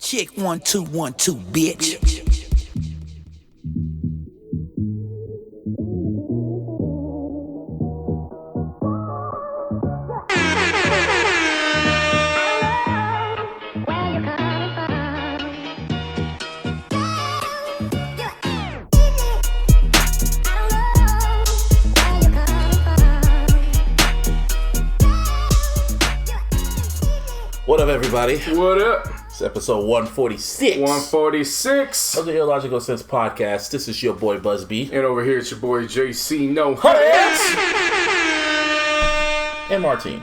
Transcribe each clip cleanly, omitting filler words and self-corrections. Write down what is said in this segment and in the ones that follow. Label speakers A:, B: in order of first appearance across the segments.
A: Check 1 2 1 2, bitch.
B: What up, everybody?
C: What up?
B: It's episode 146.
C: 146.
B: Of the iLLogical Sense podcast. This is your boy Busby.
C: And over here it's your boy JC No
B: Hands. And Martin.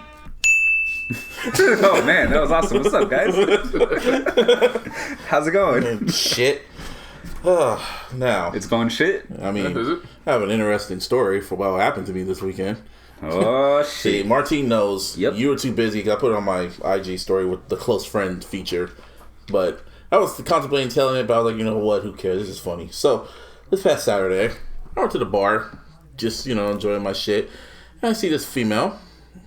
D: Oh man, that was awesome. What's up, guys? How's it going?
B: Shit. Now.
D: It's going shit?
B: I mean, I have an interesting story for what happened to me this weekend.
D: Oh, shit.
B: See, Martin knows.
D: Yep.
B: You were too busy. I put it on my IG story with the close friend feature. But I was contemplating telling it, but I was like, you know what? Who cares? This is funny. So, this past Saturday, I went to the bar, just, enjoying my shit. And I see this female.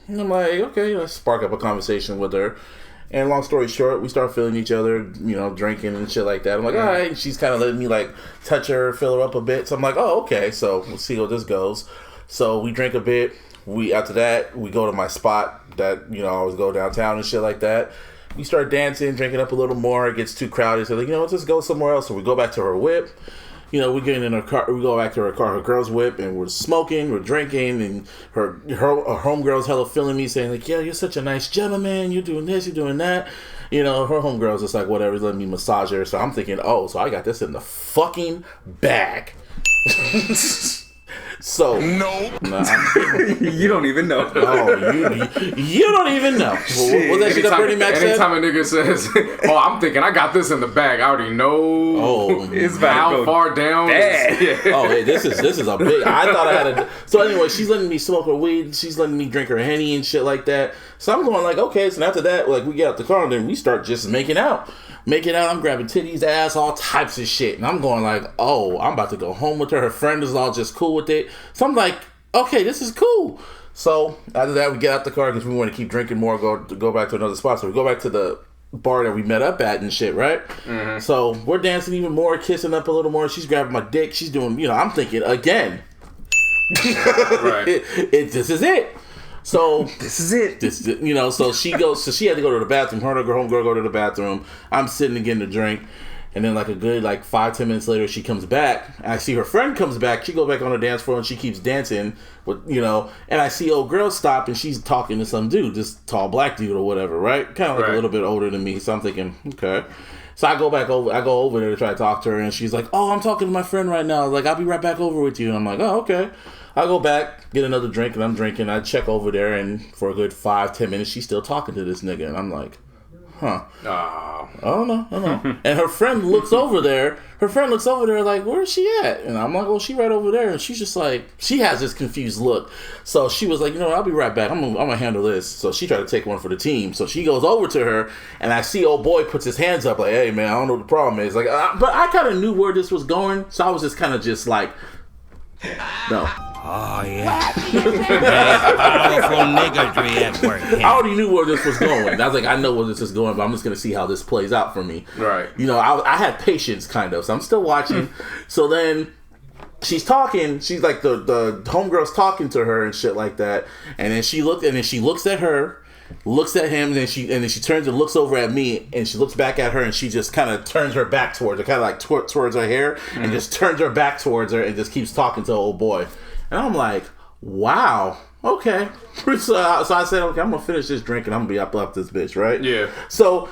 B: And I'm like, okay, let's spark up a conversation with her. And long story short, we start feeling each other, drinking and shit like that. I'm like, all right. And she's kind of letting me, touch her, fill her up a bit. So I'm like, oh, okay. So, we'll see how this goes. So, we drink a bit. After that, we go to my spot that, I always go downtown and shit like that. We start dancing, drinking up a little more. It gets too crowded. So, let's just go somewhere else. So, we go back to her whip. We get in her car. We go back to her car, her girl's whip, and we're smoking, we're drinking, and her homegirl's hella feeling me, saying, yeah, you're such a nice gentleman. You're doing this, you're doing that. Her homegirl's just like, whatever, letting me massage her. So, I'm thinking, so I got this in the fucking bag. So
C: no,
D: you don't even know.
B: Oh, you don't even know. Was that shit that Bernie Mac said?
C: Anytime a nigga says, "Oh, I'm thinking I got this in the bag," I already know.
B: Oh,
D: it's
C: how far down?
B: Oh, hey, this is a big. I thought I had a. So anyway, she's letting me smoke her weed. She's letting me drink her Henny and shit like that. So I'm going like, okay. So after that, we get out the car and then we start just making out. I'm grabbing titties, ass, all types of shit. And I'm going like, I'm about to go home with her. Her friend is all just cool with it. So I'm like, okay, this is cool. So after that, we get out the car because we want to keep drinking more, go back to another spot. So we go back to the bar that we met up at and shit, right? Mm-hmm. So we're dancing even more, kissing up a little more. She's grabbing my dick. She's doing, I'm thinking, again.
C: Right.
B: This is it. So
D: this is it.
B: So she goes. So she had to go to the bathroom. Her and her homegirl go to the bathroom. I'm sitting and getting a drink, and then a good 5-10 minutes later, she comes back. And I see her friend comes back. She goes back on the dance floor and she keeps dancing with And I see old girl stop and she's talking to some dude, this tall black dude or whatever, right? Kind of a little bit older than me. So I'm thinking, okay. So I go back over. I go over there to try to talk to her, and she's like, "Oh, I'm talking to my friend right now. I'll be right back over with you." And I'm like, "Oh, okay." I go back, get another drink, and I'm drinking. I check over there, and for a good 5-10 minutes, she's still talking to this nigga, and I'm like, "Huh? I don't know." And her friend looks over there. Like, "Where's she at?" And I'm like, "Well, she right over there." And she's just like, she has this confused look. So she was like, "I'll be right back. I'm gonna handle this." So she tried to take one for the team. So she goes over to her, and I see old boy puts his hands up like, "Hey, man, I don't know what the problem is." But I kind of knew where this was going, so I was just kind of just like, no.
A: Oh, yeah. Powerful niggerry at work.
B: I already knew where this was going. I was like, I know where this is going, but I'm just going to see how this plays out for me.
C: Right.
B: I had patience, kind of, so I'm still watching. So then she's talking. She's like, the homegirl's talking to her and shit like that. And then she looks at her, looks at him, and then she turns and looks over at me, and she looks back at her, and she just kind of turns her back towards her, kind of towards her hair, and just turns her back towards her and just keeps talking to the old boy. And I'm like, wow, okay. So I said, okay, I'm going to finish this drink and I'm going to be up this bitch, right?
C: Yeah.
B: So,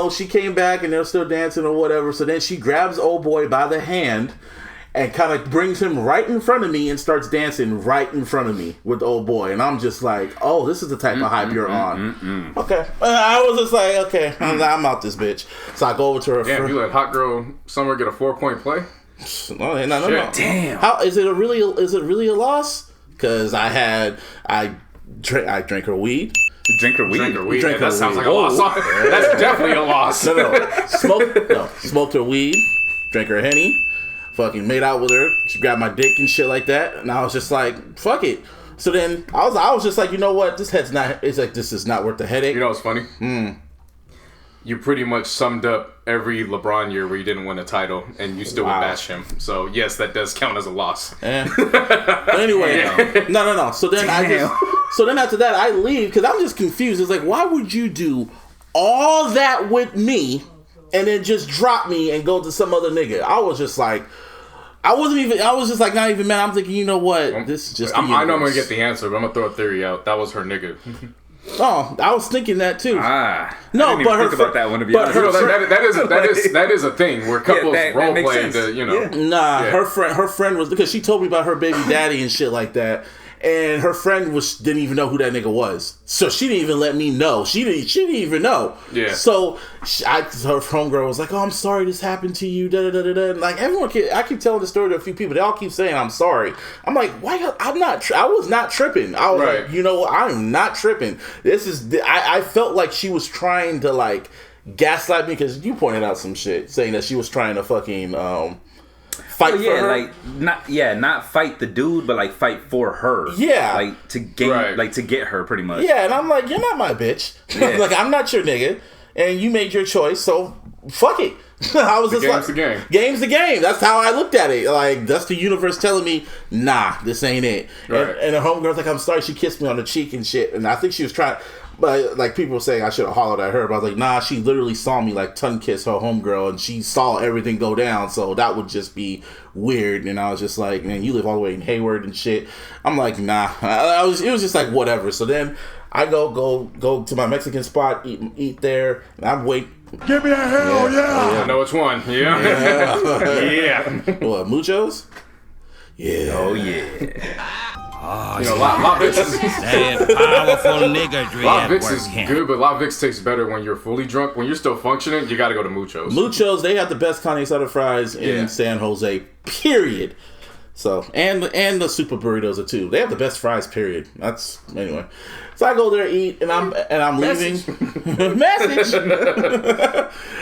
B: she came back and they're still dancing or whatever. So then she grabs old boy by the hand and kind of brings him right in front of me and starts dancing right in front of me with the old boy. And I'm just like, oh, this is the type of hype you're on. Okay. I was just like, okay, I'm out this bitch. So I go over to her.
C: Damn, you let Hot Girl Summer get a 4-point play?
B: No.
D: Damn.
B: How is it really a loss? Because I drank her weed.
D: Drink her weed.
C: That sounds like a loss. That's definitely a loss.
B: No. Smoked her weed. Drank her Henny. Fucking made out with her. She grabbed my dick and shit like that. And I was just like, fuck it. So then I was just like, you know what? This is not worth the headache.
C: You know what's funny? you pretty much summed up every LeBron year where you didn't win a title and you still would bash him. So yes, that does count as a loss.
B: But anyway, no. So then after that I leave because I'm just confused. It's like, why would you do all that with me and then just drop me and go to some other nigga? I was just like, I was just like, not even mad. I'm thinking, you know what? This is just.
C: I know I'm gonna get the answer, but I'm gonna throw a theory out. That was her nigga.
B: Oh, I was thinking that too.
D: No, I didn't even think about that one, to be honest.
C: That is a thing where couples role play.
B: Her friend was, because she told me about her baby daddy and shit like that. And her friend didn't even know who that nigga was, so she didn't even let me know. She didn't even know.
C: Yeah.
B: So her homegirl was like, "Oh, I'm sorry this happened to you." Da da da da. Like I keep telling the story to a few people. They all keep saying I'm sorry. I'm like, why? I was not tripping. I was like, you know, I'm not tripping. This is. I felt like she was trying to like gaslight me because you pointed out some shit saying that she was trying to fucking. Fight for her.
D: Not fight the dude, but like fight for her.
B: Yeah,
D: like to gain, like to get her, pretty much.
B: Yeah, and I'm like, you're not my bitch. Yeah. Like, I'm not your nigga, and you made your choice, so fuck it. I was just like, game's the game. That's how I looked at it. Like, that's the universe telling me, nah, this ain't it. Right. And her homegirl's like, I'm sorry, she kissed me on the cheek and shit, and I think she was trying. But like people were saying I should have hollered at her, but I was like, nah, she literally saw me like tongue kiss her homegirl and she saw everything go down, so that would just be weird. And I was just like, man, you live all the way in Hayward and shit. I'm like, nah. It was just like whatever. So then I go to my Mexican spot, eat there, and I'm waiting.
E: Give me a hell yeah!
C: I know which one. Yeah.
B: What, Muchos? Yeah.
D: Oh yeah.
C: Oh, you know, La Vic's is
A: powerful niggery.
C: La Vic's is good, but La Vic's tastes better when you're fully drunk. When you're still functioning, you got to go to Muchos.
B: Muchos, they have the best carne asada fries in San Jose. Period. So and the super burritos are too. They have the best fries. Period. That's anyway. So I go there, eat, and I'm leaving. Message.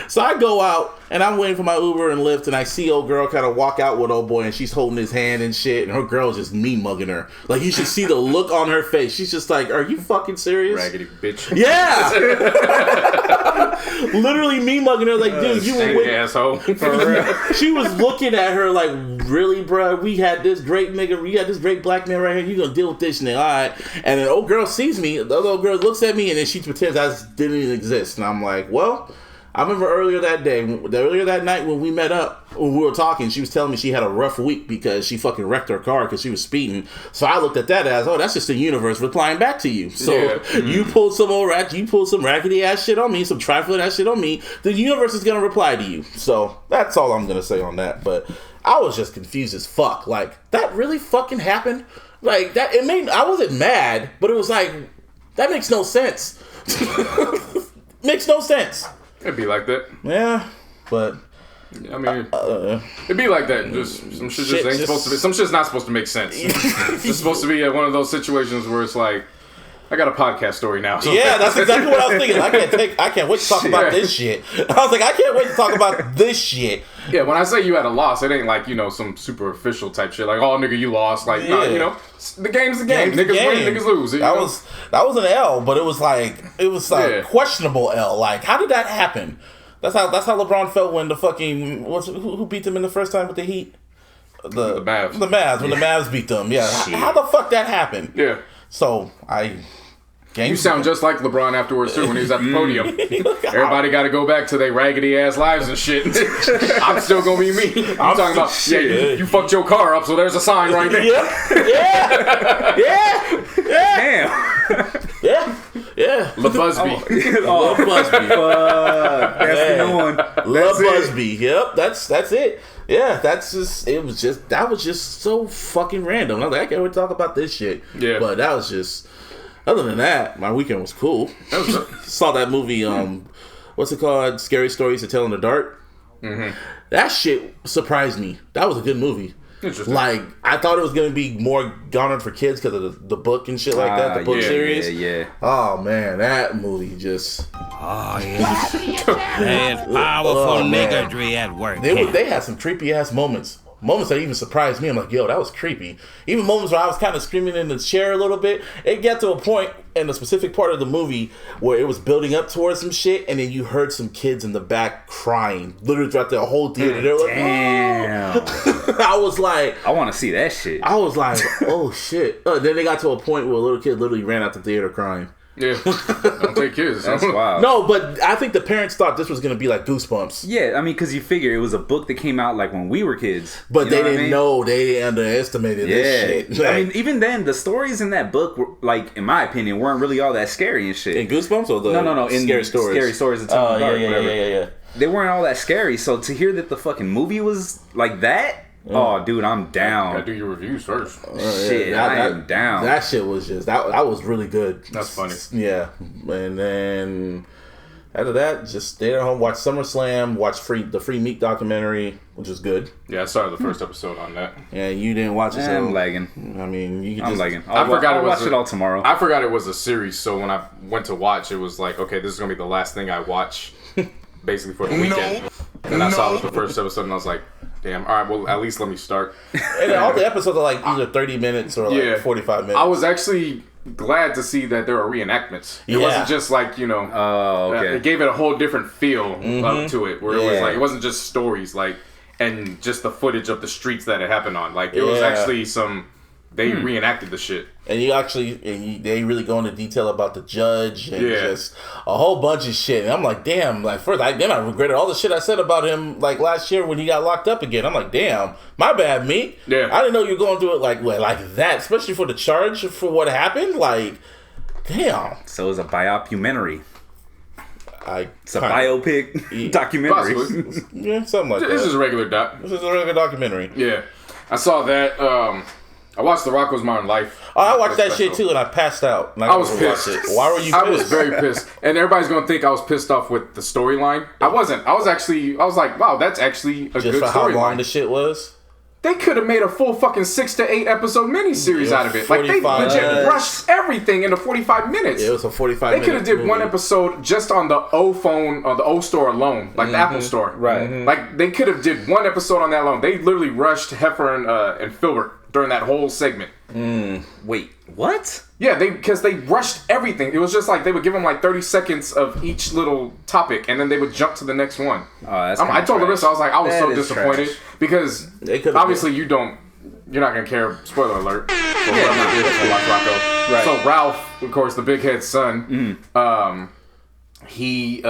B: So I go out and I'm waiting for my Uber and Lyft, and I see old girl kind of walk out with old boy, and she's holding his hand and shit, and her girl's just mean mugging her. Like, you should see the look on her face. She's just like, "Are you fucking serious?"
C: Raggedy bitch.
B: Yeah. Literally mean mugging her. Like, dude, you were with
C: asshole.
B: She was looking at her like, really, bro? We had this great nigga. We got this great black man right here. You gonna deal with this nigga? All right. And then old girl sees me. The other old girl looks at me, and then she pretends I didn't even exist. And I'm like, well, I remember earlier that night when we met up, when we were talking, she was telling me she had a rough week because she fucking wrecked her car because she was speeding. So I looked at that as, oh, that's just the universe replying back to you. So you pulled some raggedy ass shit on me, some trifling ass shit on me. The universe is gonna reply to you. So that's all I'm gonna say on that. But I was just confused as fuck. Like, that really fucking happened? Like, that, I wasn't mad, but it was like, that makes no sense. Makes no sense.
C: It'd be like that.
B: Yeah, but
C: I mean, it'd be like that. Just some shit just ain't supposed to be. Some shit's not supposed to make sense. It's supposed to be one of those situations where it's like, I got a podcast story now. So.
B: Yeah, that's exactly what I was thinking. I can't wait to talk about this shit. I was like, I can't wait to talk about this shit.
C: Yeah, when I say you had a loss, it ain't like, some super official type shit. Like, oh, nigga, you lost. Like, no, the game's the game. Niggas win, niggas lose. That
B: was an L, but it was like questionable L. Like, how did that happen? That's how LeBron felt when the fucking who beat them in the first time with the Heat? The
C: Mavs.
B: The Mavs when the Mavs beat them. Yeah, how the fuck that happened?
C: Yeah.
B: So
C: you sound just like LeBron afterwards too when he was at the podium. Everybody got to go back to their raggedy ass lives and shit. I'm still gonna be me. I'm talking about you fucked your car up, so there's a sign right there. Yeah. Damn. Yeah. LeBusby.
B: That's the new one. LeBusby. Yep. That's it. Yeah, that was just so fucking random. I was like, I can't wait to talk about this shit.
C: Yeah.
B: But that was just, other than that, my weekend was cool. Saw that movie, what's it called? Scary Stories to Tell in the Dark. Mm-hmm. That shit surprised me. That was a good movie.
C: Interesting.
B: Like, I thought it was going to be more garnered for kids because of the book and shit like that, the book series.
D: Yeah.
B: Oh, man, that movie just...
A: Oh, yeah. There's powerful niggardry at work.
B: They had some creepy-ass moments. moments that even surprised me. I'm like, yo, that was creepy. Even moments where I was kind of screaming in the chair a little bit. It got to a point in a specific part of the movie where it was building up towards some shit, and then you heard some kids in the back crying, literally throughout the whole theater. They were like,
D: damn.
B: I was like,
D: I want to see that shit.
B: I was like, oh shit. Then they got to a point where a little kid literally ran out the theater crying.
C: Yeah, don't take kids.
D: That's wild.
B: No, but I think the parents thought this was going to be like Goosebumps.
D: Yeah, I mean, because you figure it was a book that came out like when we were kids.
B: But they didn't know. They underestimated this shit. Like,
D: I mean, even then, the stories in that book, were, like, in my opinion, weren't really all that scary and shit.
B: in Goosebumps or the
D: No. In
B: Scary Stories?
D: Scary Stories. Of Tell Dark, whatever.
B: Yeah.
D: They weren't all that scary. So to hear that the fucking movie was like that, oh, dude, I'm down.
C: Gotta do your reviews first.
D: Shit, I am down.
B: That shit was just that was really good.
C: That's funny.
B: Yeah, and then after that, just stayed at home, watched SummerSlam, watched the Free Meat documentary, which was good.
C: Yeah, I started the first episode on that.
B: Yeah, you didn't watch it.
D: I'm lagging.
B: I mean, you could
D: I'm
B: just,
D: lagging.
C: I'll
D: watch it all tomorrow.
C: I forgot it was a series, so when I went to watch, it was like, okay, this is gonna be the last thing I watch, basically for the weekend. And I saw the first episode, and I was like, damn, all right, well, at least let me start.
B: And all the episodes are like either 30 minutes or like 45 minutes.
C: I was actually glad to see that there were reenactments. It wasn't just like,
D: Oh, okay.
C: It gave it a whole different feel to it, where it was like, it wasn't just stories, like, and just the footage of the streets that it happened on. Like, it was actually they reenacted the shit.
B: And they really go into detail about the judge and just a whole bunch of shit. And I'm like, damn, like first I regretted all the shit I said about him like last year when he got locked up again. I'm like, damn, my bad, me.
C: Yeah.
B: I didn't know you were going through it like that, especially for the charge for what happened. Like, damn.
D: So it's a biopumentary. It's a
B: biopic.
D: biopic documentary.
C: Possibly.
B: Yeah, something like that.
C: This is a regular doc.
B: This is a regular documentary.
C: Yeah. I saw that. I watched The Rocko's Modern Life.
B: Oh, I watched that shit too, and I passed out.
C: I was pissed.
B: Why were you pissed?
C: I was very pissed. And everybody's going to think I was pissed off with the storyline. I wasn't. I was like, wow, that's actually a good storyline.
B: Just for how long the shit was?
C: They could have made a full fucking 6 to 8 episode miniseries out of it. Like, they legit rushed everything into 45 minutes.
B: It was a 45 minute
C: They could have did one episode just on the O phone, or the O store alone, like the Apple store.
D: Right.
C: Like, they could have did one episode on that alone. They literally rushed Heifer and Filbert during that whole segment.
D: Wait, what?
C: Yeah, because they rushed everything. It was just like they would give them like 30 seconds of each little topic, and then they would jump to the next one. I told Larissa, I was like, I was so disappointed because obviously you're not gonna care. Spoiler alert. For watch Rocko. Right. So Ralph, of course, the big head's son, he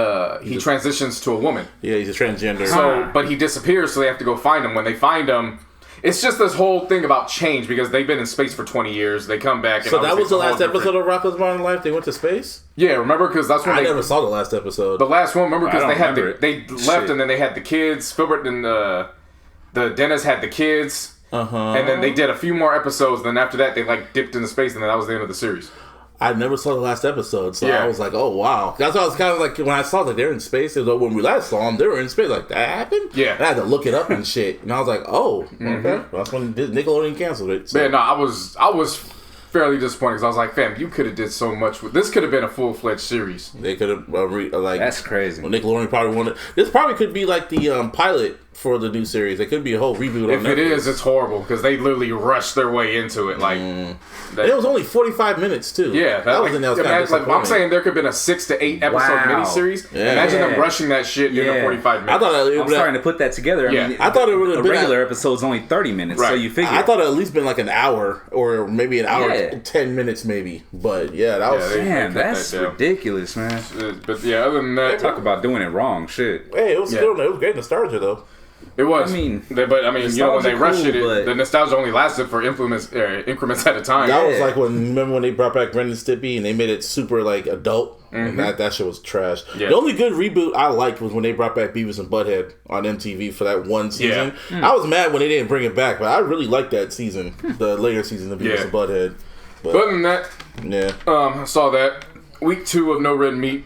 C: transitions to a woman.
B: Yeah, he's a transgender.
C: So, but he disappears, so they have to go find him. When they find him, it's just this whole thing about change because they've been in space for 20 years. They come back. And
B: so that was the last episode of Rocko's Modern Life? They went to space?
C: Yeah, remember? Because that's when
B: I never saw the last episode.
C: The last one, remember? Because they left and then they had the kids. Filbert and the dentist had the kids. And then they did a few more episodes. Then after that, they like dipped into space, and then that was the end of the series.
B: I never saw the last episode, so I was like, "Oh wow!" That's why I was kind of like when I saw that they're in space. It was like when we last saw them, they were in space. Like that happened.
C: Yeah,
B: and I had to look it up and shit. And I was like, "Oh, okay." Well, that's when Nickelodeon canceled it. So.
C: Man, no, I was fairly disappointed because I was like, "Fam, you could have did so much with this. Could have been a full-fledged series.
B: They could have
D: that's crazy.
B: Well, Nickelodeon probably wanted. This probably could be like the pilot for the new series. It could be a whole reboot.
C: If it is, it's horrible because they literally rushed their way into it. Like
B: it was only 45 minutes too.
C: Yeah,
B: that was kind of
C: I'm saying there could have been a 6 to 8 episode miniseries. Yeah. Imagine them rushing that shit into 45 minutes.
B: I'm
D: starting to put that together. I mean,
B: I thought it would have been
D: regular episode's only 30 minutes, so you figure.
B: I thought it at least been like an hour or maybe an hour, 10 minutes maybe. But yeah, that was
D: damn. That's ridiculous, man.
C: But yeah, other than that,
D: talk about doing it wrong. Shit.
B: Hey, it was good. It was great nostalgia though.
C: It was.
D: I mean,
C: when they rushed it, the nostalgia only lasted for increments at a time.
B: That was like remember when they brought back Ren and Stimpy and they made it super like adult, and that shit was trash. Yeah. The only good reboot I liked was when they brought back Beavis and Butthead on MTV for that one season. Yeah. I was mad when they didn't bring it back, but I really liked that season, the later season of Beavis and Butthead. But
C: other than that, I saw that week 2 of No Red Meat.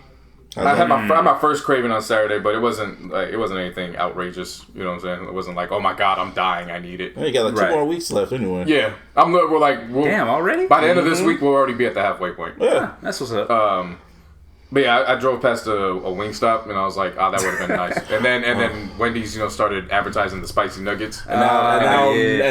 C: I had my first craving on Saturday, but it wasn't anything outrageous. You know what I'm saying? It wasn't like, oh my god, I'm dying, I need it.
B: You got like 2 more weeks left anyway.
C: Yeah, damn,
D: already?
C: By the end of this week, we'll already be at the halfway point.
B: Yeah,
D: that's what's up.
C: But yeah, I drove past a Wingstop and I was like, oh, that would have been nice. And then Wendy's, started advertising the spicy nuggets. And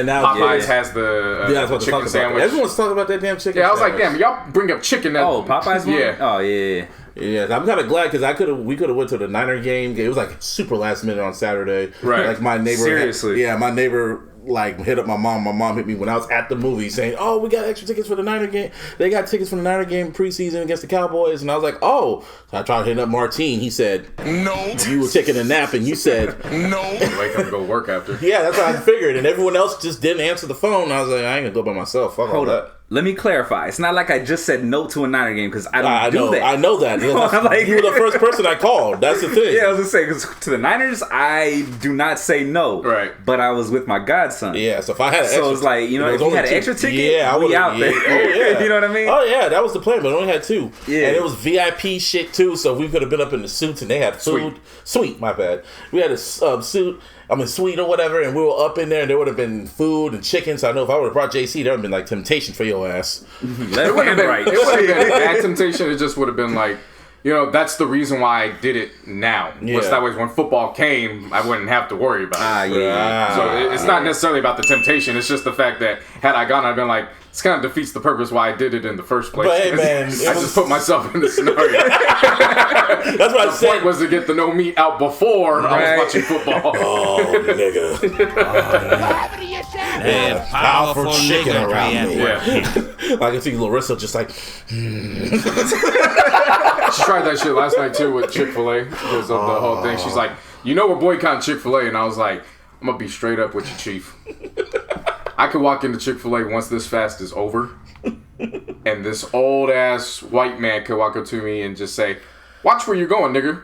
C: now Popeyes has the chicken sandwich.
B: Everyone's talking about that damn chicken.
C: Yeah, I was like, damn, y'all bring up chicken.
D: Popeyes one?
C: Yeah.
D: Oh yeah.
B: Yeah, I'm kind of glad because we could have went to the Niner game. It was like super last minute on Saturday.
C: Right.
B: Like my neighbor.
D: Seriously.
B: My neighbor hit up my mom. My mom hit me when I was at the movie saying, "Oh, we got extra tickets for the Niner game. They got tickets for the Niner game preseason against the Cowboys." And I was like, "Oh." So I tried to hit up Martine. He said, "No." You were taking a nap and you said, "No."
C: Wake up and go work after.
B: Yeah, that's what I figured. And everyone else just didn't answer the phone. I was like, I ain't gonna go by myself. Fuck
D: Hold
B: all
D: up. Let me clarify. It's not like I just said no to a Niner game because I don't do that.
B: I know that. Like, you were the first person I called. That's the thing.
D: Yeah, I was gonna say because to the Niners, I do not say no.
C: Right.
D: But I was with my godson.
B: Yeah. So if I had,
D: so it's like if you had an extra ticket, I we out there.
B: Oh yeah.
D: You know what I mean?
B: Oh yeah, that was the plan, but I only had 2.
D: Yeah.
B: And it was VIP shit too. So we could have been up in the suits, and they had food. Sweet, my bad. We had a suit. Suite or whatever, and we were up in there, and there would have been food and chicken. So I know if I would have brought JC, there would have been like temptation for your ass.
C: It would have been bad temptation. It just would have been like, that's the reason why I did it now.
B: Yeah.
C: Was that way when football came, I wouldn't have to worry about it.
D: Yeah.
C: So it's not necessarily about the temptation. It's just the fact that had I gone, I'd been like, this kind of defeats the purpose why I did it in the first place.
B: But hey, man,
C: I just put myself in the scenario.
B: That's what I said.
C: The point was to get the no meat out before I was watching football.
B: Oh, nigga.
A: And powerful
B: chicken
A: nigga
B: around me.
C: Yeah.
B: I can see Larissa just like.
C: She tried that shit last night too with Chick-fil-A because of the whole thing. She's like, we're boycotting Chick-fil-A, and I was like, I'm gonna be straight up with you, Chief. I could walk into Chick-fil-A once this fast is over, and this old ass white man could walk up to me and just say, "Watch where you're going, nigger,"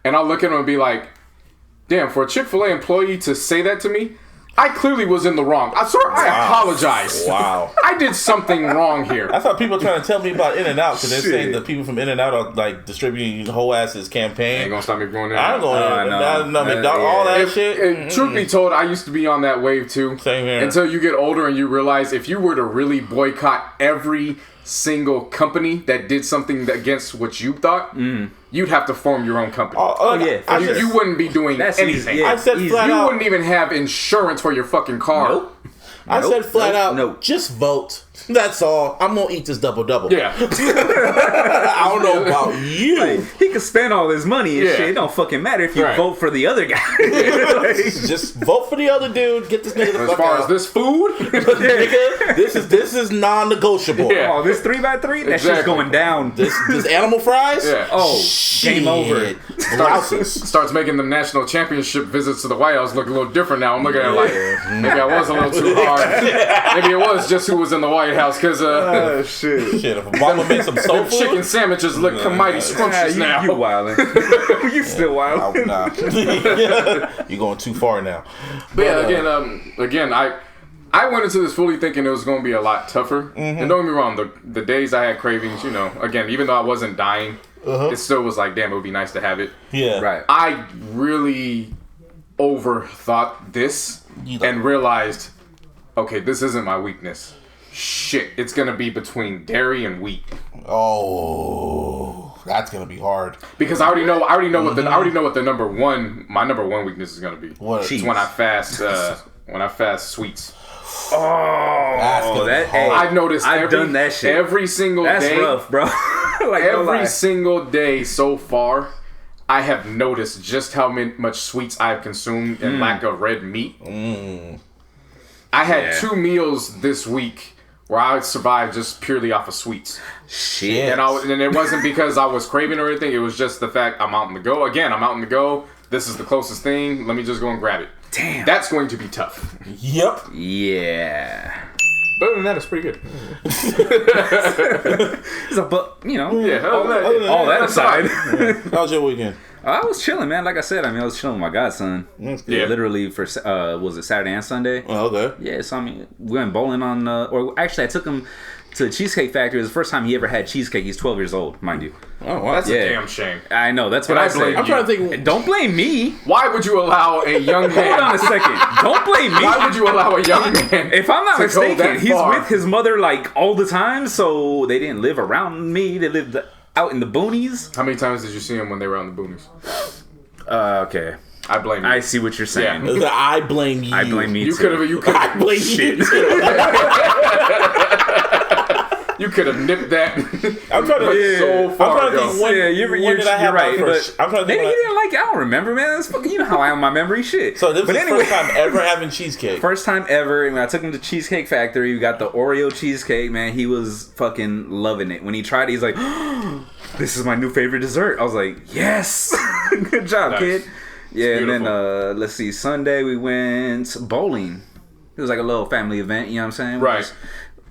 C: and I'll look at him and be like, "Damn, for a Chick-fil-A employee to say that to me, I clearly was in the wrong. I apologize.
B: Wow.
C: I did something wrong here."
B: I thought people were trying to tell me about In-N-Out because they're saying the people from In-N-Out are like distributing whole ass's campaign.
C: Ain't gonna stop me from going there.
B: I'm going there. All that shit.
C: Truth be told, I used to be on that wave too.
B: Same here.
C: Until you get older and you realize if you were to really boycott every single company that did something against what you thought, you'd have to form your own company. You wouldn't be doing anything.
B: I said flat out.
C: You wouldn't even have insurance for your fucking car.
D: Nope.
B: I said flat out, just vote. That's all. I'm going to eat this double-double.
C: Yeah.
B: I don't know about you.
D: Like, he could spend all his money and shit. It don't fucking matter if you vote for the other guy.
B: Just vote for the other dude. Get this nigga the fuck out.
C: As far as this food,
B: nigga, this is non-negotiable.
D: Yeah. Oh, this 3x3? That shit's going down.
B: This animal fries?
C: Yeah.
D: Oh, game over.
C: Starts making the national championship visits to the White House look a little different now. I'm looking at it like, maybe I was a little too hard. Maybe it was just who was in the White House because
B: shit. If Obama made some soul food,
C: chicken sandwiches look mighty scrumptious now.
D: You wildin'. You still wildin'.
B: Nah. You're going too far now.
C: But again, I went into this fully thinking it was going to be a lot tougher. And don't get me wrong, the days I had cravings, again, even though I wasn't dying, it still was like, damn, it would be nice to have it.
B: Yeah.
D: Right.
C: I really overthought this and realized, okay, this isn't my weakness. Shit, it's gonna be between dairy and wheat.
B: Oh, that's gonna be hard.
C: Because I already know what the number one weakness is gonna be.
B: What?
C: It's when I fast sweets.
B: Oh,
C: I've noticed.
D: I've done that shit
C: every single
D: day. That's rough, bro. Like,
C: every single day so far, I have noticed just how much sweets I've consumed and lack of red meat. I had 2 meals this week where I survived just purely off of sweets.
D: Shit.
C: And it wasn't because I was craving or anything. It was just the fact I'm out in the go. Again, I'm out in the go. This is the closest thing. Let me just go and grab it.
D: Damn.
C: That's going to be tough.
B: Yep.
D: Yeah.
C: But other than that, it's pretty good.
D: All that aside.
B: How was your weekend?
D: I was chilling, man. Like I said, I was chilling with my godson.
B: Yeah.
D: Literally for, was it Saturday and Sunday?
B: Oh, okay.
D: Yeah, so we went bowling on, or actually I took him to the Cheesecake Factory. It was the first time he ever had cheesecake. He's 12 years old, mind you.
B: Oh, wow.
C: That's a damn shame.
D: I know, that's what I say.
B: I'm trying to think.
D: Don't blame me.
C: Why would you allow a young man...
D: Hold on a second. Don't blame me.
C: Why would you allow a young man
D: If I'm not mistaken, he's
C: far?
D: with his mother like all the time, so they didn't live around me. They lived out in the boonies.
C: How many times did you see them when they were out in the boonies?
D: Okay.
C: I blame you.
D: I see what you're saying.
C: Yeah.
B: I blame you.
D: I blame me
C: You
D: too.
C: could
B: I
C: have.
B: blame
D: Shit.
C: You could have nipped that.
B: I'm trying to
C: so far.
B: I'm trying to think when, when did I have
D: right,
B: my first? I'm trying to think.
D: Maybe you didn't like it. I don't remember, man. That's fucking, you know how I am my memory shit.
B: So this
D: but
B: was
D: anyway,
B: the first time ever having cheesecake.
D: First time ever. And I took him to Cheesecake Factory. We got the Oreo cheesecake, man. He was fucking loving it. When he tried it, he's like, oh, this is my new favorite dessert. I was like, yes. Good job,
C: Nice.
D: kid. Yeah,
C: Beautiful.
D: and then, let's see, Sunday we went bowling. It was like a little family event, you know what I'm saying?
C: Right.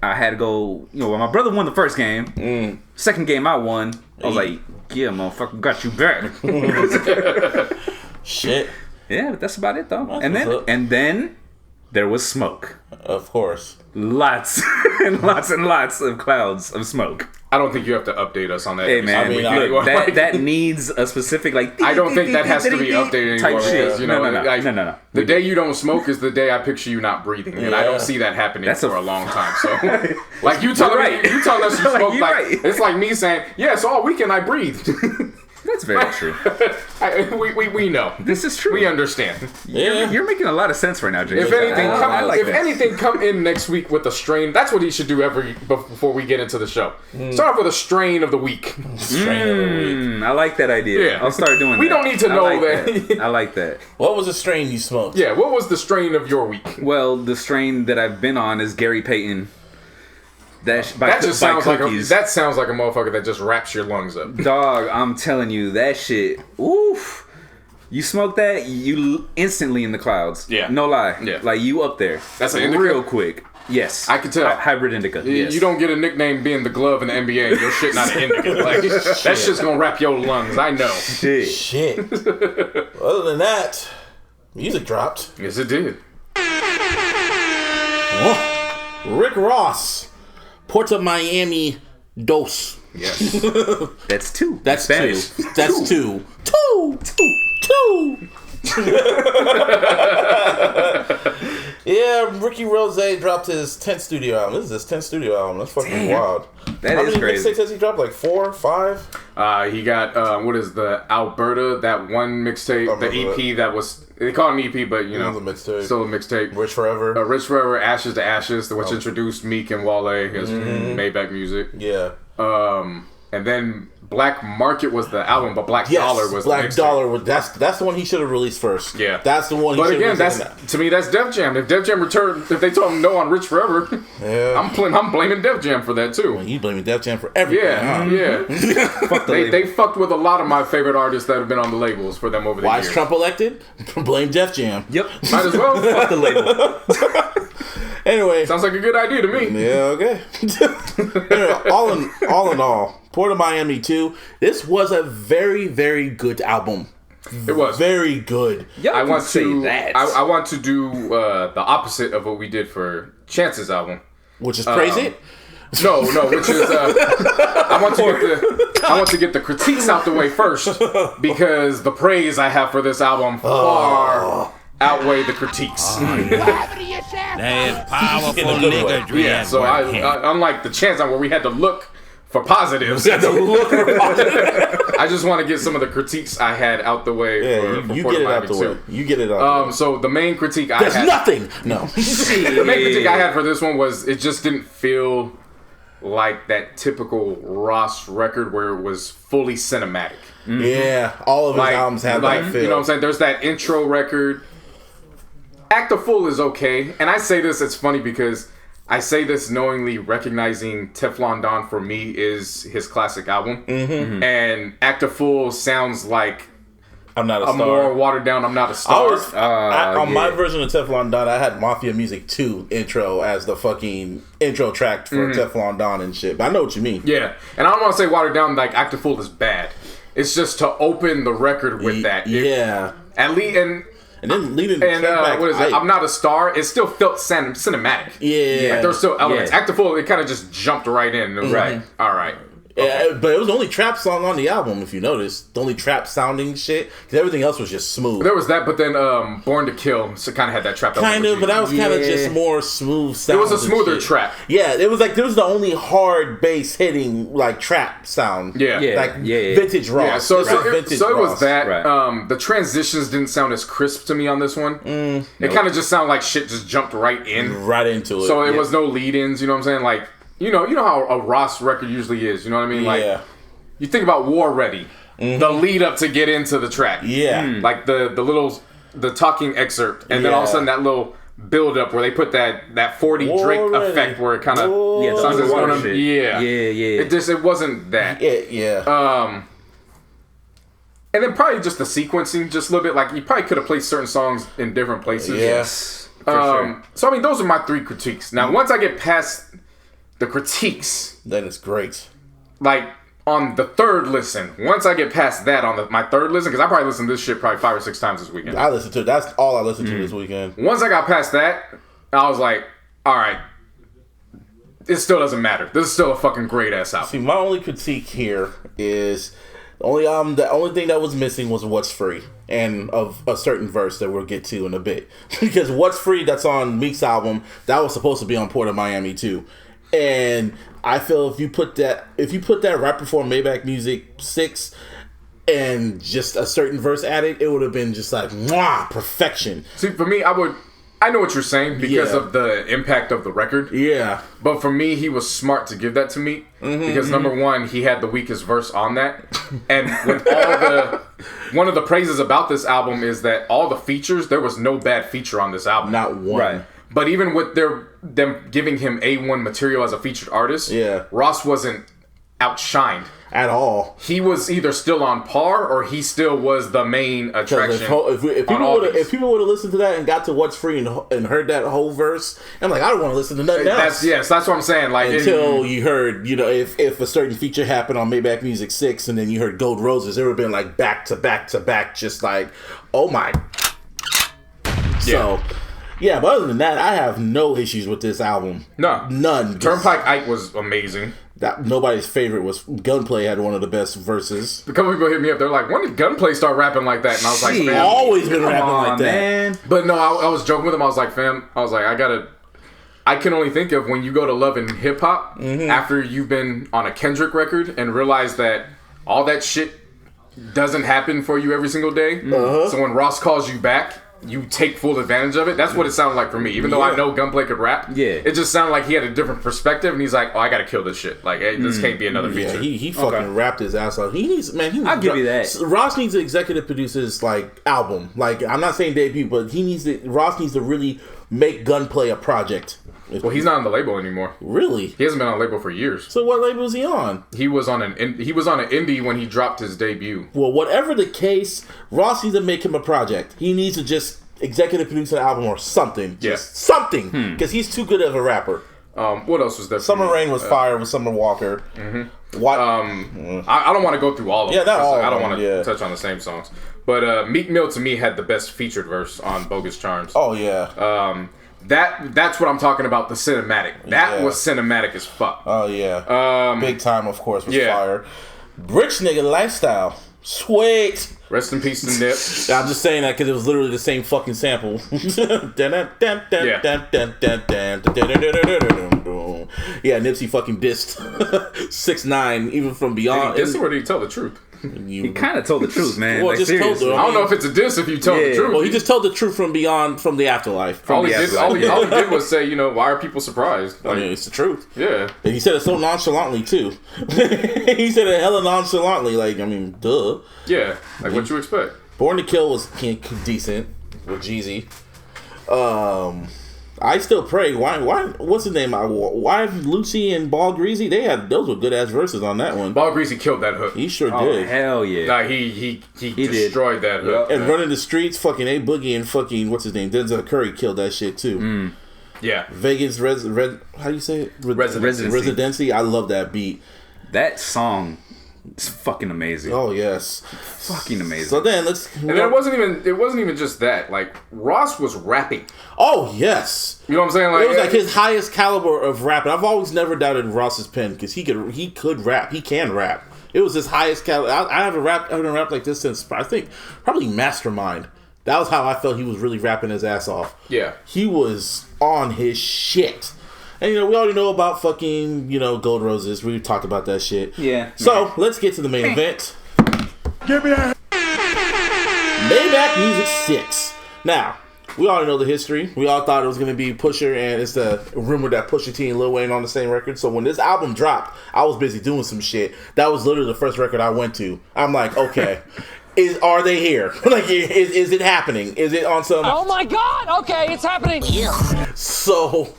D: I had to go, well, my brother won the first game. Second game I won. I was like, yeah, motherfucker, got you back.
B: Shit.
D: Yeah, but that's about it, though.
B: That's
D: And then there was smoke.
B: Of course.
D: Lots and lots and lots of clouds of smoke.
C: I don't think you have to update us on that.
D: Hey, man,
B: I mean,
D: look, that needs a specific, like...
C: I don't think that has to be updated
D: type
C: anymore.
D: shit.
C: Because, you know,
D: No.
C: The day you don't smoke is the day I picture you not breathing, and I don't see that happening
D: That's
C: for a long time. So, like you telling
D: right.
C: me, you telling us you smoke,
D: You're
C: like
D: right.
C: it's like me saying, "Yes, all weekend I breathed."
D: That's very true.
C: We know.
D: This is true.
C: We understand.
B: Yeah.
D: You're making a lot of sense right now, Jay.
C: If anything,
D: I like that.
C: come in next week with a strain. That's what he should do before we get into the show. Start off with a strain of the week.
D: I like that idea.
C: Yeah.
D: I'll start doing that.
C: We don't need to know
D: I like
C: that.
D: I like that.
B: What was the strain you smoked?
C: Yeah, what was the strain of your week?
D: Well, the strain that I've been on is Gary Payton. That
C: That sounds like a motherfucker that just wraps your lungs up.
D: Dog, I'm telling you, that shit, oof. You smoke that, you instantly in the clouds.
C: Yeah.
D: No lie.
C: Yeah.
D: Like, you up there.
C: That's an indica?
D: real quick. Yes.
C: I can tell.
D: Hybrid indica. Yes.
C: You don't get a nickname being the glove in the NBA. Your shit not an indica. Like, that shit's gonna wrap your lungs. I know.
D: Shit.
B: Other than that, music dropped.
C: Yes, it did.
B: Rick Ross, Porta Miami Dos.
C: Yes.
D: That's two.
B: That's
D: Spanish.
B: two. That's two. Two. Yeah, Ricky Rose dropped his 10th studio album. This is his 10th studio album. That's fucking wild.
D: That
B: How
D: is
B: many
D: crazy.
B: mixtapes has he dropped? Like 4, 5?
C: He got what is the Alberta? That one mixtape, the EP that was they call it an EP, but you know,
B: It was a mixtape.
C: still a mixtape.
B: Rich Forever.
C: Rich Forever, Ashes to Ashes, which introduced Meek and Wale as Maybach music.
B: Yeah.
C: And then Black Market was the album, but Black Dollar was
B: Black
C: the mixtape.
B: Dollar was that's the one he should have released first.
C: Yeah,
B: that's the one. He
C: But
B: should
C: again,
B: have
C: to me that's Def Jam. If Def Jam returned, if they told him no on Rich Forever,
B: Yeah.
C: I'm blaming Def Jam for that too.
B: You blaming Def Jam for everything.
C: Yeah.
D: Fuck the label.
C: They fucked with a lot of my favorite artists that have been on the labels for them over the
B: Why
C: years.
B: is Trump elected? Blame Def Jam.
D: Yep.
C: Might as well.
D: Fuck the label.
B: Anyway.
C: Sounds like a good idea to me.
B: Yeah, okay. Anyway, all in all, Port of Miami 2, this was a very, very good album.
C: It was.
B: Very good.
D: Y'all
C: I
D: can
C: want
D: say
C: to.
D: that.
C: I want to do the opposite of what we did for Chance's album.
B: Which is praise it?
C: No, which is I want to get the critiques out the way first because the praise I have for this album far outweigh the critiques.
A: That is powerful niggardry.
C: Yeah, so I unlike the Chance album where we had to look for positives.
B: You have to look for positive.
C: I just want to get some of the critiques I had out the way.
B: Yeah,
C: for
B: you
C: Port
B: get
C: of
B: it out the
C: Miami
B: way.
C: 2.
B: You get it out.
C: So the main critique I
B: There's
C: had.
B: nothing. No.
C: The main critique I had for this one was it just didn't feel like that typical Ross record where it was fully cinematic.
B: Yeah, all of his albums have that feel.
C: You know what I'm saying? There's that intro record. Act of Fool is okay. And I say this, it's funny because I say this knowingly recognizing Teflon Don for me is his classic album. Mm-hmm. And Act of Fool sounds like
B: I'm not a
C: a
B: star.
C: more watered down I'm Not a Star.
B: On my version of Teflon Don, I had Mafia Music 2 intro as the fucking intro track for Teflon Don and shit. But I know what you mean.
C: Yeah. And I don't want to say watered down like Act of Fool is bad. It's just to open the record with that.
B: Yeah.
C: At least
B: And then leading the
C: and
B: track back,
C: what is it? I'm Not a Star. It still felt cinematic.
B: Yeah.
C: Like there's still elements.
D: Yeah.
C: Act of Fool, it kind of just jumped right in. It was like, all right.
B: Yeah, but it was the only trap song on the album, if you notice. The only trap sounding shit. Because everything else was just smooth.
C: There was that, but then Born to Kill kind of had that trap.
B: Kind of, but that was kind of just more smooth sound.
C: It was a smoother trap.
B: Yeah, it was like, there was the only hard bass hitting, like, trap sound.
C: Yeah.
B: Like, vintage rock.
C: Yeah, so it was that.
D: Right.
C: The transitions didn't sound as crisp to me on this one. It kind of just sounded like shit just jumped right in.
B: Right into it.
C: So it was no lead-ins, you know what I'm saying? Like, you know how a Ross record usually is, you know what I mean? Like, you think about War Ready, the lead up to get into the track.
B: Yeah.
C: Like the talking excerpt, and then all of a sudden that little build up where they put that 40
B: War
C: Drake
B: Ready.
C: effect where it kind of
D: sounds like water shit.
C: Yeah. It wasn't that.
B: Yeah.
C: And then probably just the sequencing, just a little bit like you probably could have placed certain songs in different places.
B: Yes.
D: Sure.
C: So I mean, those are my 3 critiques. Now, once I get past the critiques,
B: Then it's great.
C: like on the 3rd listen, once I get past that on my 3rd listen, because I probably listened to this shit probably 5 or 6 times this weekend.
B: I listened to it. That's all I listened to this weekend.
C: Once I got past that, I was like, all right, it still doesn't matter. This is still a fucking great ass album.
B: See, my only critique here is the only thing that was missing was What's Free, and of a certain verse that we'll get to in a bit. Because What's Free, that's on Meek's album, that was supposed to be on Port of Miami too. And I feel if you put that right before Maybach Music 6 and just a certain verse added, it would have been just like mwah, perfection.
C: See, for me, I know what you're saying because of the impact of the record.
B: Yeah.
C: But for me, he was smart to give that to me because number one, he had the weakest verse on that, and with one of the praises about this album is that all the features, there was no bad feature on this album.
B: Not one.
D: Right.
C: But even with them giving him A1 material as a featured artist, Ross wasn't outshined
B: at all.
C: He was either still on par or he still was the main attraction.
B: If people would have listened to that and got to What's Free and heard that whole verse, I'm like, I don't want to listen to nothing else.
C: That's what I'm saying. Like
B: until you heard, if a certain feature happened on Maybach Music 6 and then you heard Gold Roses, it would have been like back to back to back, just like, oh my. So. Yeah, but other than that, I have no issues with this album.
C: No.
B: None.
C: Turnpike Ike was amazing.
B: That nobody's favorite was Gunplay had one of the best verses.
C: A couple people hit me up. They're like, when did Gunplay start rapping like that? And I was like, fam.
B: Always been rapping like that. Man.
C: But no, I was joking with him. I was like, fam, I can only think of when you go to Love and Hip Hop after you've been on a Kendrick record and realize that all that shit doesn't happen for you every single day. So when Ross calls you back, you take full advantage of it. That's what it sounded like for me. Even though I know Gunplay could rap, it just sounded like he had a different perspective, and he's like, "Oh, I gotta kill this shit. Like, hey, this can't be another feature."
B: Yeah, he fucking rapped his ass off. He needs,
D: I'll give you that.
B: Ross needs to executive produce his album. Like, I'm not saying debut, but Ross needs to really make Gunplay a project.
C: Well, he's not on the label anymore.
B: Really?
C: He hasn't been on the label for years.
B: So what label is he on?
C: He was on an indie when he dropped his debut.
B: Well, whatever the case, Ross needs to make him a project. He needs to just executive produce an album or something. Just something. Because he's too good of a rapper.
C: What else was there?
B: Summer Rain was fire with Summer Walker. What?
C: I don't want to go through all of them.
B: Yeah, not all.
C: I don't want to touch on the same songs. But Meek Mill to me had the best featured verse on Bogus Charms.
B: Oh yeah.
C: That's what I'm talking about. The cinematic. That was cinematic as fuck.
B: Oh yeah. Big Time, of course, was fire. Rich Nigga Lifestyle. Sweet.
C: Rest in peace to Nip.
B: I'm just saying that because it was literally the same fucking sample. Yeah, Nipsey fucking dissed 6ix9ine even from beyond.
C: Did he diss or did he tell the truth?
D: He kind of told the truth, man.
B: Well,
D: like,
B: just
D: seriously.
B: told
C: I don't know if it's a diss if you tell the truth.
B: Well, he just told the truth from beyond, from the afterlife.
C: All he did was say, why are people surprised?
B: Like, I mean, it's the truth.
C: Yeah.
B: And he said it so nonchalantly, too. He said it hella nonchalantly. Like, I mean, duh.
C: Yeah. Like, what you expect?
B: Born to Kill was decent with Jeezy. I Still Pray. Why? What's his name? Why Lucy and Ball Greasy? Those were good ass verses on that one.
C: Ball Greasy killed that hook.
B: He sure did.
D: Hell yeah.
C: Nah, he destroyed that hook.
B: And Running the Streets, fucking A Boogie and fucking what's his name? Denzel Curry killed that shit too.
C: Yeah.
B: Vegas how do you say it?
C: Residency.
B: Residency. I love that beat.
D: That song It's fucking amazing.
B: Oh yes,
D: fucking amazing.
B: So then
C: and then it wasn't even just that. Like Ross was rapping.
B: Oh yes,
C: you know what I'm saying? Like
B: it was like his highest caliber of rapping. I've always never doubted Ross's pen because he could rap. He can rap. It was his highest caliber. I haven't rapped like this since I think probably Mastermind. That was how I felt he was really rapping his ass off.
C: Yeah,
B: he was on his shit. And, we already know about fucking, Gold Roses. We talked about that shit.
D: Yeah.
B: So, let's get to the main event.
E: Give me that.
B: Maybach Music 6. Now, we already know the history. We all thought it was going to be Pusha, and it's the rumor that Pusha T and Lil Wayne on the same record. So, when this album dropped, I was busy doing some shit. That was literally the first record I went to. I'm like, okay. Are they here? Like, is it happening? Is it on some...
F: Oh, my God! Okay, it's happening!
B: So...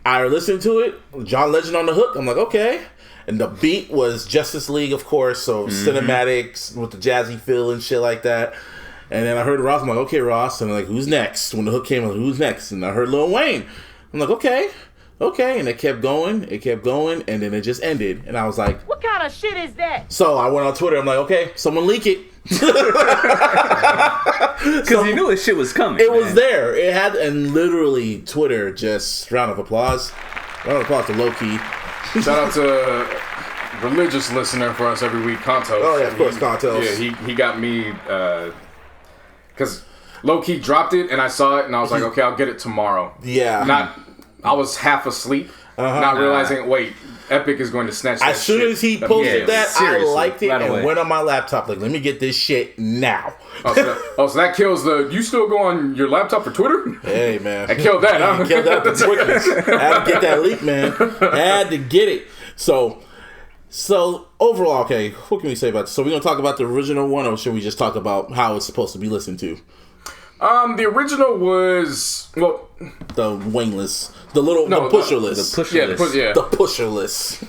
B: I listened to it, John Legend on the hook. I'm like, okay. And the beat was Justice League, of course, so cinematics with the jazzy feel and shit like that. And then I heard Ross. I'm like, okay, Ross. And I'm like, who's next? When the hook came, I'm like, who's next? And I heard Lil Wayne. I'm like, okay. And it kept going, and then it just ended. And I was like,
F: what kind of shit is that?
B: So I went on Twitter. I'm like, okay, someone leak it.
D: Because you knew this shit was coming.
B: It was there. It had, and literally Twitter just round of applause. Round of applause to Low-Key.
C: Shout out to religious listener for us every week, Contos.
B: Oh yeah, of course, Contos.
C: Yeah, he got me because Low-Key dropped it and I saw it and I was like, okay, I'll get it tomorrow.
B: Yeah.
C: I was half asleep, not realizing. Wait. Epic is going to snatch that
B: As soon
C: shit.
B: as he posted that,
D: seriously,
B: I liked it
D: right
B: and
D: away.
B: went on my laptop like, let me get this shit now.
C: So that kills the... You still go on your laptop for Twitter?
B: Hey, man.
C: I killed that, huh?
B: Killed that the quickest. I had to get that leak, man. I had to get it. So overall, okay, what can we say about this? So we're going to talk about the original one, or should we just talk about how it's supposed to be listened to?
C: The original was... Well...
B: The wingless. The pusherless.
D: The pusherless.
B: The pusherless.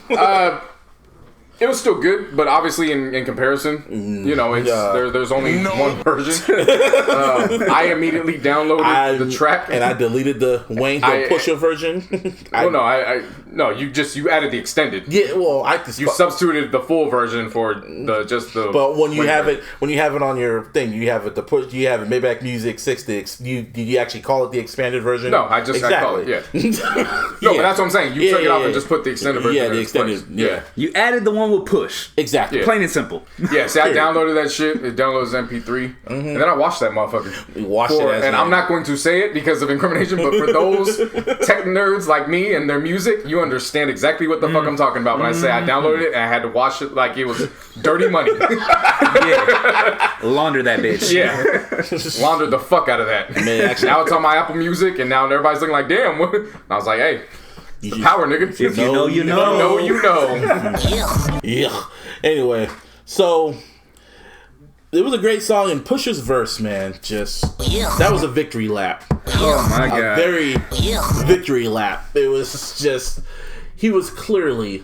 C: It was still good, but obviously in comparison, there's only one version. I immediately downloaded the track,
B: and I deleted the Wayne Pusher version.
C: You added the extended.
B: Yeah, well,
C: you substituted the full version for the.
B: But when you have it on your thing, you have it you have it Maybach Music 6. Did you actually call it the expanded version?
C: No, I call it. Yeah. No, but that's what I'm saying. You took it off and just put the extended version.
B: Yeah, the extended. Yeah.
D: You added the one with Push.
B: Exactly.
C: Yeah.
D: Plain and simple.
C: Yeah. See, I downloaded that shit. It downloads MP3, and then I watched that motherfucker. I'm not going to say it because of incrimination, but for those tech nerds like me and their music, you understand exactly what the fuck I'm talking about when I say I downloaded it and I had to watch it like it was dirty money.
D: Yeah. Launder that bitch.
C: Yeah. Laundered the fuck out of that.
B: Man, actually,
C: now it's on my Apple Music, and now everybody's looking like, damn. What? And I was like, hey. Power, nigga.
D: If you know, you know.
C: You know.
B: Yeah. Anyway, so it was a great song, and Pusha's verse, man, that was a victory lap.
D: Oh my god.
B: A very victory lap. It was just, he was clearly,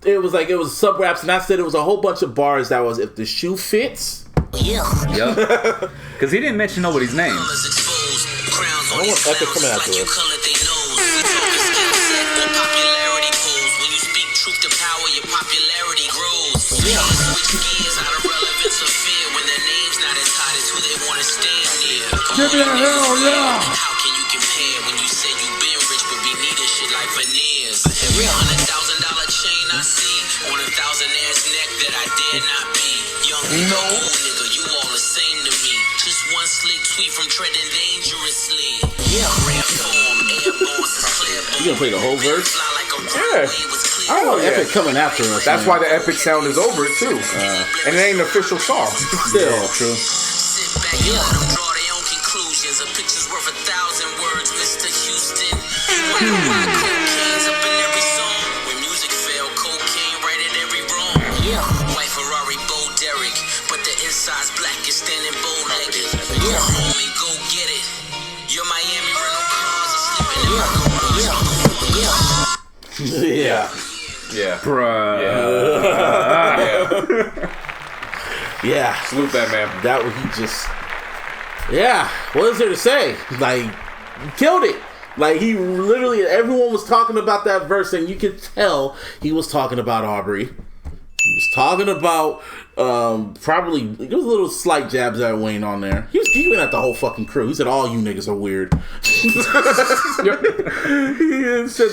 B: it was sub raps, and I said it was a whole bunch of bars that was, if the shoe fits.
D: Yep. Because he didn't mention nobody's name.
B: I don't want Epic coming after us.
E: Give me a hell yeah!
G: How can you compare when you say you been rich but be needing shit like veneers? Every $100,000 chain I see on 1,000 ass neck that I dare not be. Young nigga, old nigga, you all the same to me. Just one slick tweet from treading dangerously. Rare form, airborne, clear.
B: You gonna play the whole verse?
C: Yeah.
B: I don't know Epic coming after us.
C: That's why the Epic sound is over it too. And it ain't an official song.
B: Still true.
G: Sit back and let them draw their own conclusions. A picture's worth 1,000 words, Mr. Houston. Wonder why cocaine's up in every song. When music failed, cocaine right at every wrong. White Ferrari, Bo Derek, but the inside's black is standing bow-legged. Go home and go get it. Your Miami rental cars are sleeping in my garage.
B: Yeah.
C: Yeah.
D: Bruh.
B: Yeah.
C: Salute that man.
B: That was, he just, yeah. What is there to say? Like, he killed it. Like, he literally, everyone was talking about that verse, and you could tell he was talking about Aubrey. He's talking about probably there was a little slight jabs at Wayne on there. He went at the whole fucking crew. He said all you niggas are weird. He said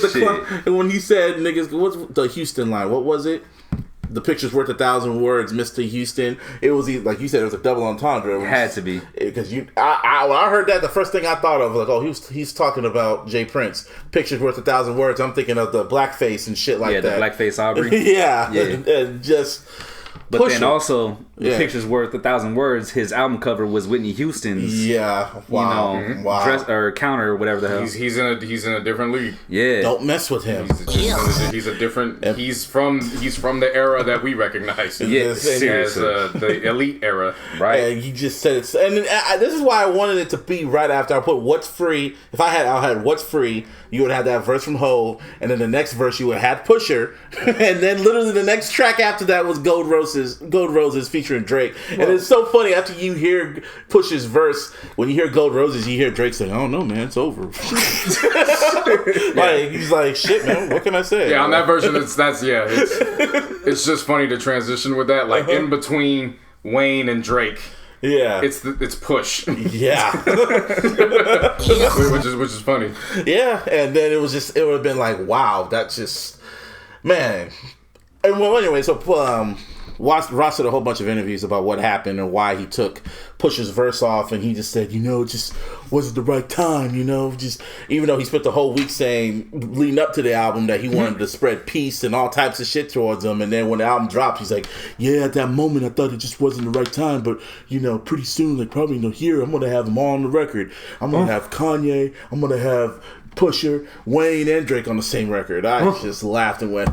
B: when he said niggas, what's the Houston line? What was it? The picture's worth 1,000 words, Mr. Houston. It was like you said, it was a double entendre.
D: It had to be
B: because when I heard that, the first thing I thought of was like, oh, he's talking about Jay Prince. Picture's worth 1,000 words. I'm thinking of the blackface and shit like that.
D: Yeah, the blackface Aubrey.
B: yeah, and just.
D: But then also, the picture's worth 1,000 words. His album cover was Whitney Houston's.
B: Yeah, wow,
D: dress or counter or whatever the hell.
C: He's in a different league.
D: Yeah,
B: don't mess with him.
C: He's a different. He's from the era that we recognize.
D: Yes,
C: as the elite era,
B: right? And he just said it. And this is why I wanted it to be right after I put "What's Free." If I had "What's Free," you would have that verse from Hov, and then the next verse you would have had Pusher, and then literally the next track after that was Gold Roses featuring Drake. And it's so funny after you hear Push's verse, when you hear Gold Roses, you hear Drake saying, "I don't know, man, it's over." Like he's like, "Shit, man, what can I say?"
C: Yeah, on that version, it's just funny to transition with that, like in between Wayne and Drake.
B: Yeah,
C: it's Push.
B: Yeah,
C: which is funny.
B: Yeah, and then it would have been like, wow, that's just man. And well, anyway, so Ross did a whole bunch of interviews about what happened and why he took Push's verse off, and he just said, it just wasn't the right time, just even though he spent the whole week saying, leading up to the album, that he wanted to spread peace and all types of shit towards them, and then when the album drops, he's like, yeah, at that moment I thought it just wasn't the right time, but pretty soon, like probably here, I'm gonna have them all on the record. I'm gonna have Kanye, I'm gonna have Pusher, Wayne, and Drake on the same record. I just laughed and went,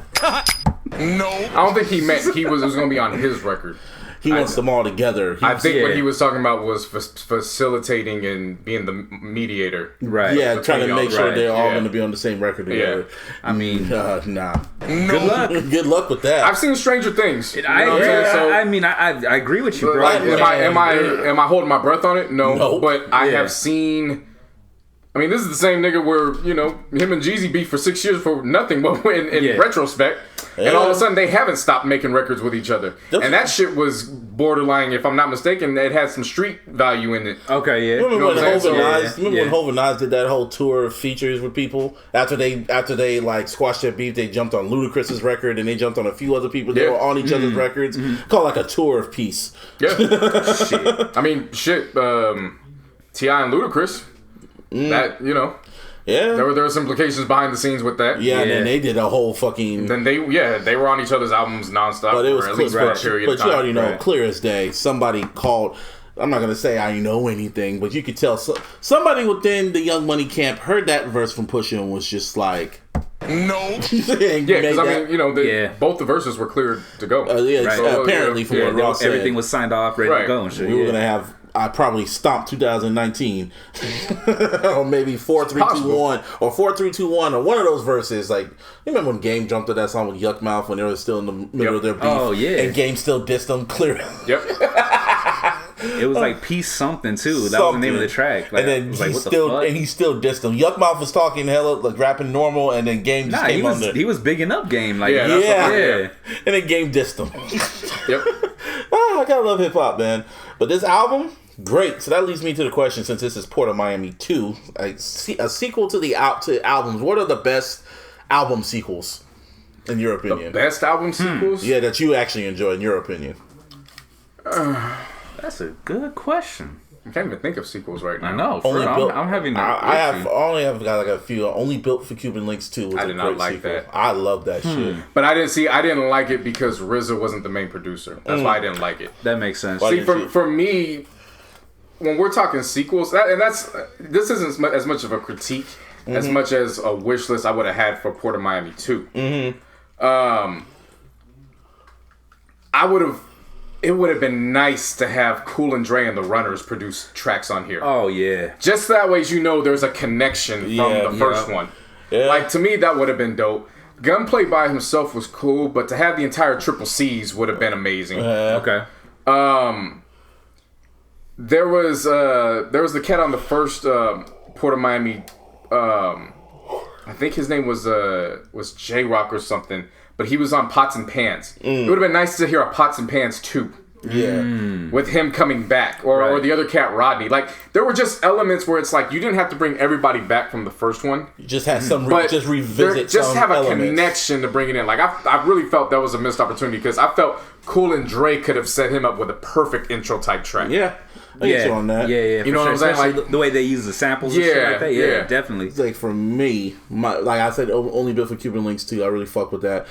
C: no. I don't think he meant it was going to be on his record.
B: He wants them all together.
C: I think what he was talking about was facilitating and being the mediator.
B: Right. Yeah, trying to make sure they're all going to be on the same record together.
C: Yeah.
D: I mean,
B: nah.
C: No.
D: Good luck.
B: Good luck with that.
C: I've seen Stranger Things.
D: I agree with you, bro.
C: Like, am I holding my breath on it? No. Nope. But I have seen. I mean, this is the same nigga where, him and Jeezy beef for 6 years for nothing, but in retrospect. Yeah. And all of a sudden, they haven't stopped making records with each other. And that shit was borderline, if I'm not mistaken, it had some street value in it.
D: Okay, yeah.
B: Remember when Hov and Nas did that whole tour of features with people? After they like squashed their beef, they jumped on Ludacris's record, and they jumped on a few other people that were on each other's records. Called like a tour of peace.
C: Yeah. Shit. I mean, T.I. and Ludacris. That
B: yeah,
C: there were some implications behind the scenes with that.
B: Yeah, and then they did a whole fucking.
C: Then they were on each other's albums nonstop.
B: But it was
C: for at least for a period of time.
B: But you already know, clear as day. Somebody called. I'm not gonna say I know anything, but you could tell somebody within the Young Money camp heard that verse from Pusha and was just like, no.
C: Because both the verses were cleared to go.
B: Apparently, from what Ross said,
D: everything was signed off, ready to go and shit.
B: We were gonna have. I probably stomped 2019, or maybe 4-3-2-1, or 4-3-2-1, or one of those verses. Like, you remember when Game jumped to that song with Yuck Mouth when they were still in the middle of their beef? Oh yeah, and Game still dissed them clear.
C: Yep.
D: It was like Peace something too. That was the name of the track. Like,
B: and then he still dissed them. Yuck Mouth was talking hella like rapping normal, and then Game just came on there.
D: He was bigging up Game. Like
B: and then Game dissed him.
C: Yep.
B: I gotta love hip hop, man. But this album. Great. So that leads me to the question, since this is Port of Miami 2, a sequel to albums. What are the best album sequels, in your opinion?
C: The best album sequels?
B: Yeah, that you actually enjoy, in your opinion.
D: That's a good question.
C: I can't even think of sequels right now.
D: I know. I'm having
B: I only have got like a few. Only Built for Cuban Links 2 was
C: I did not like
B: sequel.
C: that.
B: I love that shit.
C: But I didn't like it because RZA wasn't the main producer. That's why I didn't like it.
D: That makes sense.
C: See, for me, when we're talking sequels, this isn't as much of a critique as much as a wish list I would have had for Port of Miami 2. It would have been nice to have Cool and Dre and the Runners produce tracks on here.
D: Oh yeah,
C: just that way there's a connection from the first one. Yeah. Like, to me, that would have been dope. Gunplay by himself was cool, but to have the entire Triple C's would have been amazing.
D: Okay.
C: There was the cat on the first Port of Miami. I think his name was J-Rock or something. but he was on Pots and Pans. It would have been nice to hear a Pots and Pans 2.
B: Yeah.
C: With him coming back, or the other cat Rodney. Like, there were just elements where it's like you didn't have to bring everybody back from the first one.
B: You just had some, just
C: Just
B: revisit some
C: have a
B: elements.
C: connection to bring it in. Like, I really felt that was a missed opportunity because I felt Cool and Dre could have set him up with a perfect intro type track.
B: Yeah. I get you on that.
D: Yeah.
C: You know what I'm saying?
D: Especially
C: Like,
D: the way they use the samples and shit like that. Yeah, definitely.
B: It's like for me, like I said, only built for Cuban Links too. I really fuck with that.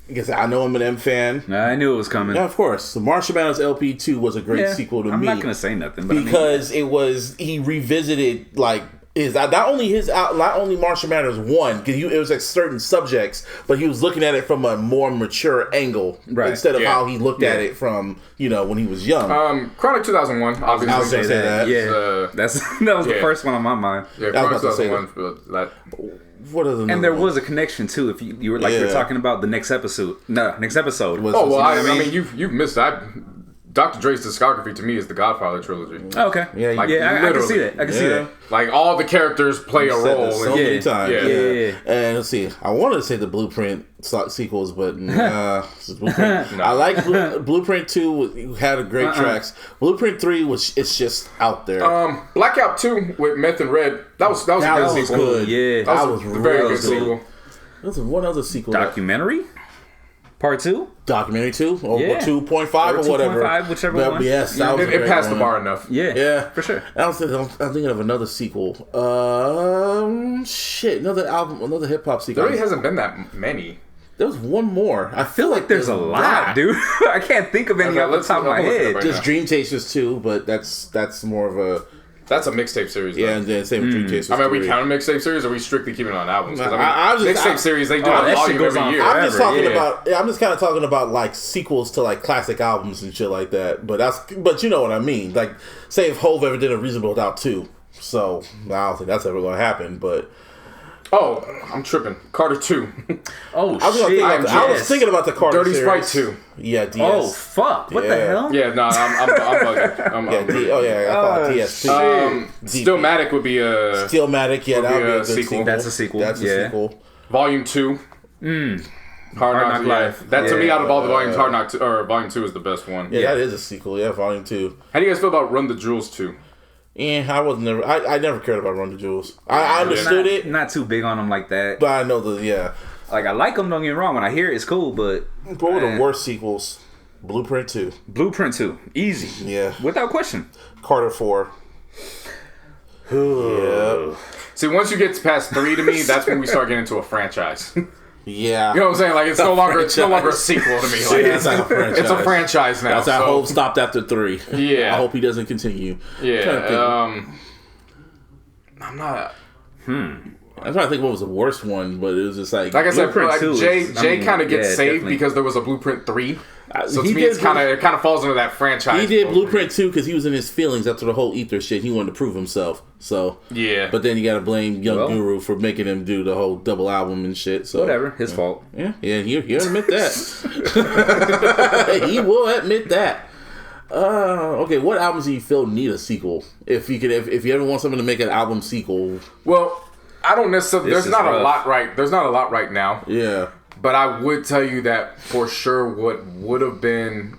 B: I guess I know I'm an M fan.
D: I knew it was coming.
B: Yeah, of course. The Marshall Mathers LP 2 was a great sequel to me.
D: I'm not gonna say nothing, but
B: because he revisited like not only Marshall Mathers 1 because it was like certain subjects, but he was looking at it from a more mature angle instead of how he looked at it from when he was young.
C: Chronic 2001, obviously.
B: I was gonna say that.
D: Yeah, that was the first one on my mind.
C: Yeah, Chronic 2001.
B: What is
D: and there was a connection too. If you were like you're talking about the next episode. Next episode.
C: I mean you've missed that. Dr. Dre's discography to me is the Godfather trilogy.
D: Oh, okay.
B: Yeah,
D: I can see that. I can see that.
C: Like all the characters play a role.
B: So many times.
D: Yeah.
B: And let's see. I wanted to say the Blueprint sequels, but Blueprint. I like Blueprint 2 had a great tracks. Blueprint 3 it's just out there.
C: Blackout 2 with Meth and Red. That was a good sequel.
B: Good.
D: Yeah.
C: That was a very good sequel.
B: There's one other sequel.
D: Documentary? Part 2?
B: Documentary 2? Or 2.5 or whatever.
D: 2.5, whichever one.
B: Yes, that was
C: it passed the bar enough.
B: Yeah.
D: For sure.
B: I'm thinking of another sequel. Another album, another hip hop sequel.
C: There really hasn't been that many.
B: There was one more.
D: I feel like there's a lot, dude. I can't think of any off the top of my head.
B: Just Dream Chasers 2, but that's more of a...
C: That's a mixtape series, though.
B: Yeah, and then same with Dream Chasers.
C: I mean, are we counting mixtape series, or are we strictly keeping it on albums?
B: Mixtape
C: series, they do a volume every year.
B: I'm just talking about... I'm just kind of talking about, like, sequels to, like, classic albums and shit like that. But you know what I mean. Like, say if Hove ever did a Reasonable Doubt 2. So, I don't think that's ever going to happen, but...
C: Oh, I'm tripping. Carter 2.
D: Oh,
B: I was thinking about the Carter
C: Dirty
B: series.
C: Sprite 2.
B: Yeah, DS.
D: Oh, fuck. What the hell?
C: Yeah, no, I'm bugging.
B: I thought DSP.
C: Stillmatic would be a...
B: Stillmatic, yeah, that would be a good sequel.
D: That's a sequel.
B: That's a sequel.
C: Volume 2. Hard Knock Life. That, to me, out of all the volumes, Volume 2 is the best one.
B: Yeah, that is a sequel. Yeah, Volume 2.
C: How do you guys feel about Run the Jewels 2?
B: Yeah, I never cared about Run the Jewels. I understood it.
D: Not too big on them like that.
B: But I know
D: Like, I like them, don't get me wrong. When I hear it, it's cool, but...
B: What were the worst sequels? Blueprint 2.
D: Blueprint 2. Easy.
B: Yeah.
D: Without question.
B: Carter 4. Yeah.
C: See, once you get past 3 to me, that's when we start getting into a franchise.
B: Yeah.
C: You know what I'm saying? Like, it's no longer a sequel to me. Like,
B: it's like a franchise.
C: It's a franchise now.
B: That's how Hope stopped after 3.
C: Yeah.
B: I hope he doesn't continue.
C: Yeah. I'm not...
B: I'm trying to think what was the worst one, but it was just like
C: I said, like
D: Jay
C: kind of gets saved
D: definitely.
C: Because there was a Blueprint 3. So
B: he
C: to me, it kind of falls into that franchise.
B: He did Blueprint 2 because he was in his feelings after the whole Ether shit. He wanted to prove himself. So
C: yeah,
B: but then you got to blame Young Guru for making him do the whole double album and shit. So
D: whatever, his fault.
B: Yeah, he'll admit that. He will admit that. Okay, what albums do you feel need a sequel? If you ever want someone to make an album sequel,
C: well, I don't necessarily. There's not a lot right now.
B: Yeah.
C: But I would tell you that for sure what would have been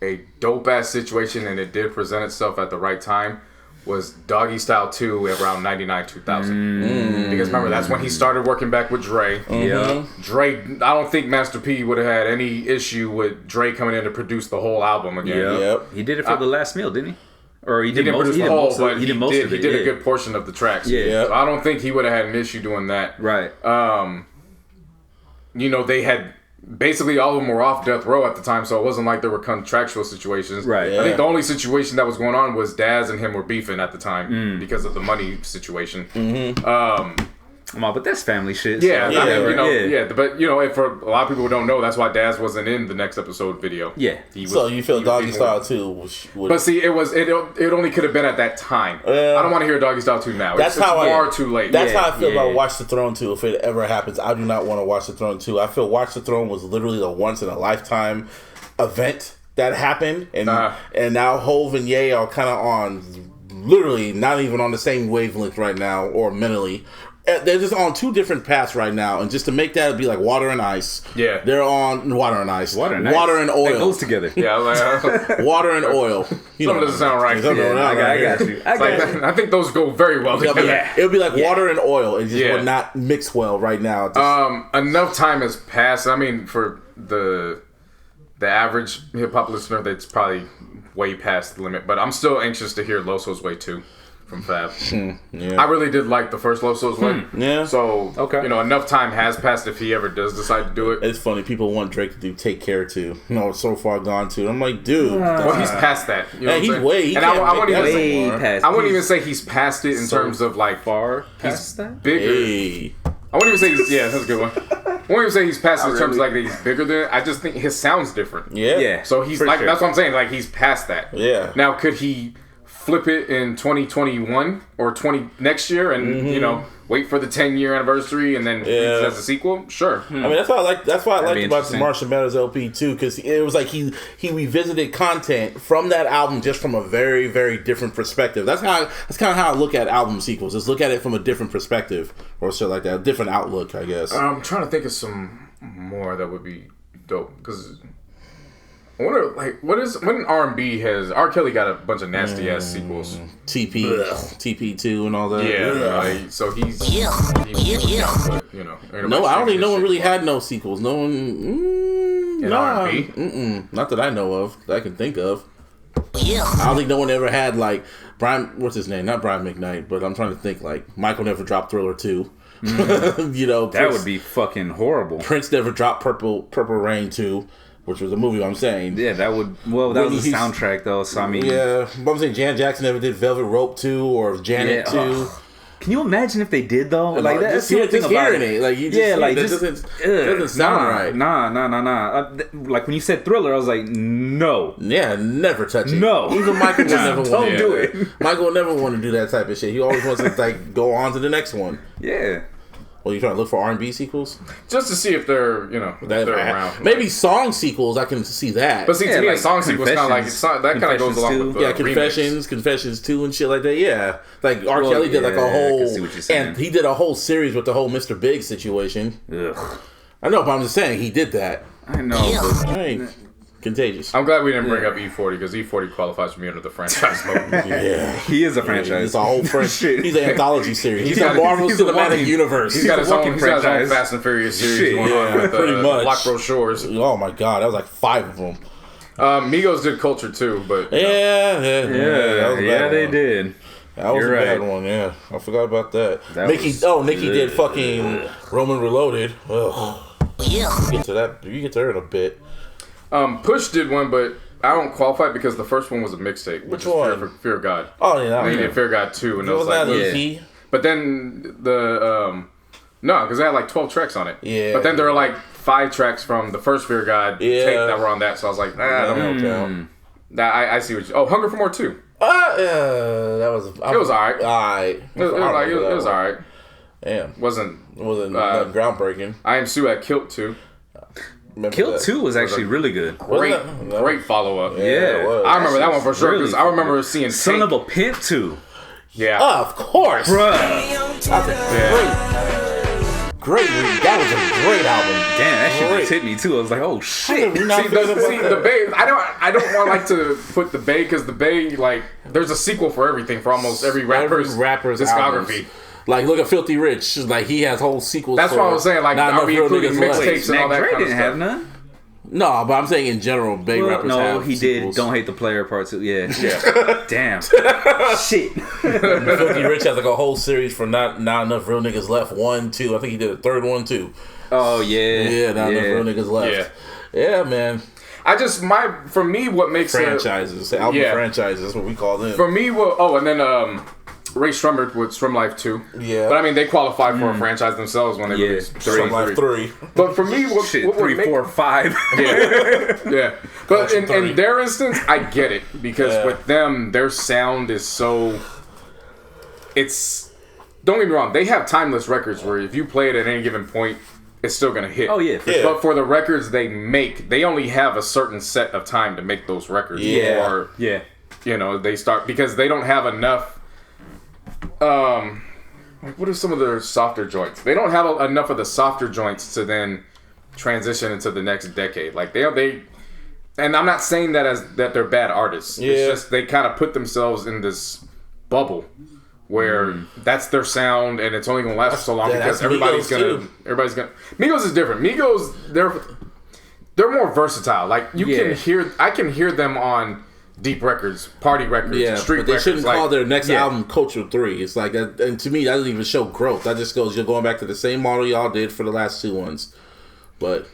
C: a dope-ass situation, and it did present itself at the right time, was Doggy Style 2 around 99-2000. Because remember, that's when he started working back with Dre.
D: Yeah.
C: Dre, I don't think Master P would have had any issue with Dre coming in to produce the whole album again.
B: Yep.
D: He did it for the last meal, didn't he? Or he didn't
C: produce the whole, but he did
D: most of it.
C: He did a good portion of the tracks.
D: Yeah.
C: So I don't think he would have had an issue doing that.
D: Right.
C: You know, they had basically all of them were off death row at the time, so it wasn't like there were contractual situations.
D: Right.
C: I think the only situation that was going on was Daz and him were beefing at the time because of the money situation.
D: Come on, but that's family shit.
C: Yeah,
D: so,
C: but for a lot of people who don't know, that's why Daz wasn't in the next episode video.
D: Yeah.
B: So you feel Doggy Style 2 would...
C: But see, it only could have been at that time. I don't want to hear Doggy Style 2 now. It's far too late.
B: That's how I feel about Watch the Throne 2. If it ever happens, I do not want to Watch the Throne 2. I feel Watch the Throne was literally a once in a lifetime event that happened, and now Hove and Ye are kind of on literally not even on the same wavelength right now, or mentally, they're just on two different paths right now, and just to make that be like water and ice.
C: Yeah.
B: They're on water and ice.
D: Water and
B: oil.
D: That goes together.
C: Yeah, like,
B: Water and oil.
C: Something doesn't sound right.
D: I got you.
C: I think those go very well together.
B: Yeah. It would be like water and oil. It just would not mix well right now.
C: Enough time has passed. I mean, for the average hip hop listener, that's probably way past the limit. But I'm still anxious to hear Loso's Way 2 from Fab. I really did like the first Loso's Way.
B: Yeah.
C: So, enough time has passed if he ever does decide to do it.
B: It's funny. People want Drake to do Take Care too. It's so far gone too. I'm like, dude.
C: Well, he's past that. You know what I'm saying?
B: Way.
C: I wouldn't even say he's past it in
D: so
C: terms of like
D: far past that.
C: Bigger.
B: Hey.
C: I wouldn't even say he's, that's a good one. I wouldn't even say he's past it in terms of like that he's bigger than it. I just think his sound's different.
B: Yeah.
C: So he's like, that's what I'm saying. Like, he's past that.
B: Yeah.
C: Now, could he flip it in 2021 or next year and, wait for the 10-year anniversary and then release it as a sequel? Sure.
B: I mean, that's why I liked about the Marshall Mathers LP too, because it was like he revisited content from that album just from a very, very different perspective. That's kind of how I look at album sequels. Just look at it from a different perspective or shit like that, a different outlook, I guess.
C: I'm trying to think of some more that would be dope, because I wonder, like, when R&B has R. Kelly got a bunch of nasty ass sequels,
B: TP2 and all that.
C: Yeah, so he's
B: no, I don't think no one really had no sequels. No one
C: in R&B.
B: Not that I know of, that I can think of. I don't think no one ever had like Brian. What's his name? Not Brian McKnight, but I'm trying to think like Michael never dropped Thriller 2.
D: That would be fucking horrible.
B: Prince never dropped Purple Rain 2. Which was a movie I'm saying.
D: Yeah, that would... Well, that was a soundtrack, though, so I mean...
B: Yeah, but I'm saying Janet Jackson never did Velvet Rope 2 or Janet 2.
D: Can you imagine if they did, though? Like, that's
B: the thing about it. Like, you just doesn't sound right.
D: Nah. Like, when you said Thriller, I was like, no.
B: Yeah, never touch it.
D: No.
B: Even Michael would never want to
D: do it.
B: Michael would never want to do that type of shit. He always wants to, like, go on to the next one.
D: Yeah.
B: Well, you trying to look for R&B sequels?
C: Just to see if they're, they're around.
B: Maybe song sequels, I can see that.
C: But see, to me, a song sequel is kind of like, that kind of goes along with
B: Confessions 2 and shit like that, yeah. Like, R. Kelly did like a whole... And he did a whole series with the whole Mr. Big situation.
D: Ugh.
B: I know, but I'm just saying, he did that.
D: I know,
B: but... Contagious.
C: I'm glad we didn't bring up E40 because E40 qualifies for me under the franchise mode.
B: Yeah,
D: he is a franchise.
B: He's a whole franchise. He's an anthology series. He's a Marvel Cinematic Universe.
C: He's got his own Fast and Furious series going on with
B: pretty much.
C: Black Brochures.
B: Oh my god, that was like 5 of them.
C: Migos did Culture too, but
B: yeah,
D: they did.
B: That was a bad one. Yeah, I forgot about that. Nicki did fucking Roman Reloaded. Ugh. You get to that. You get to her in a bit.
C: Push did one, but I don't qualify because the first one was a mixtape.
B: Which one?
C: Fear of God.
B: Oh yeah,
C: they did Fear of God 2, and it was like,
B: EP?
C: But then the no, because they had like 12 tracks on it.
B: Yeah.
C: But then there were like 5 tracks from the first Fear of God tape that were on that. So I was like, I don't know. I see what you. Oh, Hunger for More 2.
B: That was.
C: It was alright.
B: Alright.
C: It was alright.
B: Damn.
C: Wasn't
B: groundbreaking.
C: I Am Sue at Kilt 2.
D: Kill 2 was actually really good.
C: Great follow up.
D: Yeah,
C: I remember that one for sure because I remember seeing
D: Son of a Pimp 2.
C: Yeah,
B: of course,
D: bruh.
B: Great. That was a great album.
D: Damn, that shit just hit me too. I was like, oh shit.
C: See the Bay. I don't want like to put the Bay because the Bay like there's a sequel for everything for almost every rapper's discography.
B: Albums. Like, look at Filthy Rich. Like, he has whole sequels.
C: That's what I was saying. Like, are we including mixtapes and all that kind of stuff?
D: didn't have none.
B: No, but I'm saying in general, big rappers have
D: No, he
B: sequels.
D: did. Don't Hate the Player Part 2. Yeah. Damn. Shit.
B: Filthy Rich has like a whole series for Not Enough Real Niggas Left 1, 2. I think he did a third one too.
D: Oh yeah.
B: Yeah, Not Enough Real Niggas Left. Yeah, man.
C: For me, what makes
B: franchises, album franchises. That's what we call them.
C: For me, and then Ray Strummer with Strum Life 2.
B: Yeah.
C: But I mean, they qualified for a franchise themselves when they released
B: Strum Life 3.
C: But for me, what
D: 3, 4, 5.
C: Yeah. But in their instance, I get it. Because with them, their sound is so... Don't get me wrong, they have timeless records where if you play it at any given point, it's still going to hit.
D: Oh, yeah.
C: But for the records they make, they only have a certain set of time to make those records. Or, they start... Because they don't have enough... what are some of their softer joints? They don't have enough of the softer joints to then transition into the next decade. Like they and I'm not saying that they're bad artists. Yeah. It's just they kind of put themselves in this bubble where that's their sound and it's only gonna last for so long because everybody's gonna. Migos is different. Migos, they're more versatile. Like I can hear them on deep records, party records, street records. They shouldn't
B: call their next album Culture 3. It's like, and to me, that doesn't even show growth. That just goes, you're going back to the same model y'all did for the last 2 ones. But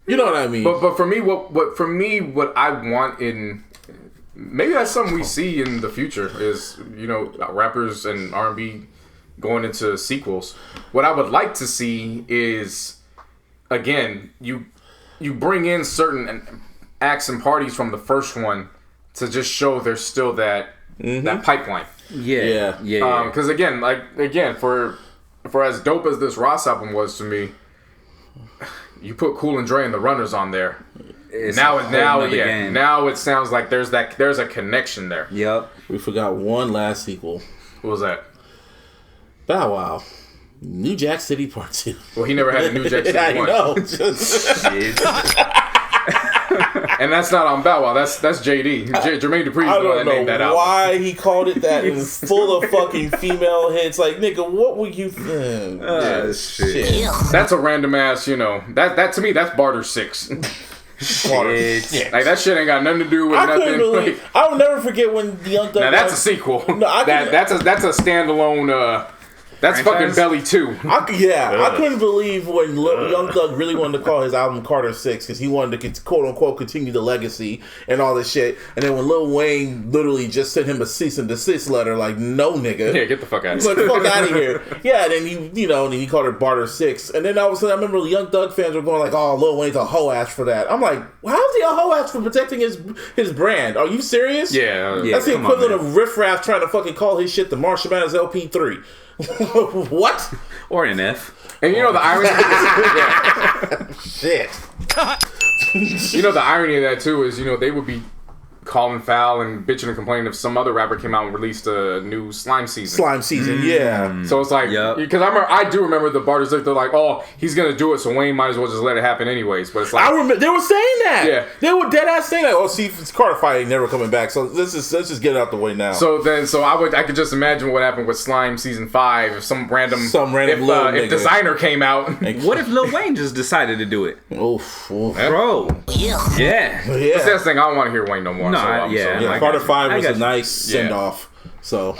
B: you know what I mean.
C: But for me, what I want in maybe that's something we see in the future is rappers and R&B going into sequels. What I would like to see is again you bring in certain acts and parties from the first one to just show there's still that pipeline.
D: Yeah.
C: Because again, for as dope as this Ross album was to me, you put Cool and Dre and the Runners on there. Now it sounds like there's a connection there.
D: Yep.
B: We forgot one last sequel.
C: What was that?
B: Bow Wow. New Jack City Part 2.
C: Well, he never had a New Jack City 1.
B: I know.
C: And that's not on Bow Wow. That's JD. Jermaine Dupri's the one that named that album.
B: Why he called it that. It was full of fucking female hits. Like, nigga, what would you think?
C: Shit. That's a random ass, that to me, that's Barter 6.
B: Shit.
C: Like, that shit ain't got nothing to do with nothing.
B: I will never forget when the Young Thug.
C: Now that's a sequel. No, that's a standalone. That's franchise? Fucking Belly 2.
B: I couldn't believe when Young Thug really wanted to call his album Carter 6 because he wanted to quote unquote continue the legacy and all this shit. And then when Lil Wayne literally just sent him a cease and desist letter, like, no nigga.
C: Yeah, get the fuck out of here.
B: Get the fuck out of here. Yeah, then he called it Barter 6. And then all of a sudden I remember the Young Thug fans were going like, oh, Lil Wayne's a hoe ass for that. I'm like, how is he a hoe ass for protecting his brand? Are you serious?
C: Yeah.
B: That's the equivalent of Riff Raff trying to fucking call his shit the Marshall Mathers LP3. What?
D: Or an F.
C: And the irony
B: shit.
C: The irony of that too is they would be calling foul and bitching and complaining if some other rapper came out and released a new Slime season.
B: Yeah.
C: So it's like, because I do remember the Barters, they're like, oh, he's gonna do it, so Wayne might as well just let it happen anyways. But it's like,
B: I remember they were saying that.
C: Yeah,
B: they were dead ass saying that. Oh, see, it's Carter fight ain't never coming back. So let's just get it out the way now.
C: So I could just imagine what happened with Slime season 5 if some random if Designer came out.
D: What if Lil Wayne just decided to do it?
B: Oof.
D: Bro. Yeah.
C: That's the thing. I don't want to hear Wayne no more.
B: Carter 5 was a nice send off. So,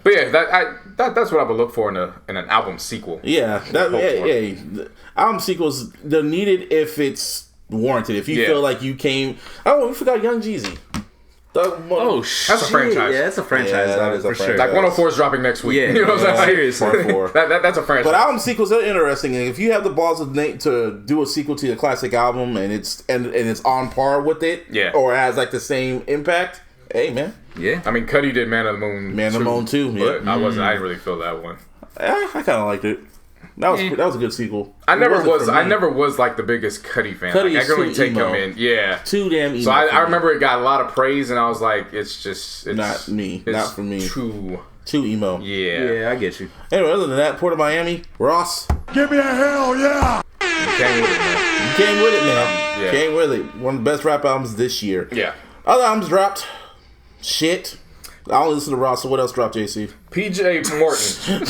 C: but yeah, that's what I would look for in an album sequel.
B: Yeah, album sequels they're needed if it's warranted. If you feel like you came, we forgot Young Jeezy.
C: That's a franchise.
D: Yeah, that's a franchise. For sure.
C: Like 104 is dropping next week.
D: Yeah,
C: you know what I'm saying?
B: Seriously.
C: That's a franchise.
B: But album sequels are interesting. And if you have the balls to do a sequel to a classic album and it's on par with it, or has like the same impact, hey man.
C: Yeah. I mean, Cudi did Man of the Moon.
B: Man of the Moon too.
C: But I didn't really feel that one.
B: I kind of liked it. That was a good sequel.
C: I never was like the biggest Cudi fan.
B: Cudi
C: I could only take him in. Yeah.
B: Too damn emo.
C: So I remember it got a lot of praise and I was like, it's
B: not me. Not for me.
C: Too
B: emo.
C: Yeah,
D: I get you.
B: Anyway, other than that, Port of Miami, Ross.
E: Give me a hell yeah!
C: You came with it, man.
B: You came with it, man. Yeah. Came with it. One of the best rap albums this year.
C: Yeah.
B: Other albums dropped. Shit. I only listen to Ross, so what else dropped, JC?
C: PJ Morton.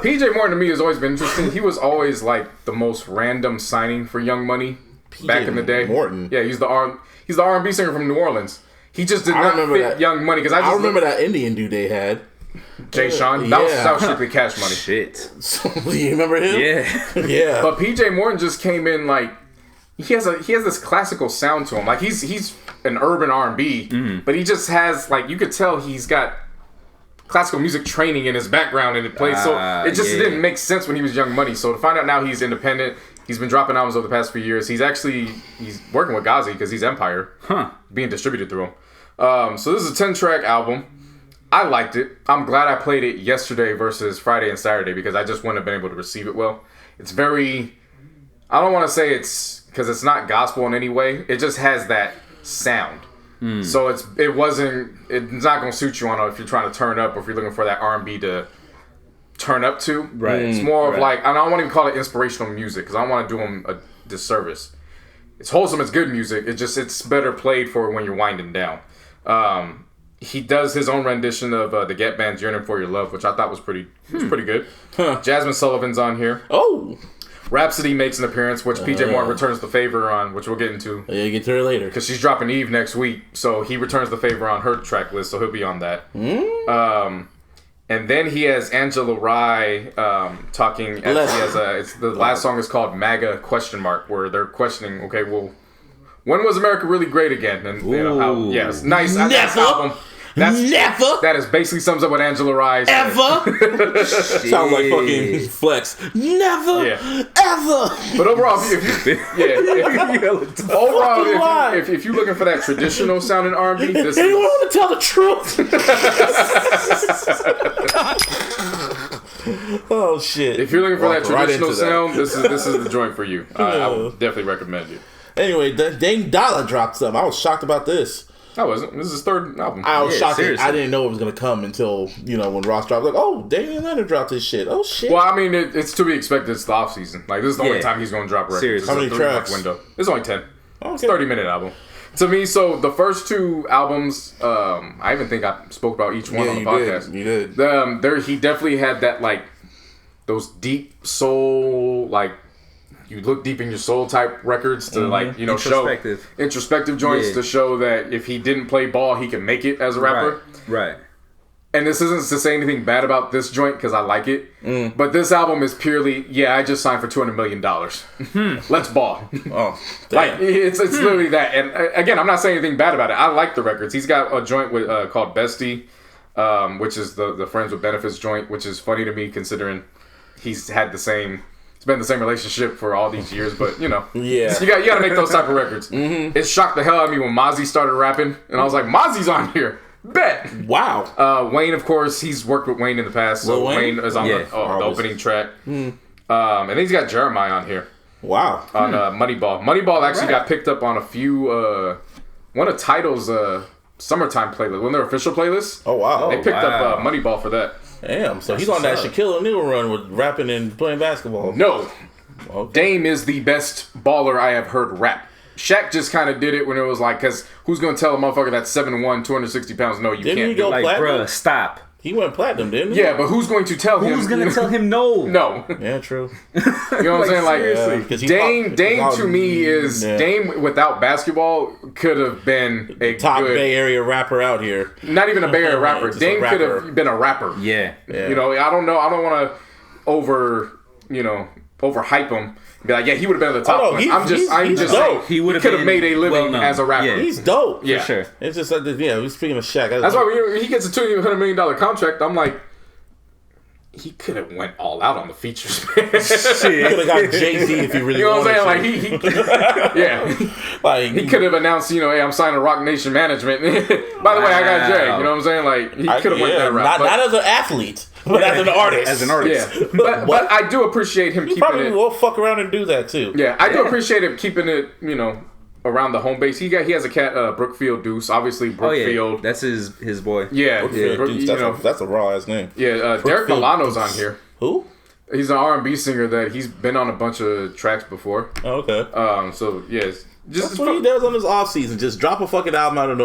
C: PJ Morton to me has always been interesting. He was always like the most random signing for Young Money back in the day.
B: Morton.
C: Yeah, he's the R&B singer from New Orleans. He just did not fit Young Money because I
B: remember that Indian dude they had.
C: Jay Sean. That was strictly Cash Money.
D: Shit.
B: So, you remember him?
D: Yeah.
C: But PJ Morton just came in like he has this classical sound to him. Like he's an urban R&B, but he just has like you could tell he's got classical music training in his background and it plays. So it just didn't make sense when he was Young Money. So to find out now he's independent, he's been dropping albums over the past few years. He's working with Ghazi because he's Empire, being distributed through him. So this is a 10-track album. I liked it. I'm glad I played it yesterday versus Friday and Saturday because I just wouldn't have been able to receive it well. It's very, I don't want to say it's because it's not gospel in any way. It just has that sound. So it's not going to suit you on if you're trying to turn up or if you're looking for that R&B to turn up to.
D: Right.
C: It's more of like, and I don't want to even call it inspirational music because I don't want to do him a disservice. It's wholesome, it's good music. It's better played for when you're winding down. He does his own rendition of the Get Band's "Yearning for Your Love," which I thought was pretty good. Jasmine Sullivan's on here.
B: Oh.
C: Rhapsody makes an appearance, which PJ Morton returns the favor on, which we'll get into.
B: Yeah, you get to her later.
C: Because she's dropping Eve next week, so he returns the favor on her track list, so he'll be on that. And then he has Angela Rye talking. It's the last song is called MAGA ? Where they're questioning, okay, well, when was America really great again? And you know how? Yeah, it's nice. Nice album.
B: Never.
C: That is basically sums up what Angela Rye said.
B: Ever. Sounds like fucking Flex. Never. Ever.
C: But overall, if you're looking for that traditional sounding R&B, this
B: anyone want to tell the truth? Oh shit!
C: If you're looking for that traditional sound, this is the joint for you. I would definitely recommend it.
B: Anyway, D.O.L.L.A dropped something. I was shocked about this.
C: I wasn't. This is his third album.
B: I was shocked. I didn't know it was going to come until, when Ross dropped. Like, oh, Damian Lillard dropped this shit. Oh, shit.
C: Well, I mean, it's to be expected. It's the off season. Like, this is the only time he's going to drop records.
B: Seriously. How many tracks?
C: Window. It's only 10. Okay. It's a 30-minute album. To me, so the first two albums, I even think I spoke about each one on the podcast.
B: You did.
C: He definitely had that, like, those deep soul, like, you look deep in your soul type records to show introspective joints to show that if he didn't play ball, he can make it as a rapper.
D: Right.
C: And this isn't to say anything bad about this joint because I like it. But this album is purely, I just signed for $200 million. Let's ball.
B: Oh,
C: like it's literally that. And again, I'm not saying anything bad about it. I like the records. He's got a joint with called Bestie, which is the Friends with Benefits joint, which is funny to me considering he's had it's been the same relationship for all these years, but you got to make those type of records. It shocked the hell out of me when Mozzie started rapping, and I was like, Mozzie's on here. Bet.
B: Wow.
C: Wayne, of course, he's worked with Wayne in the past, so Wayne is on the opening track. And then he's got Jeremiah on here.
B: Wow.
C: On Moneyball. Moneyball actually got picked up on a few one of Tidal's summertime playlist, one of their official playlists.
B: Oh wow.
C: They picked up Moneyball for that.
B: Damn, so he's on that Shaquille O'Neal run with rapping and playing basketball.
C: No. Okay. Dame is the best baller I have heard rap. Shaq just kind of did it when it was like, because who's going to tell a motherfucker that's 7'1", 260 pounds, no, you
B: didn't
C: can't
B: he go
C: do it.
B: platinum?
D: Bruh, stop.
B: He went platinum, didn't he?
C: Yeah, but who's going to tell him?
D: Who's going to tell him no?
C: No.
B: Yeah, true.
C: You know what I'm saying? Like, Dame to me is, Dame without basketball could have been a
B: top Bay Area rapper out here.
C: Not even a Bay Area rapper. Dame could have been a rapper.
D: Yeah.
C: You know, I don't know. I don't want to overhype him. Be like, he would have been at the top. I'm just saying he could have made a living as a rapper.
B: Yeah. He's dope.
C: Yeah,
D: for sure.
B: It's just like speaking of Shaq.
C: That's why when he gets a $200 million contract, I'm like, he could have went all out on the features.
B: He could have got Jay-Z if he really wanted to.
C: Like he could have announced, hey, I'm signing Rock Nation Management. By the way, I got Jay. You know what I'm saying? Like he could have went that route.
B: Not as an athlete. But as an artist.
C: Yeah. But I do appreciate him keeping it. He
B: probably will fuck around and do that too.
C: Yeah, I do appreciate him keeping it, around the home base. He has a cat, Brookfield Deuce. Obviously, Brookfield.
D: Oh, yeah. That's his boy.
C: Yeah.
B: Deuce, that's a raw ass name.
C: Yeah, Derek Milano's on here.
B: Who?
C: He's an R&B singer that he's been on a bunch of tracks before.
B: Oh, okay.
C: So, yes.
B: That's what he does on his off season. Just drop a fucking album out of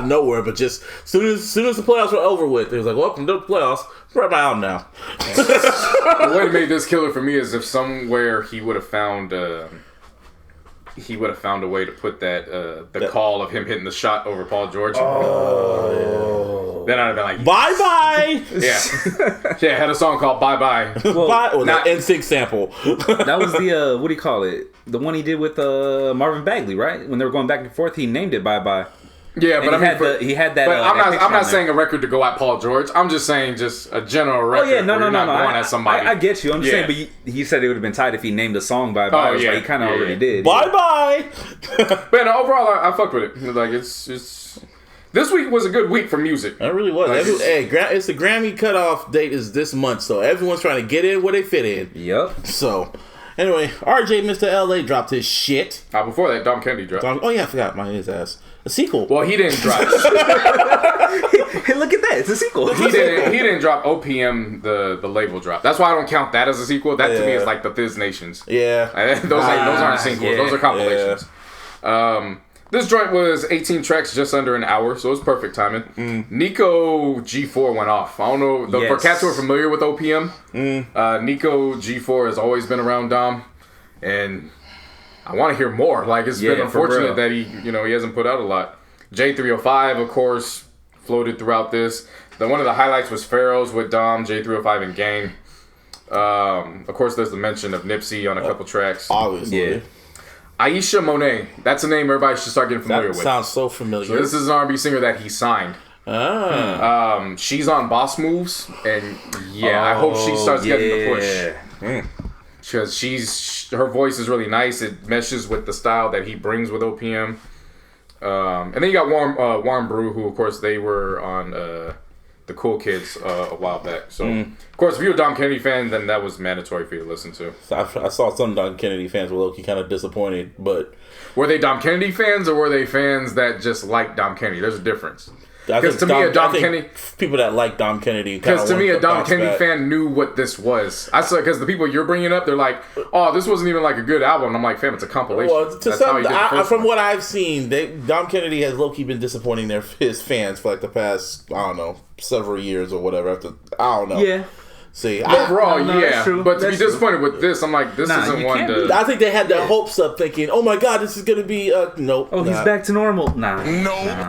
B: nowhere, but just soon as the playoffs were over with, he was like, "Welcome to the playoffs. Write my album now."
C: What would have made this killer for me is if somewhere he would have found a way to put that call of him hitting the shot over Paul George. Oh. Then I'd have been like,
B: "Bye bye."
C: Yeah. Had a song called "Bye Bye."
B: Well, that NSYNC sample.
D: That was the what do you call it? The one he did with Marvin Bagley, right? When they were going back and forth, he named it "Bye Bye." Yeah,
C: but
D: he had that.
C: But I'm not saying a record to go at Paul George. I'm just saying just a general record.
D: Oh yeah, no.
C: Going at somebody.
D: I get you. I'm just saying, but he said it would have been tight if he named the song "Bye Bye." He kind of already did.
B: Bye bye.
C: But overall, I fucked with it. Like it's this week was a good week for music.
B: It really was. It's the Grammy cutoff date is this month, so everyone's trying to get in where they fit in.
D: Yep.
A: So, anyway, RJmrLA dropped his shit.
C: Before that, Dom Kennedy dropped.
A: Oh yeah, I forgot his ass. A sequel.
C: Well, he didn't drop.
D: Hey, look at that! It's a sequel.
C: He didn't drop OPM, the label drop. That's why I don't count that as a sequel. That to me is like the Thiz Nations.
B: Yeah.
C: Those aren't sequels.
D: Yeah.
C: Those are compilations. Yeah. This joint was 18 tracks, just under an hour, so it was perfect timing. Nico G4 went off. I don't know. For cats who are familiar with OPM, Nico G4 has always been around Dom, and I want to hear more. Like, it's been unfortunate that he hasn't put out a lot. J305, of course, floated throughout this. One of the highlights was Pharaohs with Dom, J305, and Game. Of course, there's the mention of Nipsey on a couple tracks.
B: Obviously.
C: Yeah. Aisha Monet. That's a name everybody should start getting familiar with.
B: Sounds so familiar.
C: So this is an R&B singer that he signed. She's on Boss Moves, and I hope she starts getting the push. Because her voice is really nice. It meshes with the style that he brings with OPM. And then you got Warren Brew, who of course they were on the Cool Kids a while back. So of course, if you're a Dom Kennedy fan, then that was mandatory for you to listen to.
B: So I saw some Dom Kennedy fans were low-key kind of disappointed, but
C: were they Dom Kennedy fans or were they fans that just like Dom Kennedy? There's a difference. Because to me, a Dom Kennedy
B: people that like Dom Kennedy.
C: Because to me, a Dom Kennedy fan knew what this was. I saw because the people you're bringing up, they're like, "Oh, this wasn't even like a good album." And I'm like, "Fam, it's a compilation."
B: Well, from what I've seen, Dom Kennedy has low-key been disappointing his fans for like the past several years or whatever.
D: Yeah.
B: See,
C: overall, but to be
D: true.
C: Disappointed with this, I'm like, this isn't one to.
B: I think they had their hopes up, thinking, "Oh my God, this is gonna be nope."
D: Oh, he's back to normal.
E: No.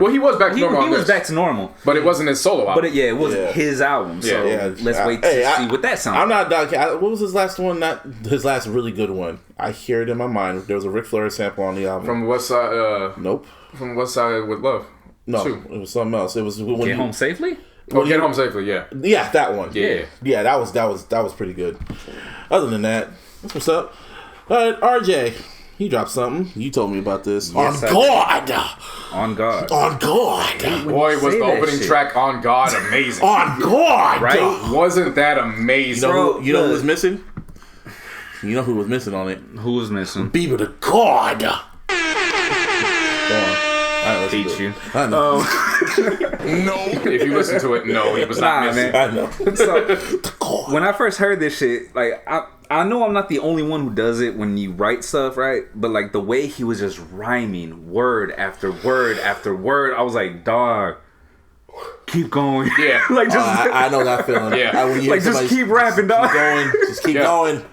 C: Well, he was back to normal.
D: He was back to normal,
C: but it wasn't his solo album.
D: But it wasn't his album. So let's wait to see what that sounds.
B: I'm not Dom. What was his last one? Not his last really good one. I hear it in my mind. There was a Ric Flair sample on the album
C: From West Side.
B: Nope.
C: From West Side with Love.
B: No, it was something else. It was when
D: Get Home Safely.
C: Get Home Safely, yeah.
B: Yeah, that one.
C: Yeah.
B: Yeah, that was pretty good. Other than that, that's what's up. RJ, he dropped something. You told me about this.
D: Yes,
B: On God.
C: Boy, was the opening track On God amazing.
B: On God.
D: Right?
C: Wasn't that amazing?
B: You know who was missing? You know who was missing on it?
D: Who was missing?
B: Bieber to God. Go on. I
D: Teach you.
B: I know.
C: No. If you listen to it, no, he was not missing.
D: Man.
B: I know.
D: So, when I first heard this shit, like I know I'm not the only one who does it when you write stuff, right? But like the way he was just rhyming word after word after word, I was like, dog, keep going.
C: Yeah.
D: Like just
B: I know that feeling.
C: Yeah.
B: When you
D: like just keep rapping, dog.
B: Just keep going.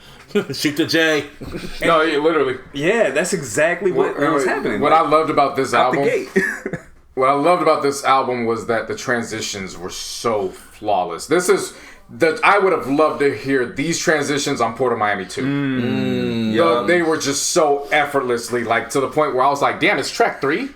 B: Shoot the J.
C: No, literally.
D: Yeah, that's exactly what was happening.
C: What I loved about this
D: out
C: album.
D: the gate.
C: What I loved about this album was that the transitions were so flawless. This is I would have loved to hear these transitions on Port of Miami too. They were just so effortlessly, like to the point where I was like, damn, it's track 3?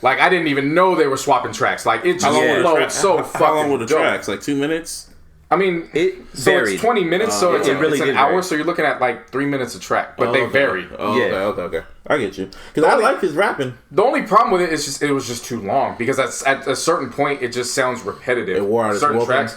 C: Like I didn't even know they were swapping tracks. Like it just flowed so fucking
B: How long were the
C: dope.
B: tracks? Like 2 minutes?
C: I mean, it's 20 minutes, so it's an hour, so you're looking at like 3 minutes a track, but they vary.
B: Okay. I get you. Because I like his rapping.
C: The only problem with it is just it was just too long, because at a certain point, it just sounds repetitive.
B: It wore out its welcome.
C: Tracks.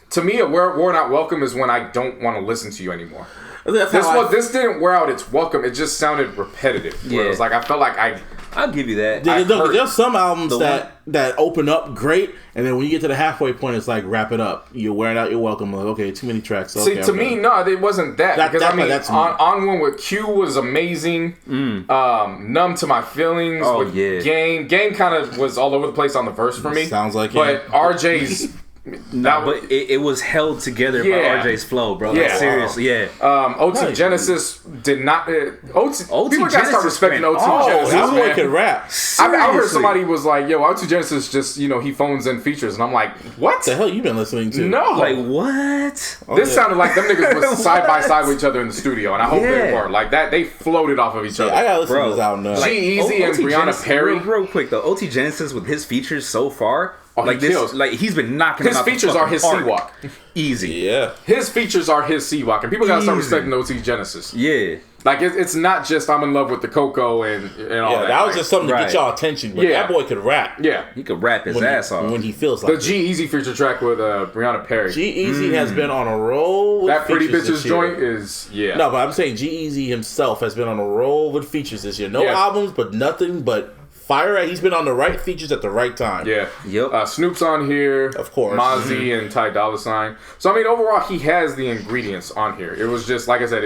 C: To me, a wore not welcome is when I don't want to listen to you anymore. This didn't wear out its welcome. It just sounded repetitive. Yeah. It was like I felt like
D: I'll give you that.
B: There's some albums that open up great, and then when you get to the halfway point, it's like wrap it up. You're wearing out your welcome. Like, okay, too many tracks. Okay,
C: See, to me, no, it wasn't that. Because on one with Q was amazing. Numb to My Feelings. With Game kind of was all over the place on the verse for me.
B: Sounds like
C: but RJ's.
D: But it was held together by RJ's flow, bro. Like, seriously,
C: OT Genesis did not. OT people gotta start respecting OT Genesis.
B: That boy can rap.
C: I heard somebody was like, "Yo, OT Genesis just he phones in features," and I'm like, "What
B: the hell you been listening to?"
C: No,
D: like what?
C: This sounded like them niggas was side by side with each other in the studio, and I hope they were like that. They floated off of each other.
B: I gotta listen to this album now.
C: G-Eazy and Brianna Perry.
D: Real quick though, OT Genesis with his features so far.
C: Like this,
D: like he's been knocking.
C: His features are his C-Walk.
D: Easy,
B: yeah.
C: His features are his C-Walk, and people gotta start respecting OT Genesis.
D: Yeah,
C: like it's not just I'm in love with the Coco and all that.
B: That was just something to get y'all attention. But that boy could rap.
C: Yeah,
D: he could rap his ass off
B: when he feels like
C: the G-Eazy feature track with Brianna Perry.
B: G-Eazy has been on a roll. With
C: that Pretty Bitches joint is
B: No, but I'm saying G-Eazy himself has been on a roll with features this year. No albums, but nothing but fire. He's been on the right features at the right time.
C: Yeah.
D: Yep.
C: Snoop's on here.
B: Of course.
C: Mozzie and Ty Dolla $ign. So, I mean, overall, he has the ingredients on here. It was just, like I said,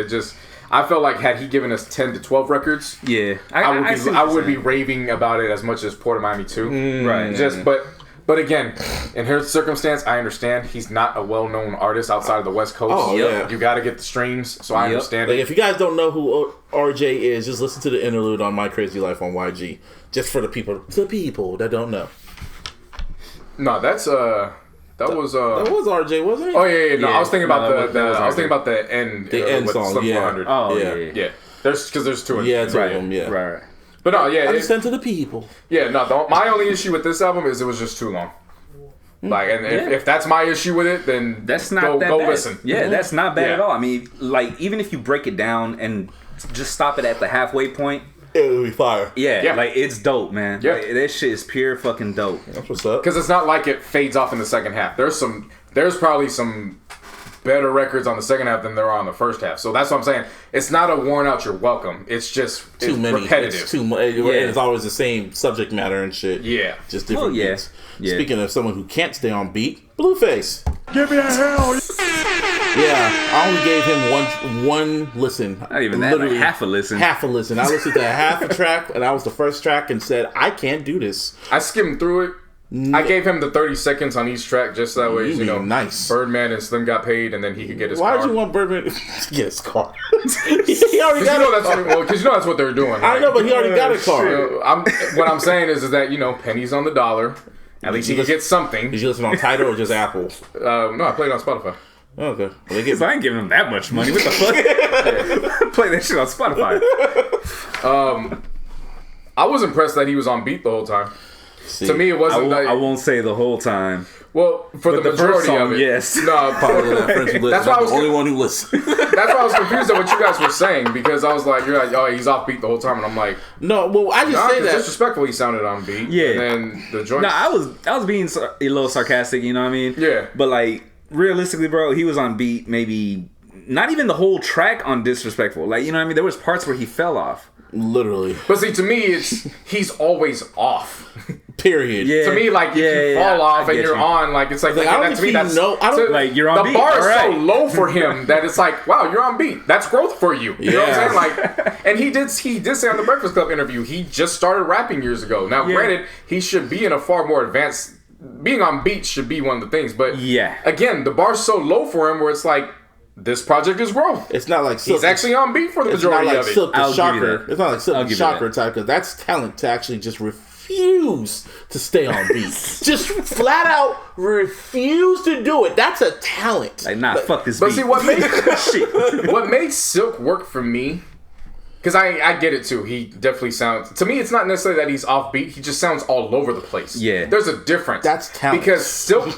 C: I felt like had he given us 10 to 12 records, I would be raving about it as much as Port of Miami 2.
D: Right.
C: But again, in his circumstance, I understand he's not a well-known artist outside of the West Coast.
B: Oh, yeah.
C: You got to get the streams, so I understand
B: Like,
C: it.
B: if you guys don't know who RJ is, just listen to the interlude on My Crazy Life on YG. Just for the people that don't know.
C: No, that was
B: RJ, wasn't it?
C: Oh yeah. No, I was thinking about
D: I
C: was thinking about the end.
B: The end
C: with
B: song.
C: Slim
B: Yeah.
C: 400.
D: Oh
B: Yeah.
C: Yeah. There's two.
B: Yeah, two
C: right.
B: of them. Yeah.
D: Right.
C: But no, yeah.
B: I just sent to the people.
C: Yeah, no. My only issue with this album is it was just too long. Like, and if that's my issue with it, then
D: That's not
C: go
D: bad.
C: listen.
D: Yeah, that's not bad
C: Yeah.
D: at all. I mean, like, even if you break it down and just stop it at the halfway point,
B: It would be fire.
D: yeah, like, it's dope, man.
C: Yeah.
D: Like, that shit is pure fucking dope.
B: That's what's up.
C: Because it's not like it fades off in the second half. There's probably some better records on the second half than there are on the first half. So that's what I'm saying. It's not a worn out you're welcome. It's just
B: Too many.
C: repetitive.
B: It's too much. It's always the same subject matter and shit.
C: Yeah.
B: Just different
D: Well, yeah.
B: beats.
D: Yeah.
B: Speaking of someone who can't stay on beat, Blueface.
E: Give me a hell.
B: Yeah, I only gave him one listen.
D: Not even that, like half a listen.
B: Half a listen. I listened to half a track, and that was the first track, and said, I can't do this.
C: I skimmed through it. I gave him the 30 seconds on each track just that way, you know,
B: nice.
C: Birdman and Slim got paid, and then he could get his car.
B: Why did you want Birdman to get his car? He already got a car.
C: Because you know that's what they're doing.
B: I
C: right?
B: know, but he already got a car.
C: What I'm saying is that, you know, pennies on the dollar. At least he can get something.
B: Did you listen on Tidal or just Apple?
C: No, I played it on Spotify.
B: Okay. Well,
D: I ain't giving him that much money. What the fuck? Play that shit on Spotify.
C: I was impressed that he was on beat the whole time.
B: See,
C: To me, it wasn't.
D: I won't say the whole time.
C: Well, for the
D: first
C: majority
D: song,
C: of it,
D: yes.
C: No,
B: probably that friends who listen.
C: That's why I was
B: the only one who listens.
C: that's why I was confused at what you guys were saying because I was like, you're like, oh, he's off beat the whole time, and I'm like,
B: No, well, I just say that.
C: disrespectful. He sounded on beat.
D: Yeah.
C: And then the joint.
D: No, I was being a little sarcastic, you know what I mean?
C: Yeah.
D: But like, realistically, bro, he was on beat maybe not even the whole track on Disrespectful. Like, you know what I mean? There was parts where he fell off.
B: Literally.
C: But see, to me, he's always off.
B: Period.
D: Yeah.
C: To me, like if you fall off
D: I
C: and
D: get
C: you're
D: you.
C: on, like it's like
B: I don't
C: that to me.
B: think
C: That's
B: he know- I don't-
D: like, you're on
C: the
D: beat.
C: bar is
D: All right.
C: so low for him that it's like, wow, you're on beat. That's growth for you. You know what I'm
B: Yeah.
C: saying? Like, and he did say on the Breakfast Club interview, he just started rapping years ago. Now, granted, he should be in a far more advanced. Being on beat should be one of the things, but
D: Yeah.
C: again, the bar's so low for him where it's like, this project is growth.
B: It's not like Silk.
C: He's actually on beat for the
B: It's not
C: majority
B: like
C: of it.
B: Silk the
D: I'll give you
B: Shocker.
D: that.
B: It's not like Silk
D: I'll
B: the
D: give you
B: Shocker
D: that.
B: type, because that's talent to actually just refuse to stay on beat. Just flat out refuse to do it. That's a talent.
D: Like, nah, fuck this
C: But
D: beat.
C: see, what makes
D: Shit.
C: what makes Silk work for me, because I get it too. He definitely sounds. To me, it's not necessarily that he's offbeat. He just sounds all over the place.
D: Yeah.
C: There's a difference.
B: That's talent.
C: Because Silk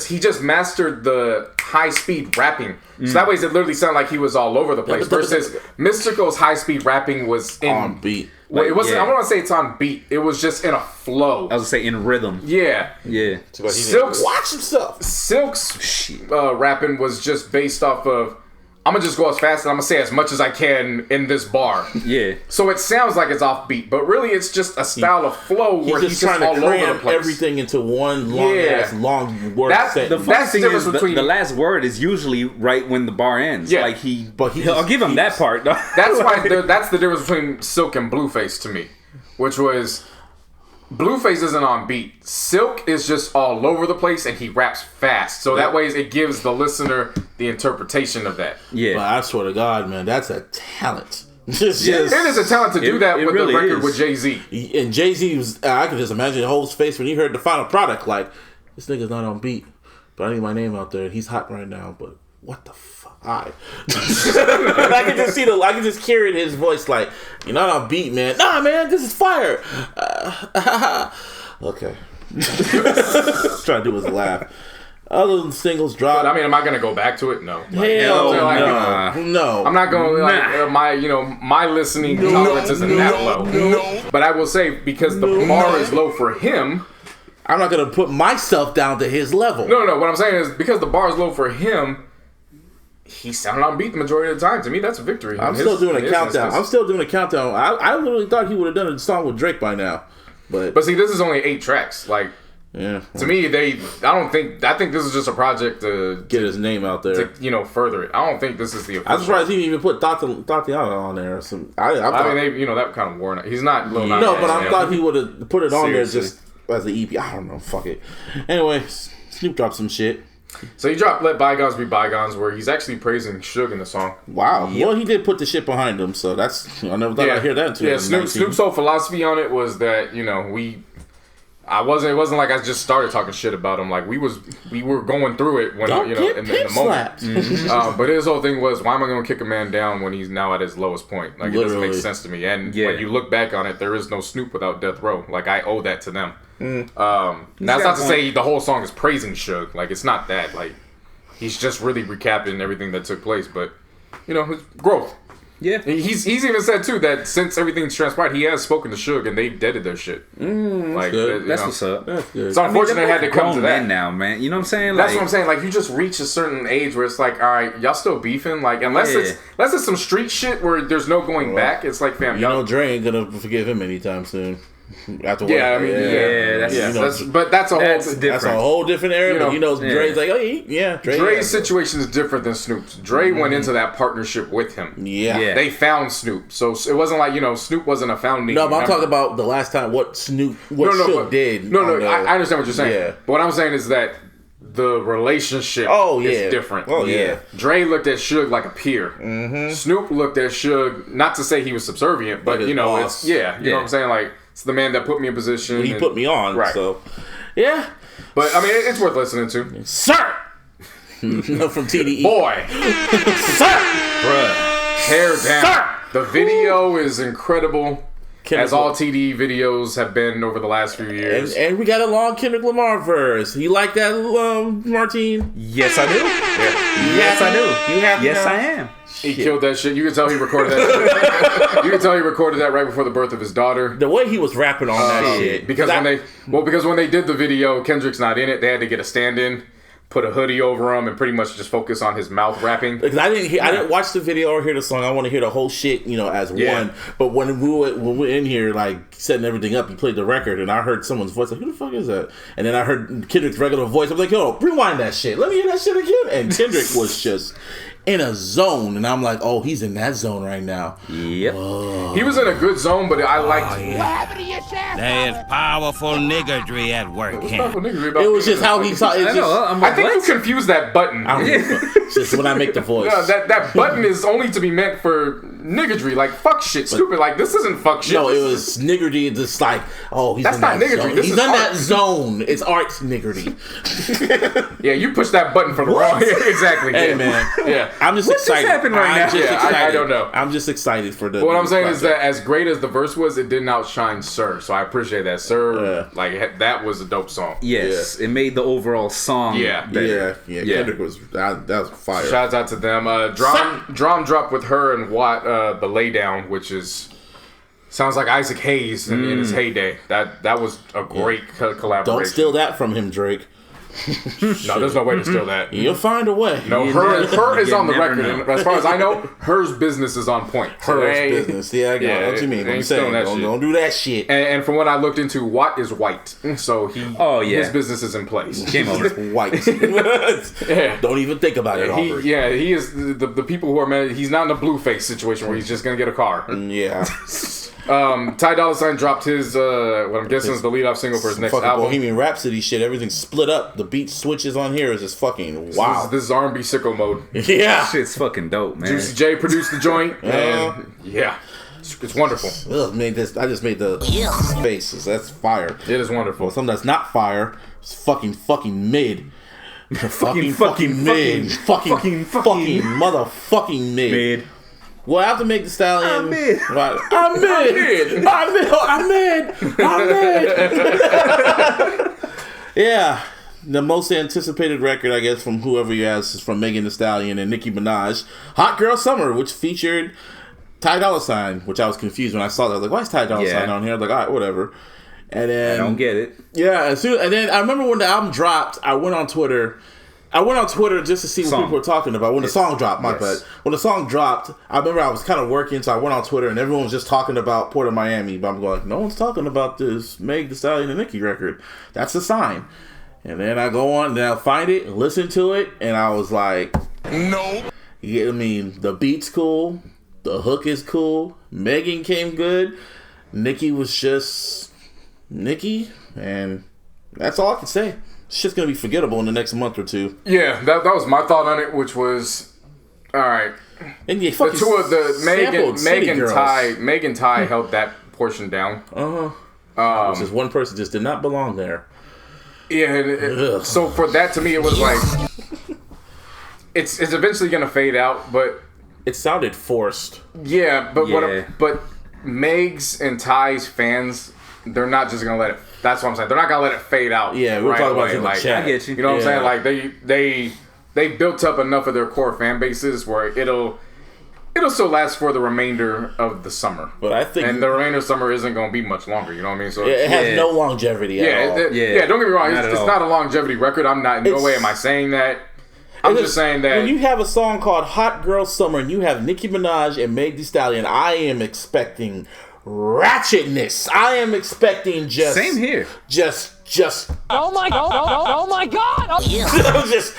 C: he just mastered the high speed rapping. So that way it literally sounded like he was all over the place.
B: but
C: Versus Mystikal's high speed rapping was in
B: on beat.
C: Well, it wasn't.
D: Yeah.
C: I don't want to say it's on beat. It was just in a flow.
D: I was gonna say in rhythm.
C: Yeah.
D: Yeah.
C: Silk's
B: Watch himself.
C: Silk's rapping was just based off of, I'm gonna just go as fast and I'm gonna say as much as I can in this bar.
D: Yeah.
C: So it sounds like it's offbeat, but really it's just a style of flow where he's just
B: trying
C: all
B: to
C: over the
B: cram
C: place.
B: everything into one long word
C: That's
B: sentence.
D: The funny
C: That's
D: thing
C: the
D: is,
C: difference between-
D: the last word is usually right when the bar ends.
C: Yeah.
D: Like I'll
B: just
D: give him that
B: keeps-
D: part. Though.
C: That's why that's the difference between Silk and Blueface to me, which was Blueface isn't on beat. Silk is just all over the place and he raps fast. So that way it gives the listener the interpretation of that.
D: Yeah.
B: But I swear to God, man, that's a talent.
C: It is a talent to do that
D: it
C: with
D: really
C: the record
D: is.
C: with Jay-Z.
B: And Jay-Z was, I could just imagine the whole face when he heard the final product, like, this nigga's not on beat, but I need my name out there, and he's hot right now, but what the fuck? I can just I can just hear it in his voice, like, you're not on beat, man. Nah, man, this is fire. Okay. Trying to do his laugh. Other than singles dropped.
C: But I mean, am I gonna go back to it? No.
B: Hell
C: like,
B: no.
C: I'm not going like my listening tolerance isn't that low. But I will say because the bar is low for him.
B: I'm not gonna put myself down to his level.
C: No. What I'm saying is because the bar is low for him, he sounded on beat the majority of the time. To me, that's a victory.
B: I'm still doing a countdown. I literally thought he would have done a song with Drake by now. But
C: see, this is only 8 tracks. Like,
B: yeah.
C: To me, I think this is just a project to
B: get his name out there.
C: To, further it. I don't think this is the official.
B: I'm surprised he didn't even put Tatiana on there. I mean,
C: that kind of worn out. He's not Lil Nas.
B: No, but I thought he would have put it on there just as the EP. I don't know. Fuck it. Anyway, Snoop dropped some shit.
C: So he dropped "Let Bygones Be Bygones," where he's actually praising Suge in the song.
B: Wow. Yep. Well, he did put the shit behind him, so that's I never thought I'd hear that.
C: Yeah, Snoop's whole philosophy on it was that it wasn't like I just started talking shit about him. Like we were going through it when in the moment. Mm-hmm. But his whole thing was, why am I going to kick a man down when he's now at his lowest point? Like Literally. It doesn't make sense to me. And when you look back on it, there is no Snoop without Death Row. Like I owe that to them. That's not to say the whole song is praising Suge. Like it's not that. Like he's just really recapping everything that took place. But his growth. Yeah, he's even said too that since everything's transpired, he has spoken to Suge and they've deaded their shit.
D: That's good. That's what's up. That's good.
C: It's unfortunate it had to come to that
D: now, man. You know what I'm saying?
C: That's what I'm saying. Like you just reach a certain age where it's like, all right, y'all still beefing. Like unless it's some street shit where there's no going back. It's like, fam,
B: Dre ain't gonna forgive him anytime soon.
C: But that's a whole different era.
B: But Dre's like,
C: Dre's situation is different than Snoop's. Dre went into that partnership with him.
B: Yeah.
C: They found Snoop, so it wasn't like Snoop wasn't a founding.
B: No, but I'm talking about the last time Suge did.
C: I understand what you're saying. Yeah. But what I'm saying is that the relationship is different.
B: Oh yeah.
C: Dre looked at Suge like a peer. Mm-hmm. Snoop looked at Suge, not to say he was subservient, but you know what I'm saying, like. It's the man that put me in position.
B: He put me on, right? So, yeah.
C: But I mean, it's worth listening to,
B: sir. From TDE,
C: boy,
B: sir,
C: bruh, hair down. Sir. The video is incredible, as all TDE videos have been over the last few years.
B: And we got a long Kendrick Lamar verse. You like that, Martine?
D: Yes, I do.
B: Yeah.
D: Yes, I do.
B: You happy?
D: Yes,
B: now?
D: I am.
C: He killed that shit. You can tell he recorded that shit. You can tell he recorded that right before the birth of his daughter.
B: The way he was rapping on that shit.
C: Because when they did the video, Kendrick's not in it. They had to get a stand-in, put a hoodie over him, and pretty much just focus on his mouth rapping.
B: Because I didn't watch the video or hear the song. I want to hear the whole shit, as one. But when we were in here, like, setting everything up, he played the record, and I heard someone's voice, like, who the fuck is that? And then I heard Kendrick's regular voice. I'm like, yo, rewind that shit. Let me hear that shit again. And Kendrick was just in a zone, and I'm like, oh, he's in that zone right now.
D: Yep.
B: Oh.
C: He was in a good zone, but I liked it.
G: What happened to your shaft? There's powerful niggardry at work here.
B: It was just how he saw it.
C: I think you confused that button.
B: Just when I make the voice.
C: No, that button is only to be meant for niggardry. Like, fuck shit, stupid. Like, this isn't fuck shit.
B: No, it was niggardry. Just like, oh, he's in that zone. He's in that zone. It's art niggardry.
C: Yeah, you pushed that button for the wrong. Exactly.
B: Hey, man.
C: Yeah.
B: I'm just excited.
D: What's happening right now?
C: I don't know.
B: I'm just excited for the.
C: But what I'm saying is that as great as the verse was, it didn't outshine Sir. So I appreciate that. Sir, that was a dope song.
D: Yes, it made the overall song better.
B: Yeah. Kendrick was that was fire.
C: Shouts out to them. Drum dropped with her and Watt, the Laydown, which is sounds like Isaac Hayes in his heyday. That was a great collaboration.
B: Don't steal that from him, Drake.
C: No, there's no way to steal that.
B: You'll find a way.
C: No, her is on the record. And as far as I know, her's business is on point.
B: Her's business. Yeah, I get what you mean. I'm saying, don't do that shit.
C: And from what I looked into, Watt is white. So his business is in place.
B: Game over. White. Don't even think about it, Aubrey.
C: He is the people who are mad. He's not in a Blueface situation where he's just going to get a car.
B: Yeah.
C: Ty Dolla $ign dropped his what I'm guessing is the lead-off single for his next album.
B: Bohemian Rhapsody shit. Everything's split up. The beat switches on here is just fucking wow.
C: This is R&B sicko mode.
B: Yeah,
D: shit's fucking dope, man.
C: Juicy J produced the joint, and it's wonderful.
B: I just made the faces. That's fire.
C: It is wonderful.
B: Something that's not fire. It's fucking mid. fucking mid. Fucking motherfucking mid. Well, I have to make the Stallion. I'm mid. Yeah. The most anticipated record, I guess, from whoever you ask, is from Megan Thee Stallion and Nicki Minaj. Hot Girl Summer, which featured Ty Dolla $ign, which I was confused when I saw that. I was like, why is Ty Dolla $ign on here? I was like, all right, whatever. And then
D: I don't get it.
B: Yeah. And then I remember when the album dropped, I went on Twitter I went on Twitter just to see what people were talking about when the song dropped. My bad. When the song dropped, I remember I was kind of working, so I went on Twitter and everyone was just talking about Port of Miami. But I'm going, no one's talking about this Meg Thee Stallion and Nicki record. That's a sign. And then I go on, then I find it, listen to it, and I was like, no. Yeah, I mean, the beat's cool, the hook is cool, Megan came good, Nicki was just Nicki, and that's all I can say. It's just gonna be forgettable in the next month or two.
C: Yeah, that was my thought on it, which was, all right.
B: And the
C: two of the Megan Ty held that portion down.
B: Just one person just did not belong there.
C: Yeah, so for that to me, it was like, it's eventually gonna fade out, but
B: it sounded forced.
C: Yeah, but Meg's and Ty's fans, they're not just gonna let it. That's what I'm saying. They're not gonna let it fade out.
B: Yeah, we're talking about it in the chat.
D: I get you.
C: You know what I'm saying? Like they built up enough of their core fan bases where it'll still last for the remainder of the summer.
B: But I think,
C: and the remainder of summer isn't gonna be much longer. You know what I mean? So
B: it has no longevity at all.
C: Don't get me wrong. It's not a longevity record. I'm not. In no way am I saying that. I'm just saying that
B: when you have a song called "Hot Girl Summer" and you have Nicki Minaj and Meg Thee Stallion, I am expecting ratchetness. I am expecting just
D: same here.
B: Just
F: oh my god!
B: just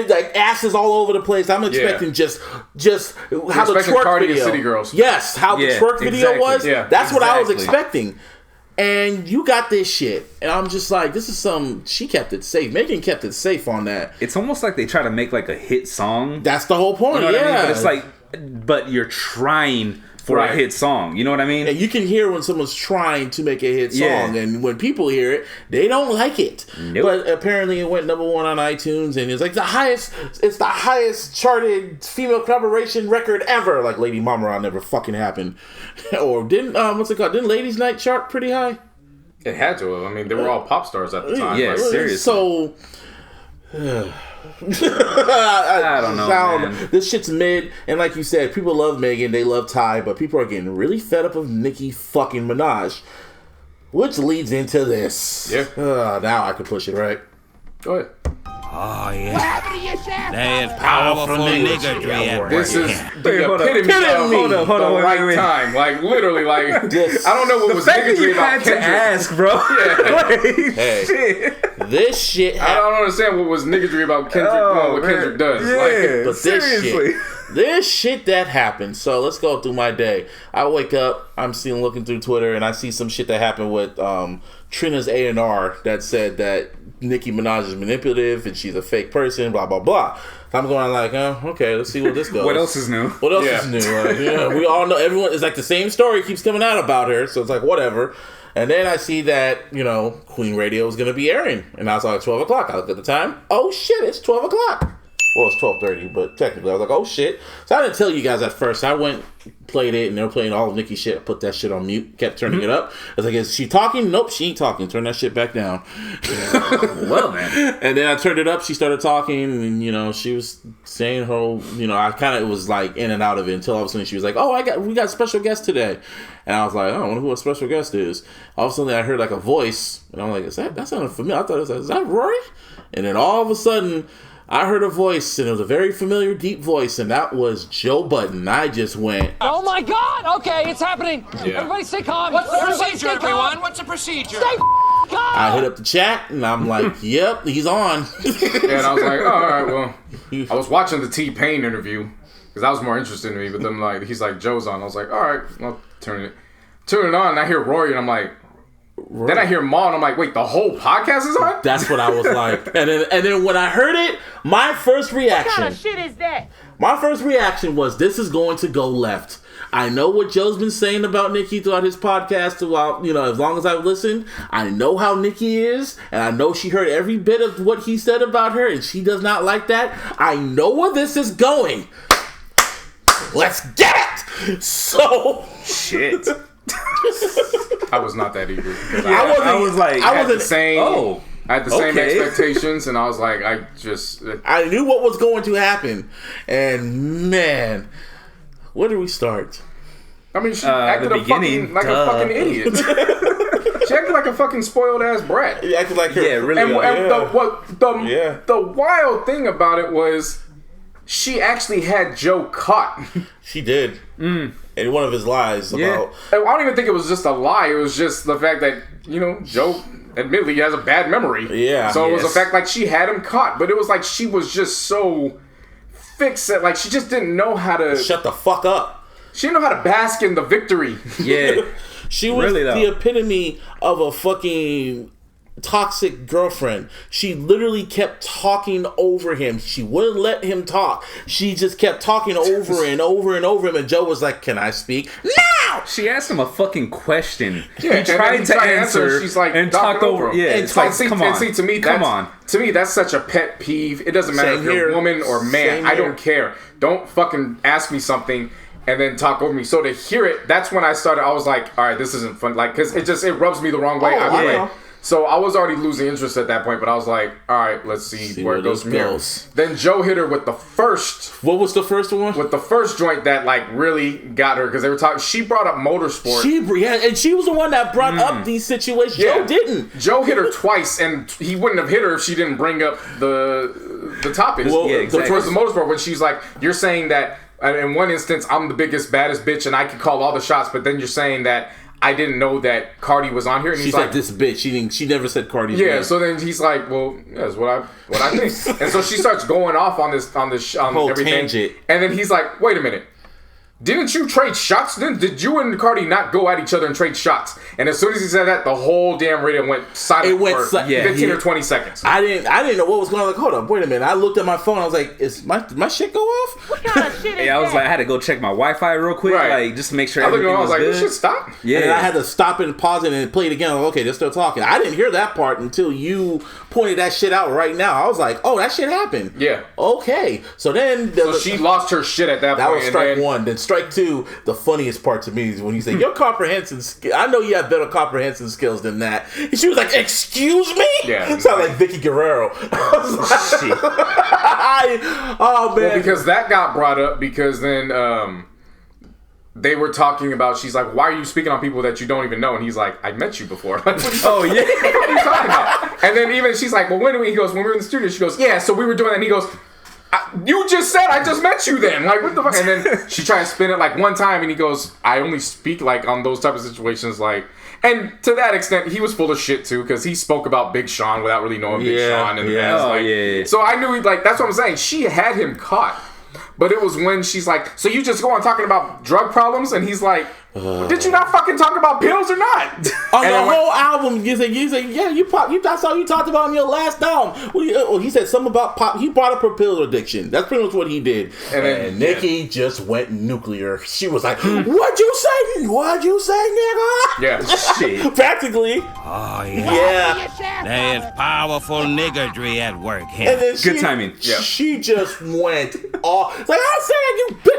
B: like asses all over the place. I'm expecting just how the twerk
C: Cardi
B: video.
C: City Girls.
B: Yes, how the twerk video was.
C: Yeah,
B: that's what I was expecting. And you got this shit. And I'm just like, this is she kept it safe. Megan kept it safe on that.
D: It's almost like they try to make like a hit song.
B: That's the whole point,
D: you know what I mean? But it's like, but you're trying for a hit song. You know what I mean?
B: And you can hear when someone's trying to make a hit song. And when people hear it, they don't like it.
D: Nope.
B: But apparently it went #1 on iTunes. And it's like it's the highest charted female collaboration record ever. Like Lady Mama never fucking happened. Or didn't Ladies Night chart pretty high?
C: It had to have. I mean, they were all pop stars at the time.
D: Yeah, seriously.
B: So I don't know, man. This shit's mid, and like you said, people love Megan, they love Ty, but people are getting really fed up of Nicki fucking Minaj, which leads into this.
C: Yeah.
B: Now I can push it, right?
C: Go ahead.
H: Oh, yeah. What happened to your shaft? There's powerful nigga.
C: This is the epitome of the right time. Like, literally, like, I don't know what was nigga about Kendrick.
D: Ask, bro.
B: Hey, this shit.
C: I don't understand what was nigga about Kendrick doing what Kendrick does.
D: Yeah,
C: but
D: seriously.
B: This shit that happened. So let's go through my day. I wake up, I'm looking through Twitter, and I see some shit that happened with Trina's A&R that said that Nicki Minaj is manipulative and she's a fake person, blah, blah, blah. I'm going like, okay, let's see where this goes.
D: What else is new?
B: What else is new? Like, we all know, everyone, it's like the same story keeps coming out about her, so it's like, whatever. And then I see that, Queen Radio is going to be airing. And I was like, 12 o'clock. I look at the time. Oh, shit, it's 12 o'clock. Well, it's 12:30, but technically I was like, oh, shit. So I didn't tell you guys at first. I went, played it, and they were playing all of Nicki's shit. I put that shit on mute, kept turning it up. I was like, is she talking? Nope, she ain't talking. Turn that shit back down.
D: Well, man.
B: And then I turned it up. She started talking, and, she was saying her, I kind of was like in and out of it until all of a sudden she was like, oh, we got a special guest today. And I was like, I wonder who a special guest is. All of a sudden I heard like a voice, and I'm like, that sounded familiar. I thought it was, is that Rory? And then all of a sudden I heard a voice, and it was a very familiar, deep voice, and that was Joe Budden. I just went,
F: oh my God! Okay, it's happening. Yeah. Everybody stay calm. What's the procedure, everyone? What's the procedure? Stay calm.
B: I hit up the chat, and I'm like, yep, he's on.
C: And I was like, all right, well, I was watching the T-Pain interview because that was more interesting to me. But then, he's like, Joe's on. I was like, all right, I'll turn it on, and I hear Rory, and I'm like. Then I hear Ma, and I'm like, wait, the whole podcast is on?
B: That's what I was like. And then when I heard it, my first reaction...
F: What kind of shit is that?
B: My first reaction was, this is going to go left. I know what Joe's been saying about Nicki throughout his podcast, throughout, as long as I've listened. I know how Nicki is, and I know she heard every bit of what he said about her, and she does not like that. I know where this is going. Let's get it! So...
D: Shit.
C: I was not that eager.
B: I had the
C: same expectations, and I was like, I
B: knew what was going to happen, and man, where do we start?
C: I mean, she acted a fucking idiot. She acted like a fucking spoiled ass brat.
B: She acted like her.
D: Yeah, really.
C: The wild thing about it was she actually had Joe caught.
B: She did. In one of his lies about.
C: I don't even think it was just a lie. It was just the fact that, you know, Joe admittedly has a bad memory.
B: Yeah.
C: So it was the fact like she had him caught, but it was like she was just so fixed that like she just didn't know how to
B: shut the fuck up.
C: She didn't know how to bask in the victory.
D: Yeah.
B: She was really, the epitome of a fucking toxic girlfriend. She literally kept talking over him. She wouldn't let him talk. She just kept talking over and over and over him. And Joe was like, "Can I speak now?"
D: She asked him a fucking question.
C: Yeah,
D: he tried to answer.
C: She's like,
D: and talked over. Yeah,
C: it's like, come on. See, to me, that's such a pet peeve. It doesn't matter if you're a woman or man. I don't care. Don't fucking ask me something and then talk over me. So to hear it, that's when I was like, all right, this isn't fun. Like, because it rubs me the wrong way. So I was already losing interest at that point, but I was like, all right, let's see where it goes from here. Then Joe hit her with the first.
B: What was the first one?
C: With the first joint that like really got her, because they were talking. She brought up motorsport.
B: And she was the one that brought up these situations. Yeah. Joe didn't.
C: Joe hit her twice, and he wouldn't have hit her if she didn't bring up the topics.
B: Well, exactly.
C: The motorsport, when she's like, you're saying that in one instance I'm the biggest, baddest bitch, and I can call all the shots, but then you're saying that I didn't know that Cardi was on here. And
B: she said this bitch. She never said Cardi's name.
C: So then he's like, well, that's what I think. And so she starts going off on
B: whole
C: everything.
B: Tangent.
C: And then he's like, wait a minute. Didn't you trade shots? Did you and Cardi not go at each other and trade shots? And as soon as he said that, the whole damn radio went silent for 15 or 20 seconds.
B: I didn't know what was going on. Like, hold up, wait a minute. I looked at my phone. I was like, is my shit go off?
I: What kind of shit is
D: I was like, I had to go check my Wi-Fi real quick, like just to make sure everything was good.
C: This shit stop.
B: Yeah, and I had to stop it and pause it and play it again. Like, okay, they're still talking. I didn't hear that part until you pointed that shit out right now. I was like, oh, that shit happened.
C: Yeah.
B: Okay. So then
C: she lost her shit at that point.
B: That was strike one. Then strike two. The funniest part to me is when you say your comprehension skill. I know you have better comprehension skills than that. And she was like, "Excuse me."
C: Yeah,
B: sound like Vicky Guerrero. Oh man,
C: well, because that got brought up because then they were talking about. She's like, "Why are you speaking on people that you don't even know?" And he's like, "I met you before." Like,
D: oh yeah,
C: what are you talking about? And then even she's like, "Well, when do we?" He goes, "When we were in the studio." She goes, "Yeah, so we were doing that." And he goes, you just said I just met you then. Like, what the fuck? And then she tried to spin it like one time and he goes, I only speak like on those type of situations like. And to that extent, he was full of shit too because he spoke about Big Sean without really knowing Big Sean. And so I knew that's what I'm saying. She had him caught. But it was when she's like, so you just go on talking about drug problems? And he's like, did you not fucking talk about pills or not?
B: On the whole album, you say, yeah, that's all you talked about in your last album. Well, he said something about pop. He brought up her pill addiction. That's pretty much what he did. And then Nicki just went nuclear. She was like, what'd you say? What'd you say, nigga?
C: Yeah.
B: Shit. Practically.
H: Oh, yeah. There's powerful niggery at work here.
B: And then
D: good timing.
B: She just went off. Like, I said,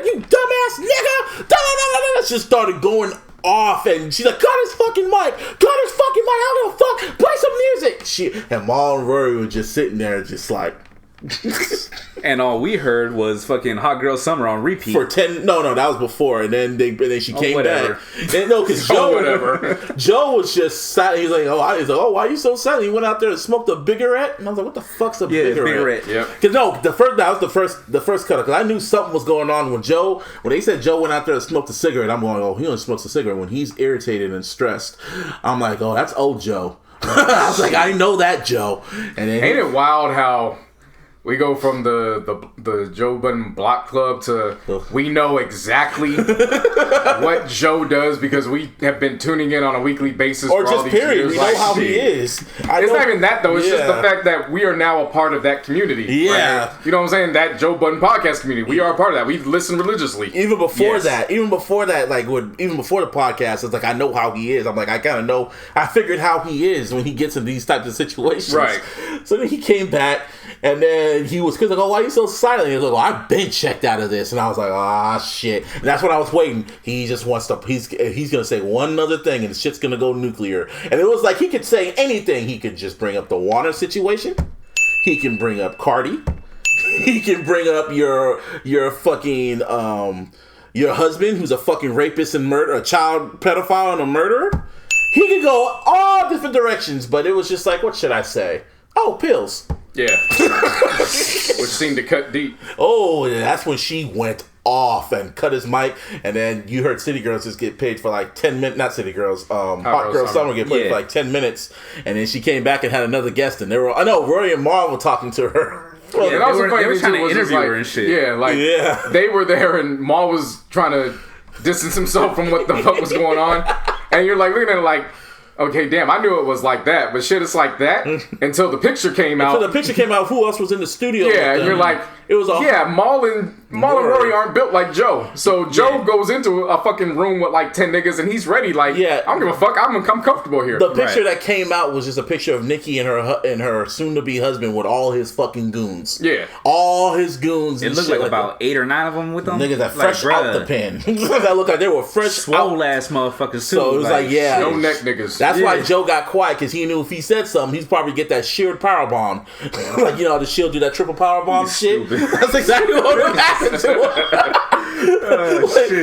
B: you dumbass nigga. Just started going off, and she's like, cut his fucking mic. I don't give a fuck. Play some music. And Ma and Rory were just sitting there, just like.
D: And all we heard was fucking Hot Girl Summer on repeat
B: for 10. No, that was before, and then she came back. And no, because Joe was just silent. He's like, oh, why are you so silent? He went out there and smoked a cigarette, and I was like, what the fuck's a cigarette?
C: Yeah,
B: because that was the first cut. Because I knew something was going on when they said Joe went out there and smoked a cigarette. I'm going, oh, he only smokes a cigarette when he's irritated and stressed. I'm like, oh, that's old Joe. I was like, I know that Joe. And then
C: ain't it wild how we go from the Joe Budden Block Club to we know exactly what Joe does because we have been tuning in on a weekly basis
B: or
C: for all these years.
B: We know how he is.
C: It's not even that though. It's just the fact that we are now a part of that community.
B: Yeah,
C: right? You know what I'm saying? That Joe Budden Podcast community. We are a part of that. We listen religiously.
B: Even before that, even before the podcast, it's like I know how he is. I'm like I kind of know. I figured how he is when he gets in these types of situations.
C: Right.
B: So then he came back. And then he was like, oh, why are you so silent? He was like, oh, I've been checked out of this. And I was like, ah, shit. And that's what I was waiting. He just wants to, he's going to say one other thing and the shit's going to go nuclear. And it was like he could say anything. He could just bring up the water situation. He can bring up Cardi. He can bring up your fucking, your husband who's a fucking rapist and a child pedophile and a murderer. he could go all different directions, but it was just like, what should I say? Oh, pills.
C: Yeah. Which seemed to cut deep.
B: Oh, yeah, that's when she went off and cut his mic, and then you heard City Girls just get paid for like 10 minutes. Not City Girls, Hot Girl Summer get paid for like 10 minutes, and then she came back and had another guest, and they were, I know, Rory and Marv were talking to her.
D: Well, yeah, they were trying to interview her and shit.
C: Yeah, they were there, and Maul was trying to distance himself from what the fuck was going on, and you're like looking at it like, okay, damn, I knew it was like that, but shit, it's like that until the picture came out.
B: Until the picture came out, who else was in the studio?
C: Yeah, and you're like, it was Maul and Rory aren't built like Joe. So Joe goes into a fucking room with like 10 niggas, and he's ready. Like, I don't give a fuck. I'm comfortable here.
B: The picture that came out was just a picture of Nicki and her soon-to-be husband with all his fucking goons.
C: Yeah,
B: all his goons.
D: It looked like about 8 or 9 of them with them.
B: Niggas that fresh out the pen. That looked like they were fresh,
D: swole ass motherfuckers too.
B: So it was like
C: no neck niggas.
B: That's why Joe got quiet, because he knew if he said something, he'd probably get that sheared power bomb. Like, you know how the Shield do that triple power bomb shit. That's exactly what would happen to him.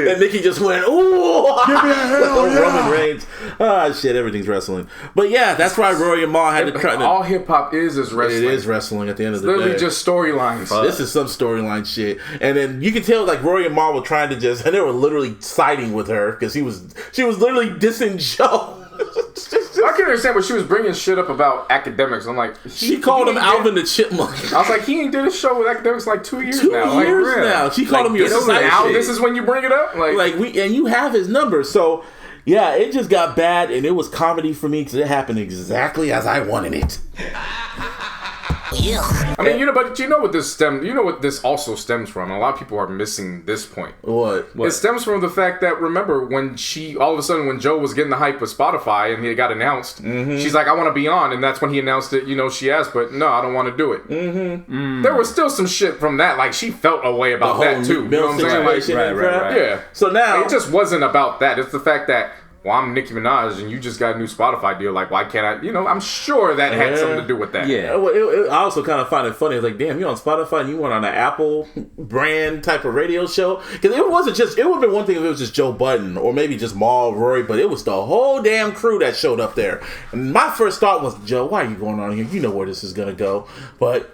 B: And Nicki just went, ooh,
E: give me a hell yeah.
B: Roman Reigns. Ah, shit, everything's wrestling. But yeah, that's why Rory and Ma had to try to.
C: All hip hop is wrestling.
B: It is wrestling at the end of the day.
C: Literally just storylines.
B: This is some storyline shit. And then you can tell like Rory and Ma were trying to just, and they were literally siding with her because she was literally dissing Joe.
C: I can understand, but she was bringing shit up about academics. I'm like,
B: she called him Alvin the Chipmunk.
C: I was like, he ain't did a show with academics like 2 years now.
B: 2 years now. She called him your sidekick.
C: Now this is when you bring it up.
B: And you have his number. So yeah, it just got bad, and it was comedy for me because it happened exactly as I wanted it.
C: I mean, but you know what this also stems from. A lot of people are missing this point.
B: What?
C: It stems from the fact that, remember, when all of a sudden, when Joe was getting the hype with Spotify and it got announced, she's like, I want to be on. And that's when he announced it, she asked, but no, I don't want to do it. There was still some shit from that. Like, she felt a way about that, too. You know what I'm saying?
B: Right.
C: Yeah.
B: So now.
C: It just wasn't about that. It's the fact that, well, I'm Nicki Minaj and you just got a new Spotify deal. Like, why can't I? I'm sure that had something to do with that.
B: Yeah. Well, I also kind of find it funny. It's like, damn, you're on Spotify and you went on an Apple brand type of radio show. Because it would have been one thing if it was just Joe Budden or maybe just Maul, Rory, but it was the whole damn crew that showed up there. And my first thought was, Joe, why are you going on here? You know where this is going to go. But,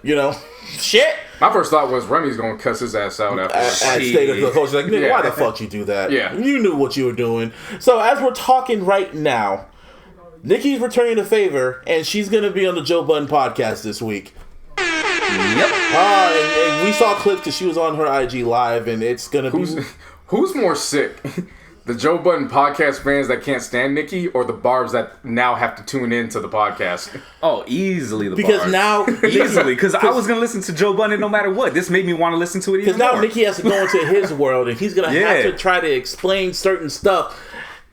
B: shit.
C: My first thought was Remy's going to cuss his ass out after
B: at State of the Coach. Like, nigga, why the fuck you do that?
C: Yeah.
B: You knew what you were doing. So as we're talking right now, Nicki's returning the favor, and she's going to be on the Joe Budden podcast this week.
D: Yep.
B: And we saw clips because she was on her IG Live, and it's going to be...
C: Who's more sick? The Joe Budden podcast fans that can't stand Nicki, or the barbs that now have to tune in to the podcast?
D: Oh, easily the
B: because
D: barbs.
B: Now
D: easily, because I was gonna listen to Joe Budden no matter what. This made me want to listen to it even more.
B: Because now Nicki has to go into his world, and he's gonna have to try to explain certain stuff.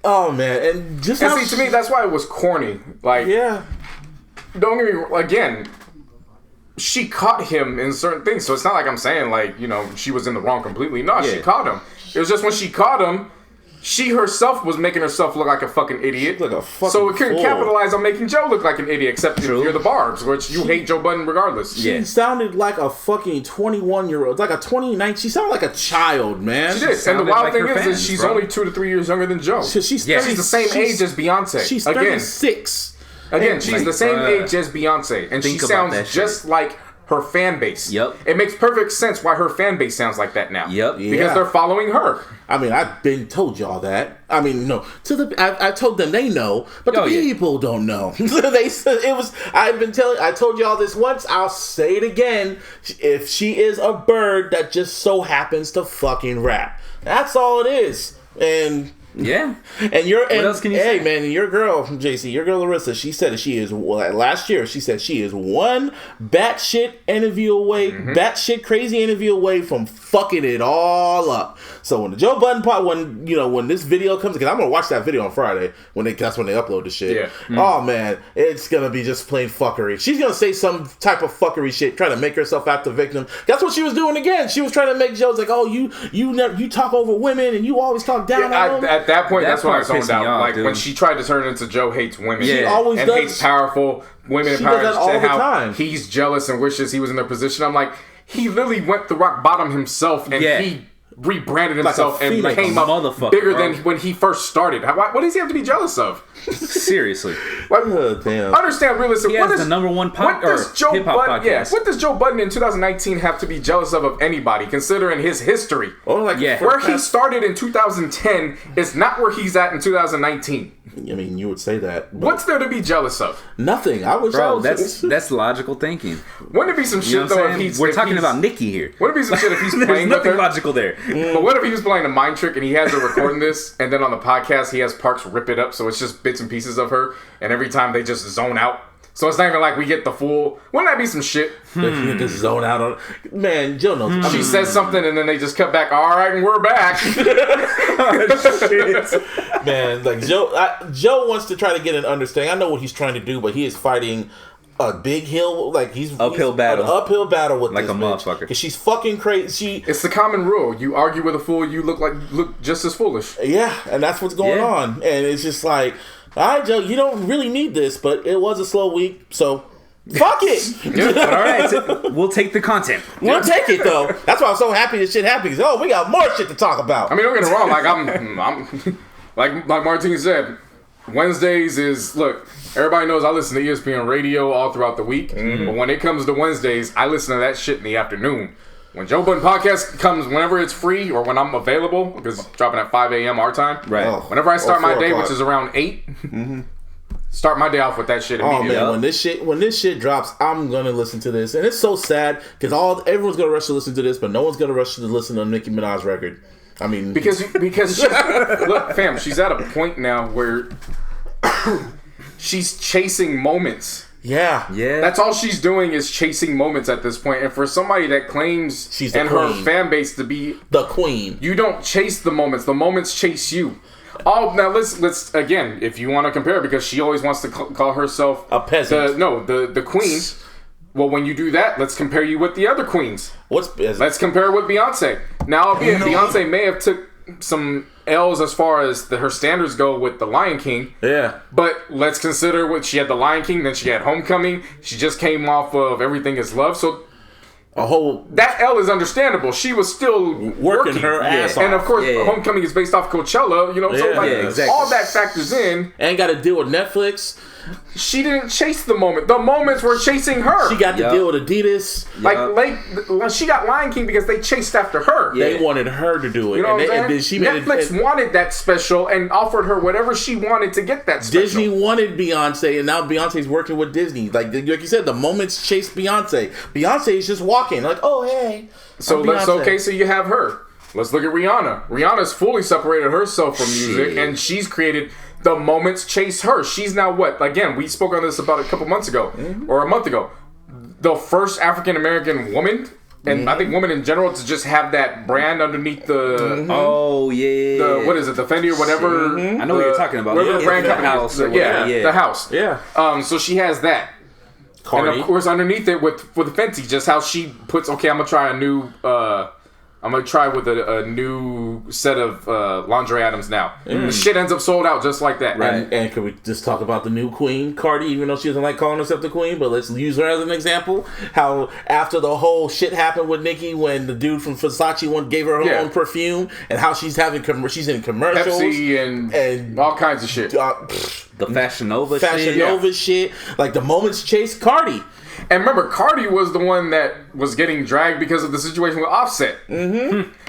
B: Oh man, and see,
C: to me, that's why it was corny. Like, don't get me wrong. Again, she caught him in certain things, so it's not like I'm saying like she was in the wrong completely. No, she caught him. It was just when she caught him. She herself was making herself look like a fucking idiot. So it couldn't capitalize on making Joe look like an idiot, except if you're the barbs, which you hate Joe Budden regardless.
B: She sounded like a fucking 21-year-old. Like a 29. She sounded like a child, man.
C: She did. And the wild thing is she's only 2 to 3 years younger than Joe.
B: She's
C: the same age as Beyonce.
B: She's 36.
C: Again, she's the same age as Beyonce. And she sounds just like her fan base.
D: Yep.
C: It makes perfect sense why her fan base sounds like that now.
D: Yep.
C: Because they're following her.
B: I mean, I've been told y'all that. I mean, no. I told them they know, but the people don't know. They said it was. I told y'all this once. I'll say it again. If she is a bird that just so happens to fucking rap, that's all it is. And.
D: Yeah.
B: And
D: what else can you say?
B: Hey, man, your girl, JC, your girl Larissa, she said that she is, last year, she said she is one batshit interview away, batshit crazy interview away from fucking it all up. So when the Joe Budden part, when this video comes, because I'm going to watch that video on Friday, that's when they upload the shit.
C: Yeah.
B: Oh, man, it's going to be just plain fuckery. She's going to say some type of fuckery shit, trying to make herself out the victim. That's what she was doing again. She was trying to make Joe's like, oh, you talk over women and you always talk down on them.
C: At that point, that's when I zoned out. Like, when she tried to turn into Joe hates women.
B: She always
C: and
B: does.
C: Hates powerful women.
B: She does that all the
C: how
B: time.
C: He's jealous and wishes he was in their position. I'm like, he literally went to rock bottom himself, and he rebranded himself and
B: phoenix,
C: came up bigger than when he first started. What does he have to be jealous of?
D: Seriously.
B: Damn.
C: Understand realistically.
D: He has the number one hip-hop podcast.
C: Yeah, what does Joe Budden in 2019 have to be jealous of anybody, considering his history? Where he started in 2010 is not where he's at in 2019.
B: I mean, you would say that.
C: What's there to be jealous of?
B: Nothing. I was
D: that's logical thinking.
C: Wouldn't it be some shit though if
D: we're talking about Nicki here.
C: Wouldn't it be some shit if he's playing
D: There's nothing
C: with her?
D: logical there.
C: But what if he was playing a mind trick and he has her recording this, and then on the podcast he has Parks rip it up, so it's just bits and pieces of her, and every time they just zone out. So it's not even like we get the full. Wouldn't that be some shit?
B: You just zone out on. Man, Joe knows.
C: She says something and then they just cut back. All right, and we're back.
B: Man, like Joe wants to try to get an understanding. I know what he's trying to do, but he is fighting a big hill. Like he's
D: uphill battle.
B: An uphill battle with
D: like
B: this
D: a motherfucker.
B: Because she's fucking crazy.
C: It's the common rule. You argue with a fool, you look just as foolish.
B: Yeah, and that's what's going on. And it's just like, all right, Joe, you don't really need this, but it was a slow week, so fuck it.
D: But all right, we'll take the content.
B: We'll take it though. That's why I'm so happy this shit happened. Oh, we got more shit to talk about.
C: I mean, don't get it wrong. Like I'm like Martin said, Wednesdays is look. Everybody knows I listen to ESPN radio all throughout the week, but when it comes to Wednesdays, I listen to that shit in the afternoon. When Joe Budden Podcast comes, whenever it's free or when I'm available, because it's dropping at 5 a.m. our time.
D: Right.
C: Whenever I start my day, which is around 8, start my day off with that shit immediately.
B: Oh man, when this shit drops, I'm gonna listen to this, and it's so sad because everyone's gonna rush to listen to this, but no one's gonna rush to listen to Nicki Minaj record. I mean,
C: because she's, look, fam, she's at a point now where she's chasing moments.
B: Yeah.
C: That's all she's doing is chasing moments at this point. And for somebody that claims
B: she's the
C: and
B: queen.
C: her fan base to be
B: the queen,
C: you don't chase the moments chase you. Oh, now let's again, if you want to compare, because she always wants to call herself
B: a peasant.
C: The queen. Well, when you do that, let's compare you with the other queens. Let's compare it with Beyonce. Now, Beyonce may have took some L's as far as her standards go with The Lion King.
B: Yeah.
C: But let's consider what she had The Lion King, then she had Homecoming. She just came off of Everything Is Love. So that L is understandable. She was still working
B: her ass off.
C: And of course, Homecoming is based off Coachella, so
B: exactly.
C: all that factors in.
B: And got to deal with Netflix.
C: She didn't chase the moment. The moments were chasing her.
B: She got to deal with Adidas.
C: Like she got Lion King because they chased after her.
B: They wanted her to do it.
C: You know what I'm
B: and
C: saying? Netflix wanted that special and offered her whatever she wanted to get that special.
B: Disney wanted Beyonce, and now Beyonce's working with Disney. Like you said, the moments chase Beyonce. Beyonce is just walking like, oh hey.
C: So you have her. Let's look at Rihanna. Rihanna's fully separated herself from music, and she's created the moments chase her. She's now what? Again, we spoke on this about a couple months ago, or a month ago. The first African American woman, and I think woman in general, to just have that brand underneath the what is it, the Fendi or whatever.
D: I know what you're talking about.
C: Whatever brand company,
D: house,
C: the house.
B: Yeah.
C: So she has that.
B: Cardi.
C: And of course, underneath it with Fenty, just how she puts. Okay, I'm gonna try with a new set of lingerie items now. The shit ends up sold out just like that.
B: Right. And can we just talk about the new queen, Cardi, even though she doesn't like calling herself the queen, but let's use her as an example. How after the whole shit happened with Nicki, when the dude from Versace gave her her own perfume, and how she's having she's in commercials.
C: Pepsi and all kinds of shit.
D: The Fashion Nova
B: shit. Like the moments chase Cardi.
C: And remember, Cardi was the one that was getting dragged because of the situation with Offset.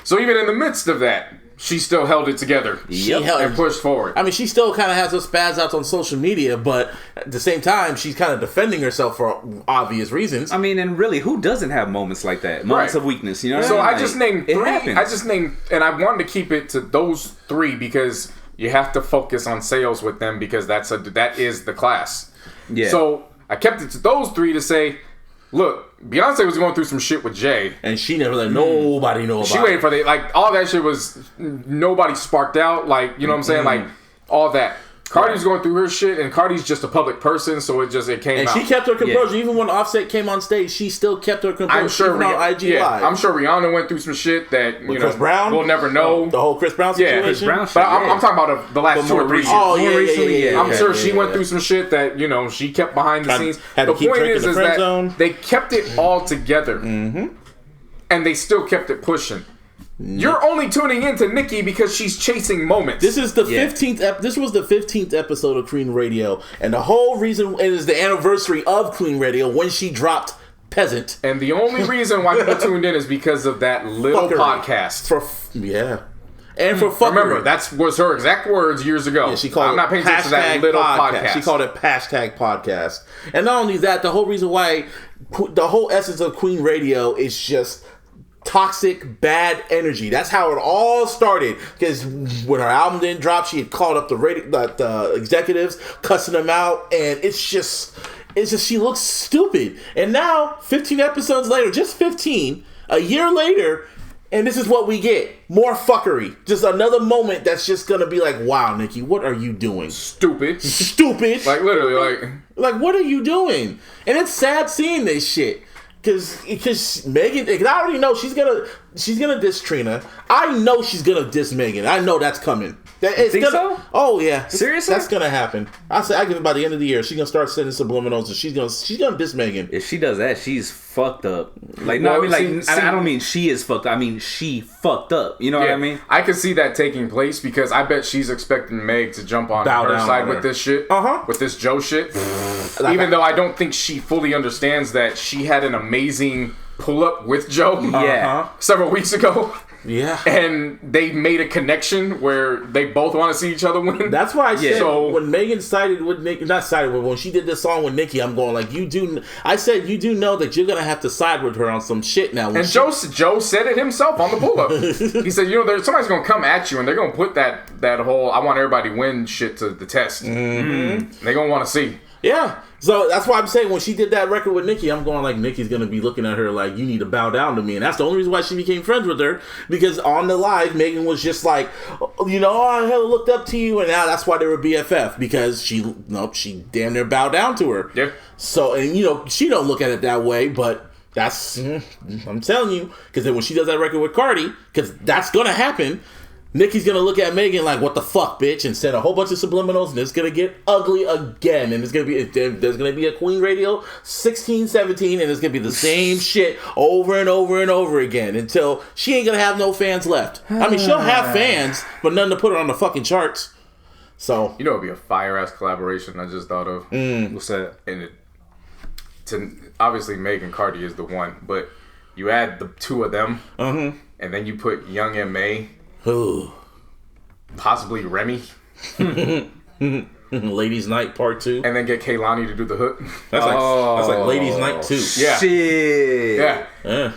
C: So even in the midst of that, she still held it together. And pushed forward.
B: I mean, she still kind of has those spaz outs on social media, but at the same time, she's kind of defending herself for obvious reasons.
D: I mean, and really, who doesn't have moments like that? Moments of weakness, you know?
C: So I just named three. And I wanted to keep it to those three because you have to focus on sales with them because that is the class. Yeah. So I kept it to those three to say, look, Beyonce was going through some shit with Jay.
B: And she never let nobody know about it.
C: She waited for all that shit was, nobody sparked out, you know what I'm saying? Like, all that. Cardi's going through her shit, and Cardi's just a public person, so it came out.
B: And she kept her composure. Even when Offset came on stage, she still kept her composure.
C: I'm sure
B: on IG Live.
C: I'm sure Rihanna went through some shit that,
B: Chris Brown?
C: We'll never know.
B: The whole Chris Brown situation?
C: Chris Brown shit, but I'm talking about the last 2 or 3 years.
B: Oh, yeah.
C: I'm sure she went through some shit that, she kept behind the scenes. The point is that they kept it all together. And they still kept it pushing. You're only tuning into Nicki because she's chasing moments.
B: This is the 15th. This was the 15th episode of Queen Radio, and the whole reason it is the anniversary of Queen Radio when she dropped Peasant.
C: And the only reason why people tuned in is because of that little podcast.
B: And for fuckery.
C: Remember, that was her exact words years ago.
B: Yeah, she called
C: I'm not paying attention to that little podcast.
B: She called it hashtag podcast. And not only that, the whole reason why the whole essence of Queen Radio is just toxic, bad energy. That's how it all started. Because when her album didn't drop, she had called up the executives, cussing them out, and it's just she looks stupid. And now, 15 episodes later, just 15, a year later, and this is what we get. More fuckery. Just another moment that's just gonna be like, wow, Nicki, what are you doing?
C: Stupid.
B: Like,
C: literally,
B: like, what are you doing? And it's sad seeing this shit. Because Megan, I already know she's gonna diss Trina. I know she's gonna diss Megan. I know that's coming.
D: So?
B: Oh yeah,
D: seriously,
B: that's gonna happen. I give it by the end of the year. She's gonna start sending subliminals, and she's gonna diss Megan.
D: If she does that, she's fucked up. Like no, I mean I don't mean she is fucked up. I mean she fucked up. You know what I mean?
C: I could see that taking place because I bet she's expecting Meg to jump on her side with this shit. With this Joe shit. Even though I don't think she fully understands that she had an amazing pull up with Joe. Several weeks ago.
B: Yeah.
C: And they made a connection where they both want to see each other win.
B: That's why I said when Megan sided with Nicki, when she did this song with Nicki, I'm going like, you do know that you're going to have to side with her on some shit now.
C: And Joe said it himself on the pull-up. He said, somebody's going to come at you and they're going to put that whole I want everybody to win shit to the test. Mm-hmm. They're going to want to see.
B: Yeah. So that's why I'm saying when she did that record with Nicki, I'm going like, Nicki's going to be looking at her like, you need to bow down to me. And that's the only reason why she became friends with her. Because on the live, Megan was just like, I hella looked up to you. And now that's why they were BFF. Because she damn near bowed down to her.
C: Yeah.
B: So, and she don't look at it that way, but that's, I'm telling you. Because then when she does that record with Cardi, because that's going to happen, Nicki's gonna look at Megan like, what the fuck, bitch, and send a whole bunch of subliminals, and it's gonna get ugly again. And there's gonna be a Queen Radio 16, 17, and it's gonna be the same shit over and over and over again until she ain't gonna have no fans left. I mean, she'll have fans, but none to put her on the fucking charts. So
C: it'd be a fire ass collaboration I just thought of.
D: What's that?
C: And obviously Megan Cardi is the one, but you add the two of them, and then you put Young M.A. Possibly Remy.
B: Ladies Night Part 2.
C: And then get Kehlani to do the hook.
B: That's like Ladies Night 2.
C: Yeah.
D: Shit.
C: Yeah.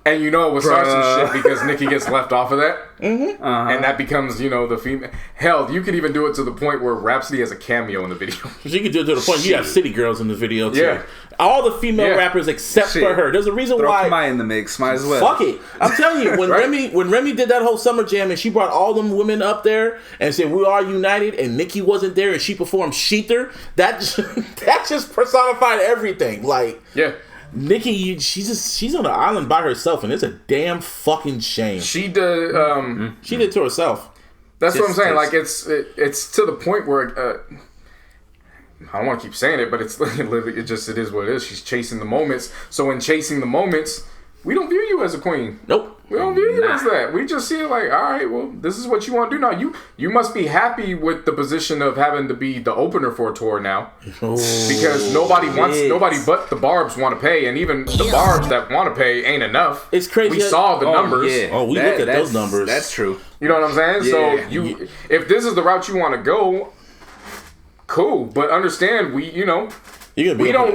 C: And it would start some shit because Nicki gets left off of that. Mm-hmm. And that becomes, the female. Hell, you could even do it to the point where Rhapsody has a cameo in the video.
B: She could do it to the point you have City Girls in the video too. Yeah. All the female rappers except for her. There's a reason why.
D: Throw Kamai in the mix. Might as well.
B: Fuck it. I'm telling you, when Remy did that whole summer jam and she brought all them women up there and said we are united, and Nicki wasn't there and she performed Sheether, that just personified everything. Like,
C: yeah.
B: Nicki, she's on an island by herself, and it's a damn fucking shame.
C: She did.
B: She did to herself.
C: That's what I'm saying. Like it's to the point where I don't want to keep saying it, but it's literally it is what it is. She's chasing the moments. So in chasing the moments, we don't view you as a queen.
B: Nope.
C: We don't view you as that. We just see it like, all right, well, this is what you want to do now. You must be happy with the position of having to be the opener for a tour now, because nobody but the Barbs want to pay, and even the Barbs that want to pay ain't enough.
B: It's crazy.
C: We saw the numbers.
B: Yeah. We look at those numbers.
D: That's true.
C: You know what I'm saying? Yeah. So if this is the route you want to go, cool. But understand, we don't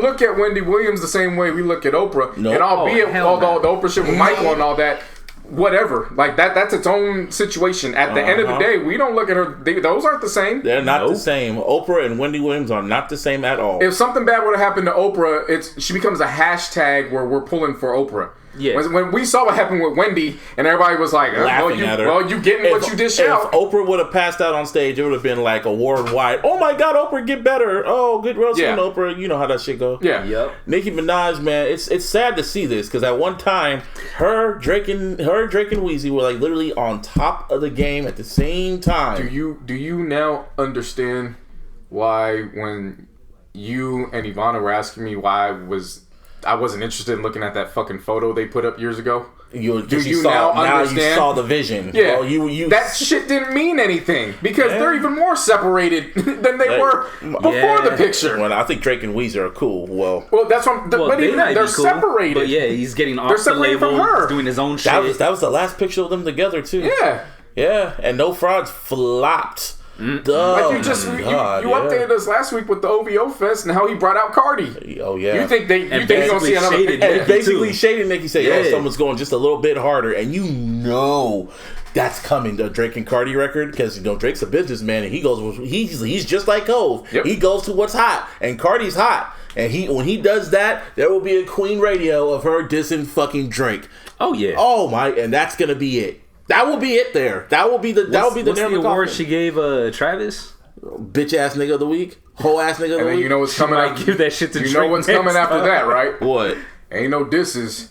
C: look at Wendy Williams the same way we look at Oprah. Nope. And albeit all the Oprah shit with Michael and all that, whatever. Like that's its own situation. At the end of the day, we don't look at her. Those aren't the same.
B: They're not the same. Oprah and Wendy Williams are not the same at all.
C: If something bad would have happened to Oprah, she becomes a hashtag where we're pulling for Oprah. Yeah. When we saw what happened with Wendy, and everybody was like,
B: laughing at her.
C: Well, you getting what you dish out.
B: If Oprah would have passed out on stage, it would have been like a worldwide, oh my God, Oprah, get better. Oh, good roasting, Oprah. You know how that shit go.
C: Yeah.
B: Yep. Nicki Minaj, man, it's sad to see this, because at one time, her, Drake, and Weezy were like literally on top of the game at the same time.
C: Do you now understand why when you and Ivana were asking me why I wasn't interested in looking at that fucking photo they put up years ago? Do you now understand?
B: Now you saw the vision.
C: Yeah,
B: you
C: that shit didn't mean anything because they're even more separated than they were before the picture.
B: Well, I think Drake and Weezer are cool. Well,
C: that's what. But even they're separated.
D: But yeah, he's getting off the label. From her. He's doing his own shit.
B: That was the last picture of them together too. Yeah, and No Frauds flopped.
C: Like you updated us last week with the OVO Fest and how he brought out Cardi.
B: Oh yeah.
C: You think you're gonna see another picture?
B: And basically shaded Nicki say, someone's going just a little bit harder, and that's coming, the Drake and Cardi record, because Drake's a businessman and he's just like Hov. Yep. He goes to what's hot, and Cardi's hot, and when he does that, there will be a Queen Radio of her dissing fucking Drake.
D: Oh yeah.
B: Oh my, and that's gonna be it. That will be it there. That will be the
D: award she gave Travis?
B: Bitch ass nigga of the week? Whole ass nigga of the week?
C: And you know what's coming after?
D: Give that shit to
C: Drake. You know what's coming after that, right?
B: What?
C: Ain't no disses.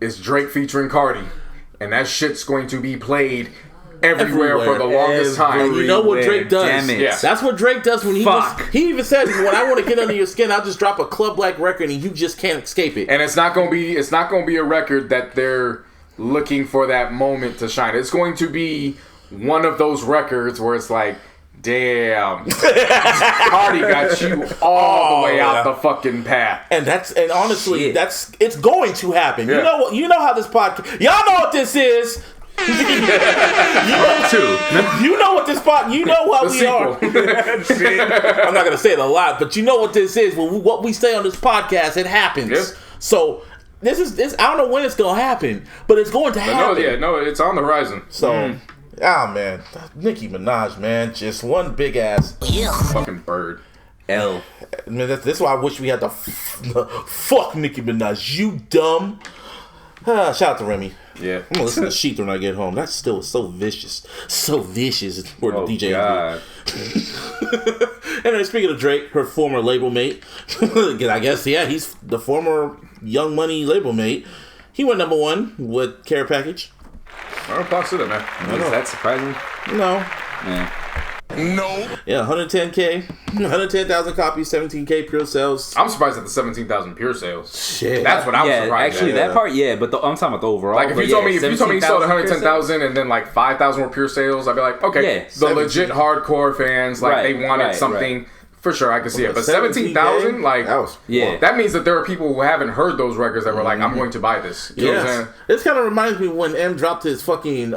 C: It's Drake featuring Cardi. And that shit's going to be played everywhere for the longest time.
B: And you know what Drake does?
D: Damn it.
B: Yeah. That's what Drake does when he even said, when I want to get under your skin, I'll just drop a Club Black record and you just can't escape it.
C: And it's not gonna be a record that they're looking for that moment to shine. It's going to be one of those records where it's like, damn, Cardi got you all the way out the fucking path.
B: And honestly, it's going to happen. Yeah. You know how this podcast. Y'all know what this is. You know what this spot. You know what we are. I'm not gonna say it a lot, but you know what this is. What we say on this podcast, it happens. Yeah. So. This. I don't know when it's gonna happen, but it's going to happen.
C: It's on the horizon.
B: So, man, Nicki Minaj, man, just one big ass
C: fucking bird.
B: Man, that's why I wish we had the fuck Nicki Minaj. You dumb. Shout out to Remy.
C: Yeah,
B: I'm gonna listen to Sheath when I get home. That's still so vicious for the DJ.
C: God.
B: And then speaking of Drake, her former label mate, I guess he's the former Young Money label mate. He went number 1 with Care Package.
C: Props to them, man.
D: Is that surprising?
B: No.
D: Yeah.
E: No.
B: Yeah, 110K, 110,000 copies, 17K pure sales.
C: I'm surprised at the 17,000 pure sales.
B: Shit.
C: That's what I was surprised
D: actually, that part, but I'm talking about the overall.
C: Like, if you told me you sold 110,000 and then like 5,000 were pure sales, I'd be like, okay, the legit hardcore fans, like they wanted something. Right. For sure, I can see it. But 17,000, like, that means that there are people who haven't heard those records that were like, I'm going to buy this. You know what I'm saying?
B: This kind of reminds me when M dropped his fucking,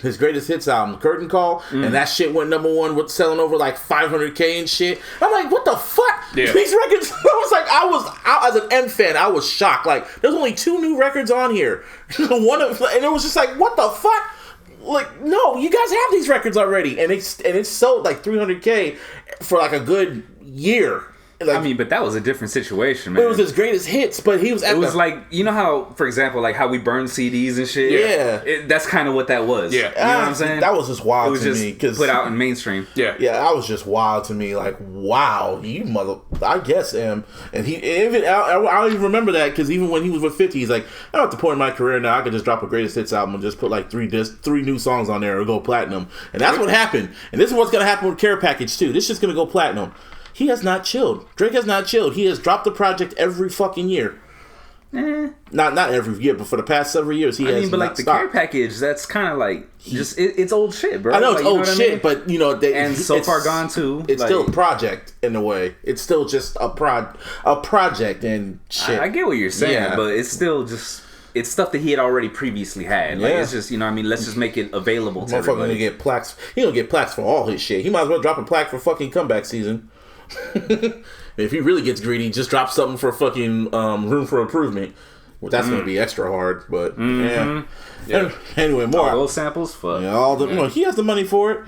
B: his greatest hits album, Curtain Call, and that shit went number 1 with selling over like 500K and shit. I'm like, what the fuck? Yeah. These records, I was as an M fan, I was shocked. Like, there's only 2 new records on here. And it was just like, what the fuck? Like, no, you guys have these records already, and it's sold like 300K for like a good year. Like,
D: but that was a different situation, man.
B: It was his greatest hits, but he was.
D: Like, you know how, for example, like how we burn CDs and shit.
B: Yeah,
D: that's kind of what that was.
C: Yeah,
D: you know what I'm saying.
B: That was just wild to me
D: because put out in mainstream.
B: Yeah, that was just wild to me. Like, wow, you mother. I guess M, and he even I don't even remember that because even when he was with 50, he's like, I'm at the point in my career now I could just drop a greatest hits album and just put like 3 new songs on there or go platinum, and that's what happened. And this is what's gonna happen with Care Package too. This shit's gonna go platinum. He has not chilled. Drake has not chilled. He has dropped the project every fucking year. Not every year, but for the past several years, he has. But
D: like the Care Package, that's kind of like just it's old shit, bro.
B: I know it's old shit, but you know,
D: and So Far Gone too.
B: It's still a project in a way. It's still just a project and shit.
D: I get what you're saying, but it's still just. It's stuff that he had already previously had. Like, it's just, let's just make it available to everybody.
B: Gonna get plaques. He gonna get plaques for all his shit. He might as well drop a plaque for fucking Comeback Season. If he really gets greedy, just drop something for fucking Room for Improvement. Well, that's gonna be extra hard, but yeah. Anyway, more
D: all those samples. Fuck.
B: Yeah, he has the money for it.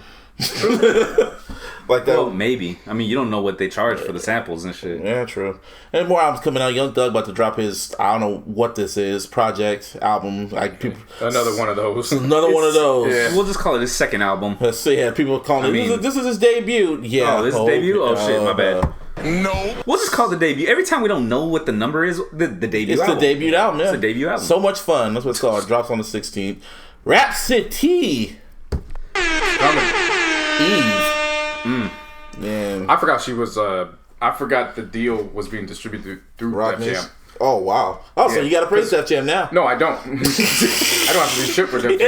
B: Like that.
D: Well, maybe. You don't know what they charge for the samples and shit.
B: Yeah, true. And more albums coming out. Young Thug about to drop his, I don't know what this is, project album.
C: Another one of those.
B: Another one of those.
D: Yeah. We'll just call it his second album.
B: Let's see. Yeah, people calling it. This is his debut. Yeah.
D: Oh, this is debut? Oh, shit. My bad.
E: No.
D: We'll just call it the debut. Every time we don't know what the number is, the debut
B: album. It's the debut album, yeah.
D: It's the debut album.
B: So much fun. That's what it's called. It drops on the 16th. Rhapsody. Eve.
C: Man. I forgot she was I forgot the deal was being distributed through Def Jam.
B: Oh, wow. Oh, so you got to praise Def Jam now.
C: No, I don't. I don't have to do shit for Def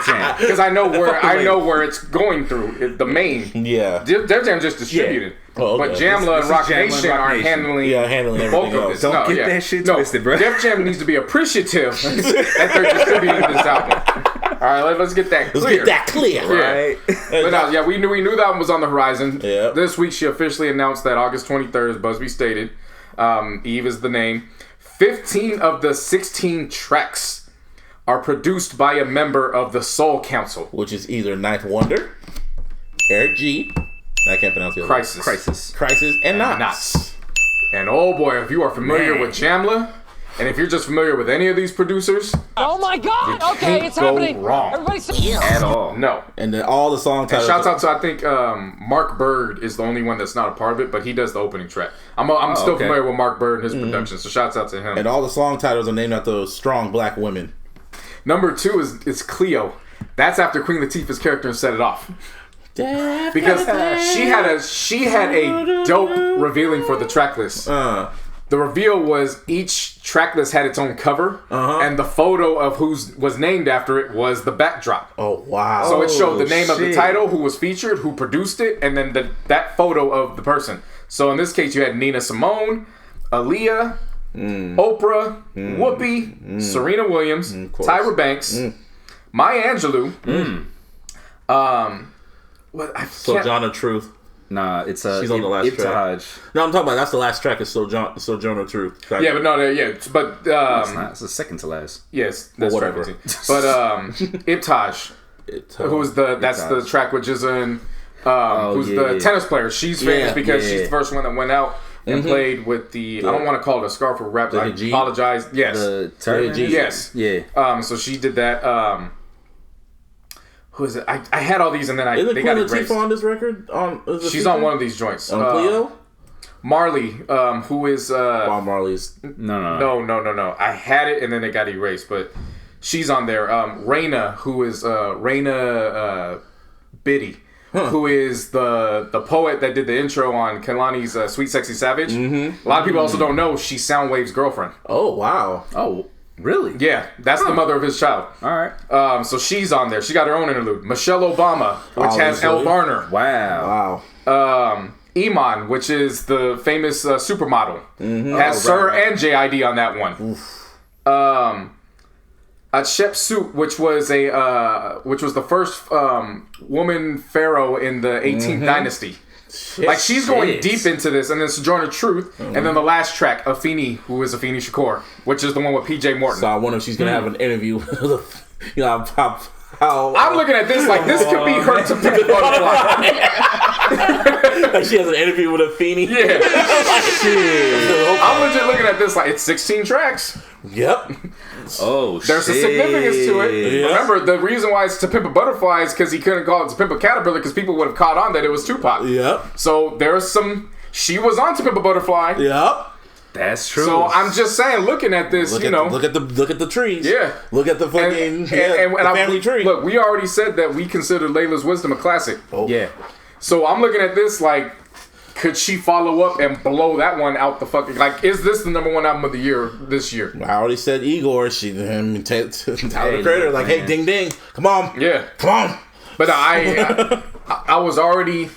C: Jam. Because I know where it's going through. The main.
B: Yeah.
C: Def Jam just distributed. Oh, okay. But JMLA and Rock Nation are handling
B: everything else.
D: Don't get that shit twisted, bro.
C: Def Jam needs to be appreciative that they're distributing this album. All right, let's get that clear.
B: Let's get that clear.
C: Right. But we knew that one was on the horizon.
B: Yeah.
C: This week, she officially announced that August 23rd, as Busby stated, Eve is the name. 15 of the 16 tracks are produced by a member of the Soul Council.
B: Which is either Ninth Wonder, Eric G. I can't pronounce the other Crisis, and Knots.
C: And oh boy, if you are familiar with JMLA, and if you're just familiar with any of these producers,
F: oh my God! Okay, it's happening.
C: Wrong.
F: Everybody say
D: at all.
C: No.
B: And then all the song titles.
C: And shouts out to I think Mark Bird is the only one that's not a part of it, but he does the opening track. I'm still familiar with Mark Bird and his production, so shouts out to him.
B: And all the song titles are named after strong black women.
C: Number 2 is Cleo. That's after Queen Latifah's character in Set It Off. Because she had a dope revealing for the track list. The reveal was each track list had its own cover, and the photo of who was named after it was the backdrop.
B: Oh, wow.
C: So it showed the name of the title, who was featured, who produced it, and then that photo of the person. So in this case, you had Nina Simone, Aaliyah, Oprah, Whoopi, Serena Williams, Tyra Banks, Maya Angelou,
B: Sojourner Truth.
D: Nah, it's
B: she's on the last track. No, I'm talking about that's the last track is Sojourner Truth.
C: Yeah, but but
D: it's not. It's the second to last.
C: Yes, that's whatever. But Ibtaj, who's that's the track with Jizza and who's the tennis player. She's famous because she's the first one that went out and played with the I don't want to call it a scarf or rap. I apologize. Yes, yes,
D: yeah.
C: So she did that. Who is it? I had all these and then they got erased.
B: Isn't on this record?
C: She's on one of these joints.
B: Cleo?
C: Marley, who is
B: Bob Marley's
C: No. I had it and then it got erased, but she's on there. Raina, who is Raina Biddy, who is the poet that did the intro on Kehlani's Sweet Sexy Savage. A lot of people also don't know she's Soundwave's girlfriend.
B: Oh, wow.
D: Oh, really?
C: Yeah, that's the mother of his child.
D: All right.
C: So she's on there. She got her own interlude. Michelle Obama, which has Elle Varner.
D: Wow.
C: Iman, which is the famous supermodel, has Sir and JID on that one. Hatshepsut, which was the first woman pharaoh in the 18th dynasty. Like she's going deep into this, and then Sojourner Truth, and then the last track, Afeni, who is Afeni Shakur, which is the one with PJ Morton.
B: So I wonder if she's gonna have an interview.
C: I'm looking at this like this could be her to pick a butterfly.
B: Like she has an interview with Afeni.
C: Yeah. I'm legit looking at this like it's 16 tracks.
B: Yep.
D: Oh,
C: there's a significance to it. Yeah. Remember, the reason why it's To Pimp a Butterfly is because he couldn't call it To Pimp a Caterpillar because people would have caught on that it was Tupac.
B: Yep.
C: So there's she was on To Pimp a Butterfly.
B: Yep.
D: That's true.
C: So I'm just saying, looking at this, look
B: at the trees.
C: Yeah.
B: Look at the fucking family tree.
C: Look, we already said that we consider Layla's Wisdom a classic.
B: Oh.
D: Yeah.
C: So I'm looking at this like, could she follow up and blow that one out the fucking... Like, is this the number one album of the year this year?
B: I already said Igor. Tyler the Creator. Like, hey, ding, ding. Come on.
C: Yeah.
B: Come on.
C: But I was already...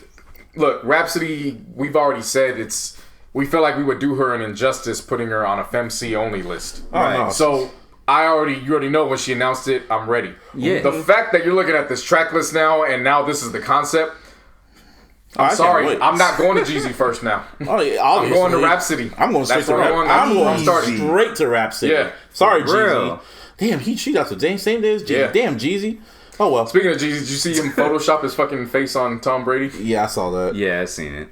C: Look, Rhapsody, we've already said it's... We feel like we would do her an injustice putting her on a FemC only list.
B: Right.
C: So, you already know when she announced it, I'm ready.
D: Yeah.
C: The fact that you're looking at this track list now, and now this is the concept... I'm sorry, I'm not going to Jeezy first now. I'm going to Rhapsody.
B: I'm going straight to Rhapsody. I'm going straight to Rhapsody.
C: Yeah.
B: Sorry, Jeezy. Damn, she got the same day as Jeezy.
C: Yeah.
B: Damn, Jeezy. Oh, well.
C: Speaking of Jeezy, did you see him Photoshop his fucking face on Tom Brady?
B: Yeah, I saw that.
D: Yeah, I seen it.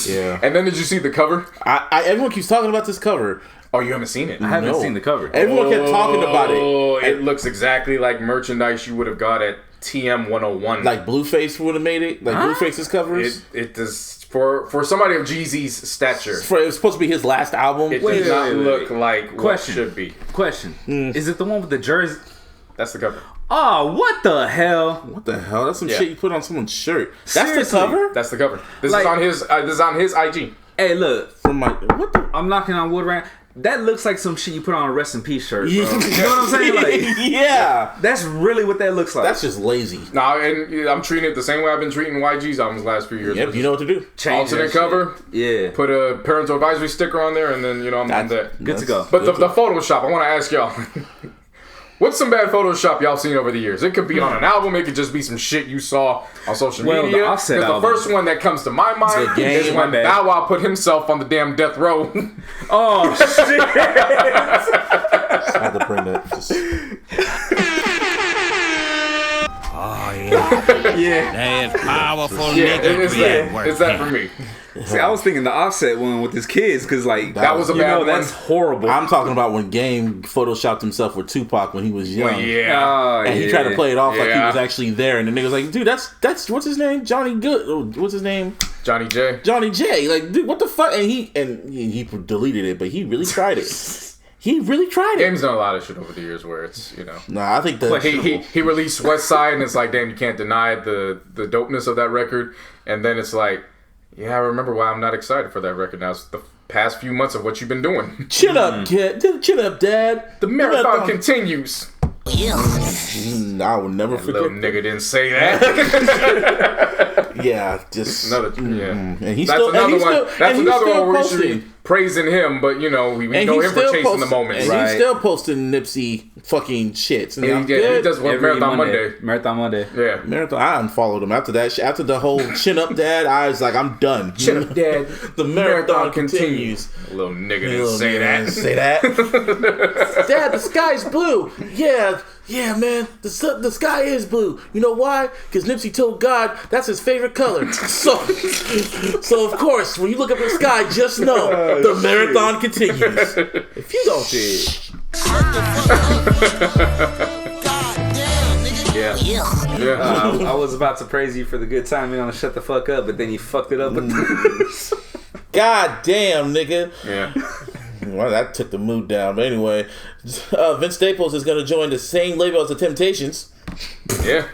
B: Yeah.
C: And then did you see the cover?
B: Everyone keeps talking about this cover.
C: Oh, you haven't seen it?
D: I haven't seen the cover.
B: Everyone kept talking about it.
C: Oh, it looks exactly like merchandise you would have got at TM 101.
B: Like Blueface would have made it? Like Blueface's covers?
C: It does... For somebody of Jeezy's stature...
B: It was supposed to be his last album.
C: It does not look like what should be.
D: Question. Is it the one with the jersey?
C: That's the cover.
D: Oh, what the hell?
B: What the hell? That's some shit you put on someone's shirt. That's the cover?
C: That's the cover. This is on his IG.
D: Hey, look.
B: What the...
D: I'm knocking on wood right now. that looks like some shit you put on a rest in peace shirt, bro. You know what I'm saying? Like,
B: yeah.
D: That's really what that looks like.
B: That's just lazy.
C: Nah, and I'm treating it the same way I've been treating YG's albums the last few years.
B: Yep, you know what to do.
D: Change
C: alternate cover.
D: Yeah. Put
C: a parental advisory sticker on there, and then, I'm that.
D: Good to go.
C: But the Photoshop, I want to ask y'all. What's some bad Photoshop y'all seen over the years? It could be on an album. It could just be some shit you saw on social media.
D: The Offset album.
C: The first one that comes to my mind is when Bow Wow put himself on the damn death row.
D: Oh, shit.
B: I had to bring that.
H: Oh, yeah.
D: Yeah.
H: That is powerful nigga.
C: It's that for me.
D: See, I was thinking the Offset one with his kids, because like
C: that was a bad one.
D: That's horrible.
B: I'm talking about when Game photoshopped himself with Tupac when he was young.
C: Well,
B: and he tried to play it off like he was actually there, and the nigga was like, dude, that's what's his name? Johnny Good. What's his name?
C: Johnny J.
B: Johnny J. Like, dude, what the fuck? And he deleted it, but he really tried it. He really tried it.
C: Game's done a lot of shit over the years where it's,
B: Nah, I think that
C: he released West Side, and it's like, damn, you can't deny the dopeness of that record. And then it's like, yeah, I remember why I'm not excited for that record. Now it's the past few months of what you've been doing.
B: Chin up, kid. Chin up, Dad.
C: The marathon continues.
B: I will never forget.
C: Little nigga didn't say that.
B: Yeah, just
C: another. Yeah,
B: and he's
C: that's
B: still
C: another one. That's another one where we should
B: posting.
C: be praising him, but we know him for chasing the moment.
B: And he's still posting Nipsey fucking shit.
C: And he does one Marathon Monday.
D: Marathon Monday.
C: Yeah,
B: Marathon. I unfollowed him after that. After the whole Chin Up Dad, I was like, I'm done.
C: Chin Up Dad.
B: The marathon continues.
C: A little nigga didn't say that.
B: Say that. Dad, the sky's blue. Yeah, man, the sky is blue. You know why? Because Nipsey told God that's his favorite color. So of course, when you look up at the sky, just know the marathon continues. If you don't see it.
C: Yeah.
D: I was about to praise you for the good timing on the shut the fuck up, but then you fucked it up.
B: God damn, nigga.
C: Yeah.
B: Well, that took the mood down. But anyway, Vince Staples is going to join the same label as the Temptations.
C: Yeah.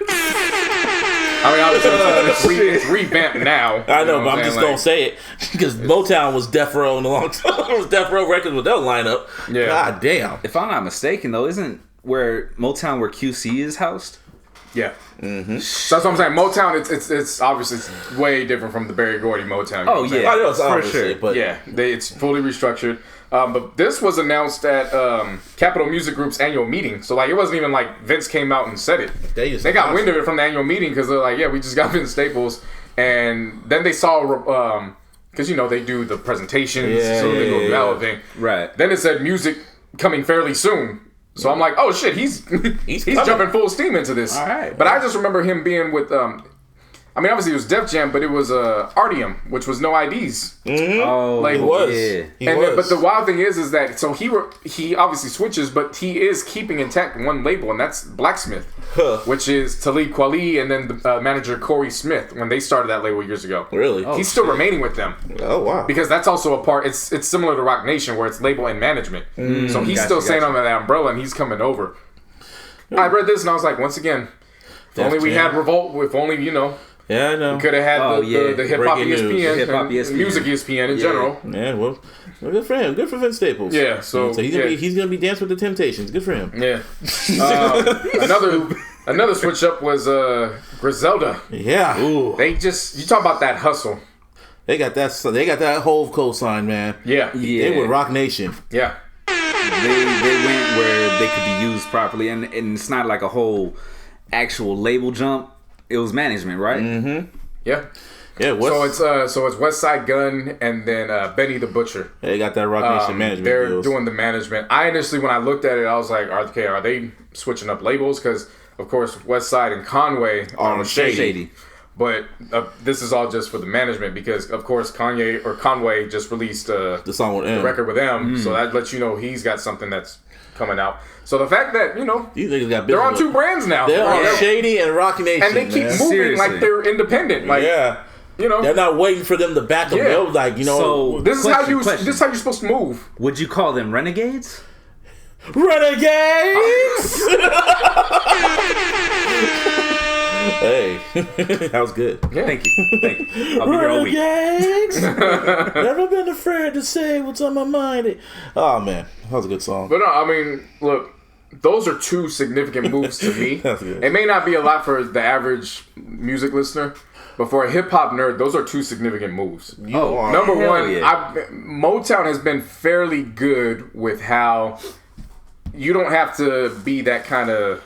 C: I mean, obviously, it's revamped now.
B: I know, but I'm just going to say it. Because Motown was Death Row in a long time. It was Death Row Records with that lineup.
C: Yeah.
B: God damn.
D: If I'm not mistaken, though, isn't Motown where QC is housed?
C: Yeah. Mm-hmm. So that's what I'm saying. Motown, it's obviously it's way different from the Berry Gordy Motown.
D: Oh, yeah.
B: I know,
D: for sure.
B: But
C: yeah, it's fully restructured. But this was announced at Capitol Music Group's annual meeting. So, it wasn't even like Vince came out and said it. They got wind of it from the annual meeting because they're like, yeah, we just got Vince Staples. And then they saw, because, they do the presentations, so they go do that whole thing.
D: Right.
C: Then it said music coming fairly soon. So I'm like, oh, shit, he's jumping full steam into this.
D: All right.
C: But I just remember him being with... obviously it was Def Jam, but it was Artium, which was No IDs.
B: Mm-hmm.
D: Oh,
B: he was.
D: Yeah.
B: He was.
C: But the wild thing is that so he obviously switches, but he is keeping intact one label, and that's Blacksmith, which is Talib Kweli and then the manager Corey Smith when they started that label years ago.
B: Really?
C: He's still remaining with them.
B: Oh wow!
C: Because that's also a part. It's similar to Rock Nation where it's label and management. So he's still staying under that umbrella, and he's coming over. I read this and I was like, once again, if only we had Revolt. If only
B: Yeah, I know.
C: We could have had the hip hop ESPN,
D: hip-hop ESPN.
C: music ESPN in general.
B: Yeah, well, good for him. Good for Vince Staples.
C: Yeah, so
B: he's gonna be dancing with the Temptations. Good for him.
C: Yeah. Another switch up was Griselda.
B: Yeah.
C: Ooh. They you talk about that hustle.
B: They got that whole cosign, man.
C: Yeah.
B: They were Rock Nation.
C: Yeah.
D: They went where they could be used properly, and it's not like a whole actual label jump. It was management, right?
B: Mm-hmm.
C: Yeah.
B: Yeah.
C: So it's West Side Gun and then Benny the Butcher.
B: They got that Rock Nation management.
C: They're
B: deals.
C: doing the management. I initially, when I looked at it, I was like, okay, are they switching up labels? Because of course, West Side and Conway are shady. But this is all just for the management because, of course, Conway just released the
B: song with
C: the record with M. So that lets you know he's got something that's coming out. So the fact that,
B: these niggas got
C: they're on two brands now.
B: They're on Shady and Rock Nation.
C: And they keep moving
D: Seriously.
C: like they're independent. Like,
B: they're not waiting for them to back them.
C: Yeah.
B: They're like,
D: So,
C: this is how you're supposed to move.
D: Would you call them renegades?
B: Renegades! Hey, that was good.
C: Yeah.
D: Thank you. I'll be here all week.
B: Never been afraid to say what's on my mind. Oh man, that was a good song.
C: But no, I mean, look, those are two significant moves to me.
B: That's good.
C: It may not be a lot for the average music listener, but for a hip hop nerd, those are two significant moves. Number one, Motown has been fairly good with how you don't have to be that kind of,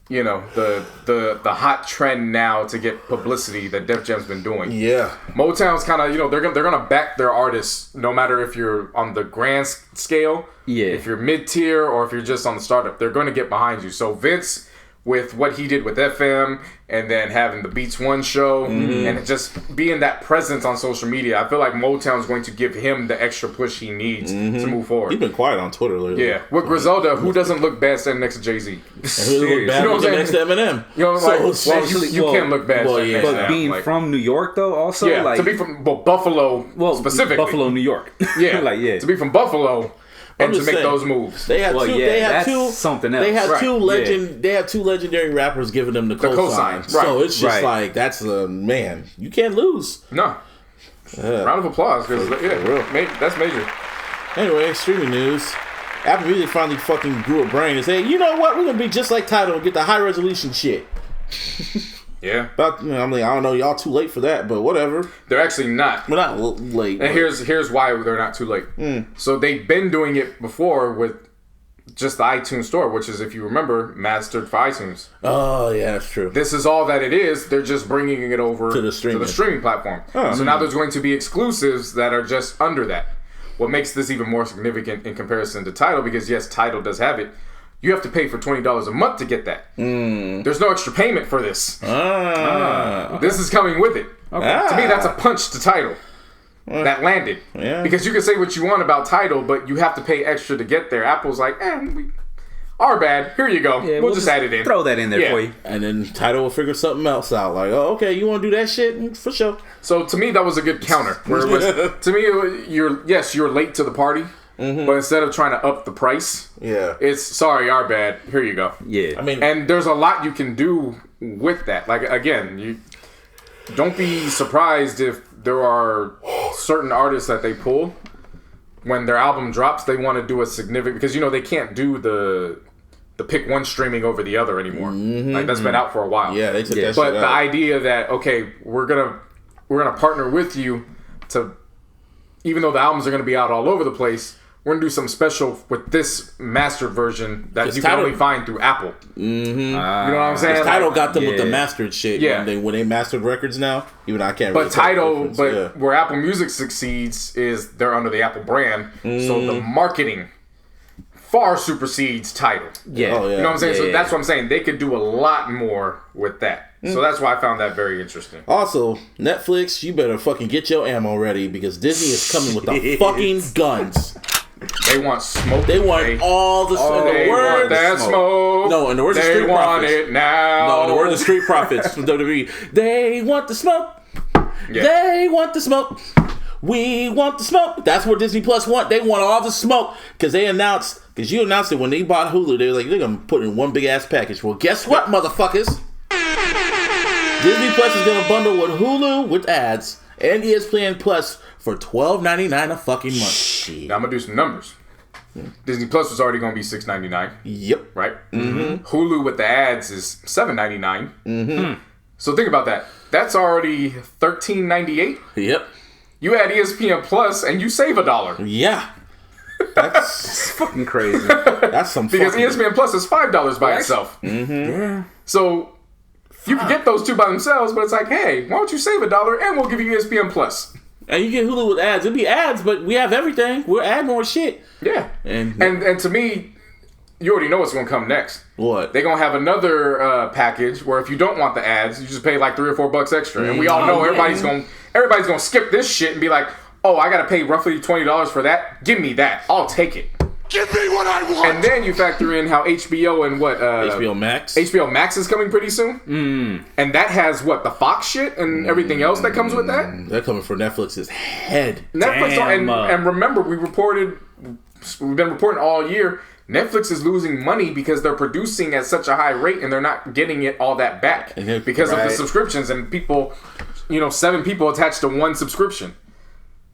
C: you know, the hot trend now to get publicity that Def Jam's been doing.
B: Yeah.
C: Motown's kind of, you know, they're gonna back their artists no matter if you're on the grand scale, if you're mid-tier, or if you're just on the startup. They're going to get behind you. So Vince, with what he did with FM and then having the Beats One show and just being that presence on social media, I feel like Motown's going to give him the extra push he needs to move forward.
B: He's been quiet on Twitter lately.
C: Yeah. With Griselda, who doesn't look bad standing next to Jay-Z?
B: And who look bad next to Eminem?
C: You know, like, you can't look bad standing next to
D: But
C: him.
D: being from New York, though, also?
C: Yeah,
D: like,
C: to be from Buffalo specifically.
D: Buffalo, New York.
C: Yeah.
D: To
C: be from Buffalo and to make those moves.
B: They had
D: something else.
B: They had
D: right.
B: They have two legendary rappers giving them the cosign.
C: Right.
B: So it's just like, that's man, you can't lose.
C: No. Round of applause, because that's major.
B: Anyway, streaming news. Apple Music finally fucking grew a brain and said, you know what, we're gonna be just like Tidal and get the high resolution shit.
C: Yeah.
B: But, you know, I mean, I don't know, y'all too late for that, but whatever.
C: They're actually not.
B: We're not late.
C: And here's why they're not too late. So they've been doing it before with just the iTunes store, which is, if you remember, mastered for iTunes.
B: Oh, yeah, that's true.
C: This is all that it is. They're just bringing it over
B: to the streaming
C: platform. So now there's going to be exclusives that are just under that. What makes this even more significant in comparison to Tidal, because yes, Tidal does have it, you have to pay for $20 a month to get that. There's no extra payment for this. This is coming with it. To me, that's a punch to Tidal. That landed. Yeah. Because you can say what you want about Tidal, but you have to pay extra to get there. Apple's like, our bad. Here you go. Yeah, we'll just add it in.
D: Throw that in there for you.
B: And then Tidal will figure something else out. Like, oh, okay, you want to do that shit? For sure.
C: So to me, that was a good counter. Where it was, to me, you're late to the party. But instead of trying to up the price, it's sorry, our bad. Here you go.
D: Yeah,
B: I mean,
C: and there's a lot you can do with that. Like, again, you don't be surprised if there are certain artists that they pull when their album drops. They want to do a significant, because they can't do the pick one streaming over the other anymore. Like, that's been out for a while.
B: Yeah, they took that.
C: But
B: shit
C: the
B: out.
C: idea that we're gonna partner with you to, even though the albums are gonna be out all over the place, we're going to do something special with this mastered version that you can only find through Apple. You know what I'm saying?
B: Tidal got them with the mastered shit.
C: Yeah.
B: When they mastered records now, even I can't really
C: Tidal, where Apple Music succeeds is they're under the Apple brand. So the marketing far supersedes Tidal.
D: Yeah.
B: Oh, yeah.
C: You know what I'm saying? So that's what I'm saying. They could do a lot more with that. So that's why I found that very interesting.
B: Also, Netflix, you better fucking get your ammo ready, because Disney is coming with the fucking guns.
C: They want smoke.
B: They want all the
C: they want that smoke.
B: No, in the words of Street
C: Profits. They want it now.
B: No, in the words of Street Profits from WWE. They want the smoke. Yeah. They want the smoke. We want the smoke. That's what Disney Plus want. They want all the smoke. Because you announced it when they bought Hulu. They were like, they're going to put in one big ass package. Well, guess what, motherfuckers? Disney Plus is going to bundle with Hulu with ads and ESPN Plus for $12.99 a fucking month. Shit.
C: Now I'm gonna do some numbers. Disney Plus was already gonna be $6.99.
B: Yep.
C: Right. Hulu with the ads is $7.99. So think about that. That's already $13.98.
B: Yep.
C: You add ESPN Plus and you save $1.
B: Yeah. That's
D: fucking crazy.
B: That's some
C: because ESPN Plus is $5 by itself.
D: Yeah.
C: So you can get those two by themselves, but it's like, hey, why don't you save $1 and we'll give you ESPN Plus.
B: And you get Hulu with ads. It'd be ads, but we have everything. We'll add more shit.
C: Yeah. And to me, you already know what's going to come next.
B: What?
C: They're going to have another package where if you don't want the ads, you just pay like $3 or $4 extra. And we all know everybody's going to skip this shit and be like, oh, I got to pay roughly $20 for that. Give me that. I'll take it.
E: Give me what I want.
C: And then you factor in how HBO and
B: HBO Max.
C: HBO Max is coming pretty soon. And that has the Fox shit and everything else that comes with that.
B: They're coming for Netflix's head.
C: Netflix and remember we've been reporting all year Netflix is losing money because they're producing at such a high rate and they're not getting it all that back because of the subscriptions and people, 7 people attached to one subscription.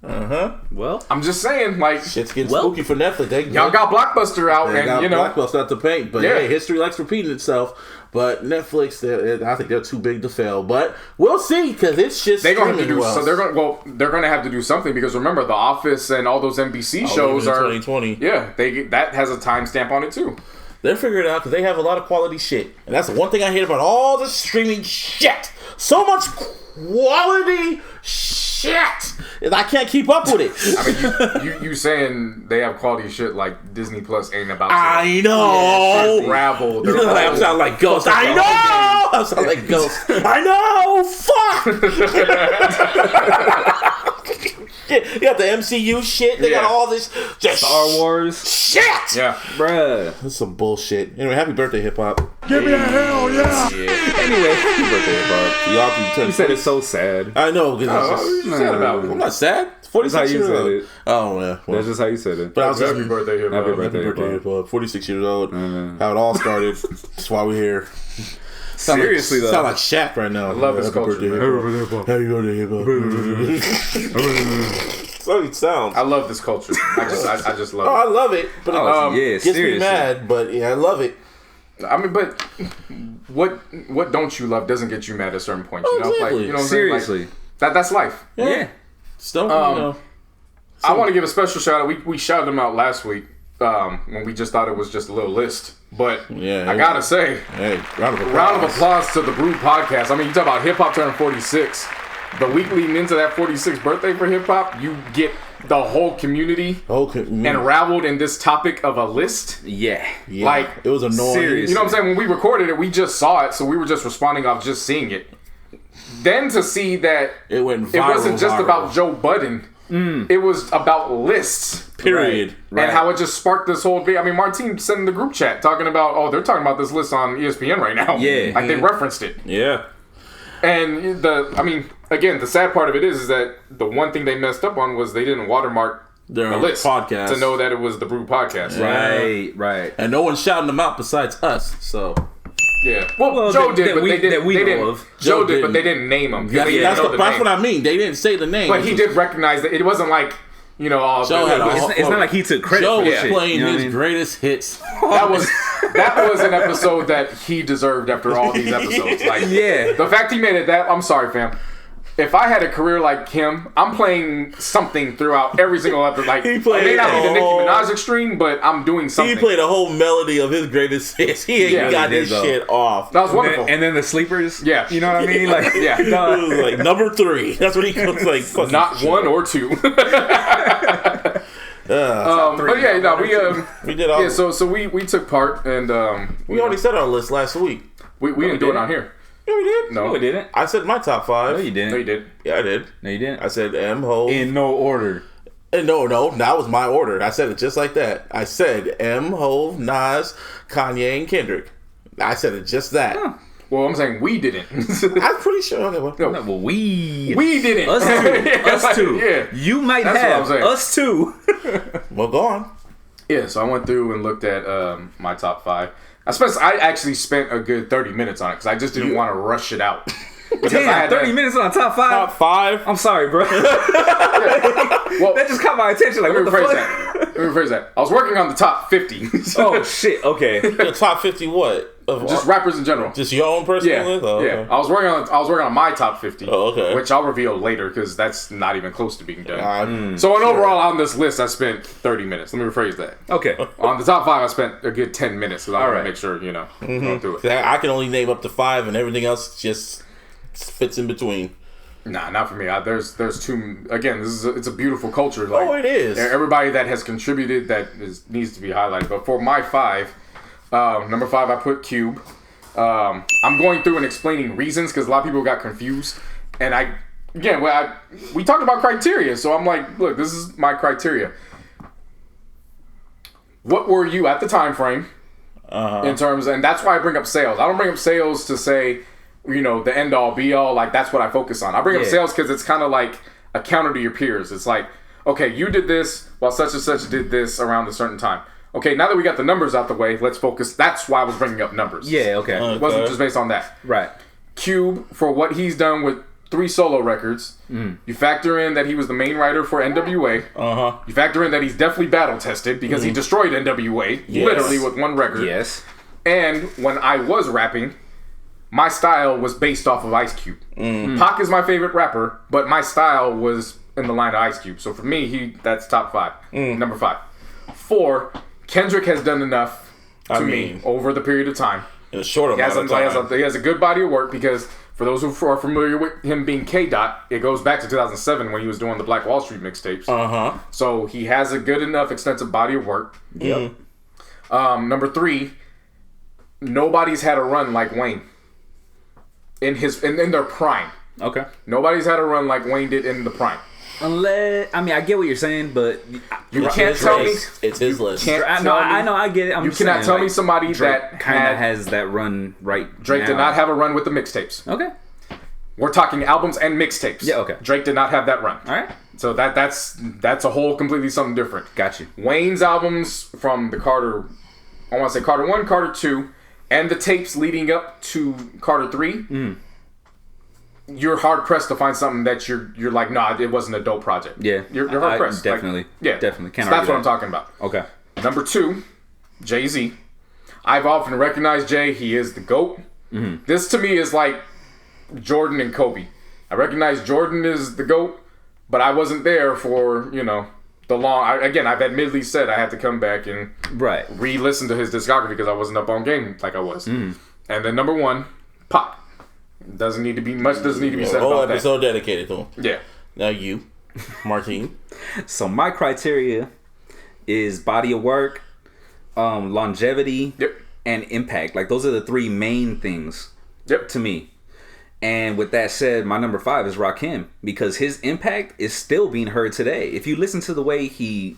D: Well,
C: I'm just saying, like,
B: shit's getting spooky for Netflix.
C: Y'all got Blockbuster out, and
B: Blockbuster out to paint, but hey, history likes repeating itself. But Netflix, I think they're too big to fail. But we'll see, because it's just
C: they're going to do. So they're going to have to do something, because remember, The Office and all those NBC shows are 2020. Yeah, that has a timestamp on it too.
B: They're figuring it out because they have a lot of quality shit, and that's the one thing I hate about all the streaming shit. So much quality shit, and I can't keep up with it.
C: I mean, you saying they have quality shit like Disney Plus ain't about.
B: I know.
C: Unraveled.
B: I sound like Ghost. I know. I sound like Ghost. I know. Fuck. You got the MCU shit. They got all this
D: Star Wars
B: shit.
C: Yeah,
B: bruh. That's some bullshit. Anyway, happy birthday, hip hop.
E: Give me a hell yeah.
D: Anyway, happy birthday, hip hop.
B: Y'all can.
D: You said it's so sad.
B: I know. I'm not sad. 46 years old. Oh yeah.
D: Well, that's just how you said it.
B: But I was just
C: happy birthday, hip hop.
D: Happy birthday,
B: hip hop. 46 years old. How it all started. That's why we're here.
D: Seriously, though.
B: Sound like Shaq right now.
C: I love this culture.
B: Happy birthday, hip hop. That's how it sounds.
C: I love this culture. I just love it.
B: I love it. But it gets
D: seriously.
B: me mad. But yeah, I love it.
C: I mean, but what don't you love doesn't get you mad at certain points. You know,
B: exactly.
C: like, you know what I'm
D: Seriously,
C: saying? Like, that's life.
D: Yeah.
B: Still,
C: I want to give a special shout out. We shouted them out last week when we just thought it was just a little list. But I gotta say,
B: round
C: of applause to the Brew Podcast. I mean, you talk about hip hop turning 46. The week leading into that 46th birthday for hip hop, you get the whole community unraveled in this topic of a list.
D: Yeah.
C: Like,
B: it was annoying.
D: Seriously.
C: You know what I'm saying? When we recorded it, we just saw it, so we were just responding off just seeing it. Then to see that
B: it wasn't
C: just about Joe Budden. It was about lists.
B: Period.
C: Right. And how it just sparked this whole video. I mean, Martin sent in the group chat talking about, they're talking about this list on ESPN right now.
D: Yeah.
C: Like, they referenced it.
B: Yeah.
C: And again, the sad part of it is that the one thing they messed up on was they didn't watermark the list
B: podcast
C: to know that it was the Brew Podcast.
D: Right.
B: And no one's shouting them out besides us, so.
C: Yeah. Well, Joe did, but they didn't. Joe did, but they didn't name him.
B: That's what I mean. They didn't say the name.
C: But he did recognize that it wasn't like,
B: Joe
D: it's not like he took credit
B: Joe
D: for
B: was
D: shit.
B: playing his greatest hits.
C: That was an episode that he deserved after all these episodes. Like, the fact he made it I'm sorry, fam. If I had a career like him, I'm playing something throughout every single episode. Like, it may not be the Nicki Minaj extreme, but I'm doing something.
B: He played a whole melody of his greatest hits. He got his shit off.
C: That was wonderful.
D: And then the sleepers.
C: Yeah.
D: You know what I mean? Like,
B: it was like number 3. That's what he was like.
C: Not 1 or 2. But we did all. Yeah, so we took part, and
B: we already said our list last week.
C: We didn't do it on here.
B: Yeah, we did.
D: No, we didn't.
B: I said my top 5.
D: No, you didn't.
C: No, you did.
B: Yeah, I did.
D: No, you didn't.
B: I said M, Ho.
D: In no order.
B: No, that was my order. I said it just like that. I said M, Ho, Nas, Kanye, and Kendrick. I said it just that.
C: Huh. Well, I'm saying we didn't.
B: I'm pretty sure. Okay,
D: well, we
C: didn't.
D: Us two. Yeah. You might have us two.
B: Well, go on.
C: Yeah, so I went through and looked at my top 5. I actually spent a good 30 minutes on it because I just didn't want to rush it out.
D: Damn, 30 minutes on top 5?
B: Top 5?
D: I'm sorry, bro.
C: Well,
D: that just caught my attention. Like, what the fuck?
C: Let me rephrase that. I was working on the top 50.
D: Oh, shit. Okay.
B: The top 50 what?
C: Just rappers in general.
B: Just your own personal list? Oh,
C: yeah.
B: Okay.
C: I was working on my top 50.
B: Oh, okay.
C: Which I'll reveal later because that's not even close to being done. Overall on this list, I spent 30 minutes. Let me rephrase that.
D: Okay.
C: On the top 5, I spent a good 10 minutes because I want to make sure, going through it.
B: I can only name up to 5 and everything else just fits in between.
C: Nah, not for me. There's too. Again, it's a beautiful culture. Like,
B: it is.
C: Everybody that has contributed needs to be highlighted. But for my 5, number 5, I put Cube. I'm going through and explaining reasons because a lot of people got confused. And we talked about criteria, so I'm like, look, this is my criteria. What were you at the time frame in terms, and that's why I bring up sales. I don't bring up sales to say, the end all be all. Like, that's what I focus on. I bring up sales because it's kind of like a counter to your peers. It's like, okay, you did this while such and such did this around a certain time. Okay, now that we got the numbers out the way, let's focus. That's why I was bringing up numbers.
D: Yeah, okay.
C: It wasn't just based on that.
D: Right.
C: Cube, for what he's done with 3 solo records, you factor in that he was the main writer for NWA. You factor in that he's definitely battle tested because he destroyed NWA literally with 1 record.
D: Yes.
C: And when I was rapping, my style was based off of Ice Cube. Pac is my favorite rapper, but my style was in the line of Ice Cube. So for me, that's top 5. Number 5. 4, Kendrick has done enough to me over the period of time.
B: In a short amount of time.
C: He has a good body of work because for those who are familiar with him being K-Dot, it goes back to 2007 when he was doing the Black Wall Street mixtapes. So he has a good enough extensive body of work. Number 3, nobody's had a run like Wayne in their prime.
D: Okay.
C: Nobody's had a run like Wayne did in the prime.
D: Unless, I mean, I get what you're saying, but
C: you can't tell me
B: it's his list.
D: I know, I get it.
C: You cannot tell me somebody that
D: kind of has that run right.
C: Drake did not have a run with the mixtapes.
D: Okay.
C: We're talking albums and mixtapes.
D: Yeah. Okay.
C: Drake did not have that run.
D: All right.
C: So that's a whole completely something different.
D: Got you.
C: Wayne's albums from the Carter, I want to say Carter 1, Carter 2, and the tapes leading up to Carter 3. You're hard pressed to find something that you're like, nah, it wasn't a dope project.
D: Yeah,
C: you're hard pressed.
D: Definitely, definitely.
C: So that's what I'm talking about.
D: Okay.
C: Number 2, Jay-Z. I've often recognized Jay. He is the GOAT. This to me is like Jordan and Kobe. I recognize Jordan is the GOAT, but I wasn't there for the long. I've admittedly said I had to come back and re-listen to his discography because I wasn't up on game like I was. And then number 1, Pac. Doesn't need to be much. Doesn't need to be said about that.
B: Whole episode dedicated to him.
C: Yeah.
B: Now you, Martine.
D: So my criteria is body of work, longevity, and impact. Like those are the 3 main things. To me. And with that said, my number 5 is Rakim because his impact is still being heard today. If you listen to the way he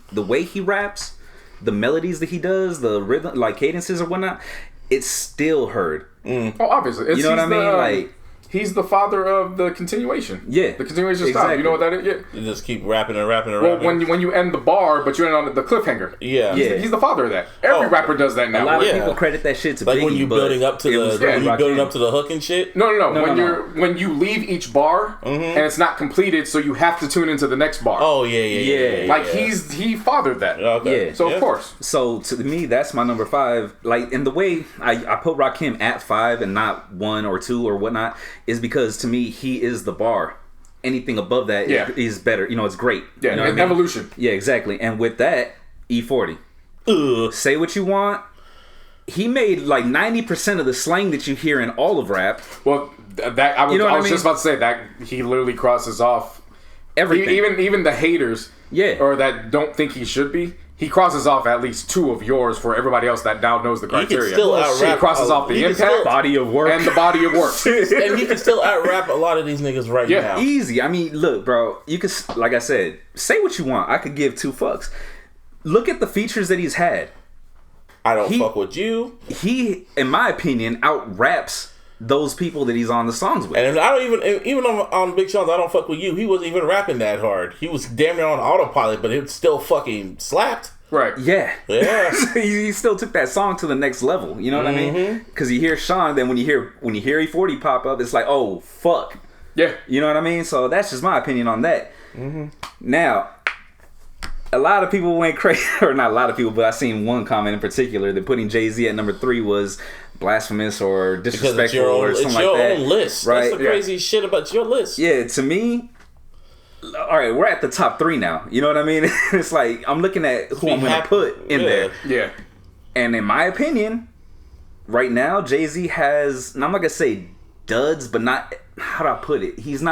D: raps, the melodies that he does, the rhythm, like cadences or whatnot, it's still heard.
C: Oh, obviously.
D: You know what I mean? Like
C: he's the father of the continuation.
D: Yeah.
C: The continuation style. You know what that is? Yeah.
B: You just keep rapping and rapping and
C: rapping.
B: Well,
C: when you end the bar, but you end on the cliffhanger.
B: Yeah.
C: He's the father of that. Every rapper does that now.
D: A lot of people credit that shit to
B: like
D: Biggie,
B: when you building up to the hook and shit.
C: No. When you leave each bar and it's not completed, so you have to tune into the next bar.
B: Oh yeah.
C: Like he fathered that.
B: Okay.
D: Yeah.
C: So of course.
D: So to me, that's my number 5. Like in the way I put Rakim at 5 and not 1 or 2 or whatnot is because to me he is the bar. Anything above that is better. It's great.
C: Yeah,
D: you know what I mean?
C: Evolution.
D: Yeah, exactly. And with that, E40. Say what you want. He made like 90% of the slang that you hear in all of rap.
C: Well, that I was just about to say that he literally crosses off everything. Even the haters, or that don't think he should be. He crosses off at least 2 of yours for everybody else that now knows the criteria.
B: He can still out-rap.
C: He crosses off the impact,
D: body of work,
C: and the body of work.
B: And he can still out-rap a lot of these niggas right now.
D: Easy. I mean, look, bro. You could, like I said, say what you want. I could give 2 fucks. Look at the features that he's had.
B: I don't fuck with you.
D: He, in my opinion, out-raps those people that he's on the songs with.
B: And I don't even on Big Sean's I Don't Fuck With You, he wasn't even rapping that hard. He was damn near on autopilot, but it still fucking slapped.
C: Right.
D: Yeah.
B: Yeah.
D: He still took that song to the next level. You know what I mean? Because you hear Sean, then when you hear E40 pop up, it's like, oh fuck.
C: Yeah.
D: You know what I mean? So that's just my opinion on that. Now, a lot of people went crazy, or not a lot of people, but I seen one comment in particular that putting Jay-Z at number 3 was blasphemous or disrespectful or something like that.
B: It's your own list.
D: Right?
B: That's the crazy shit about your list.
D: Yeah, to me, all right, we're at the top 3 now. You know what I mean? It's like, I'm looking at who I'm going to put in there.
C: Yeah.
D: And in my opinion, right now, Jay-Z has, and I'm not going to say duds, but not, how do I put it? He
B: has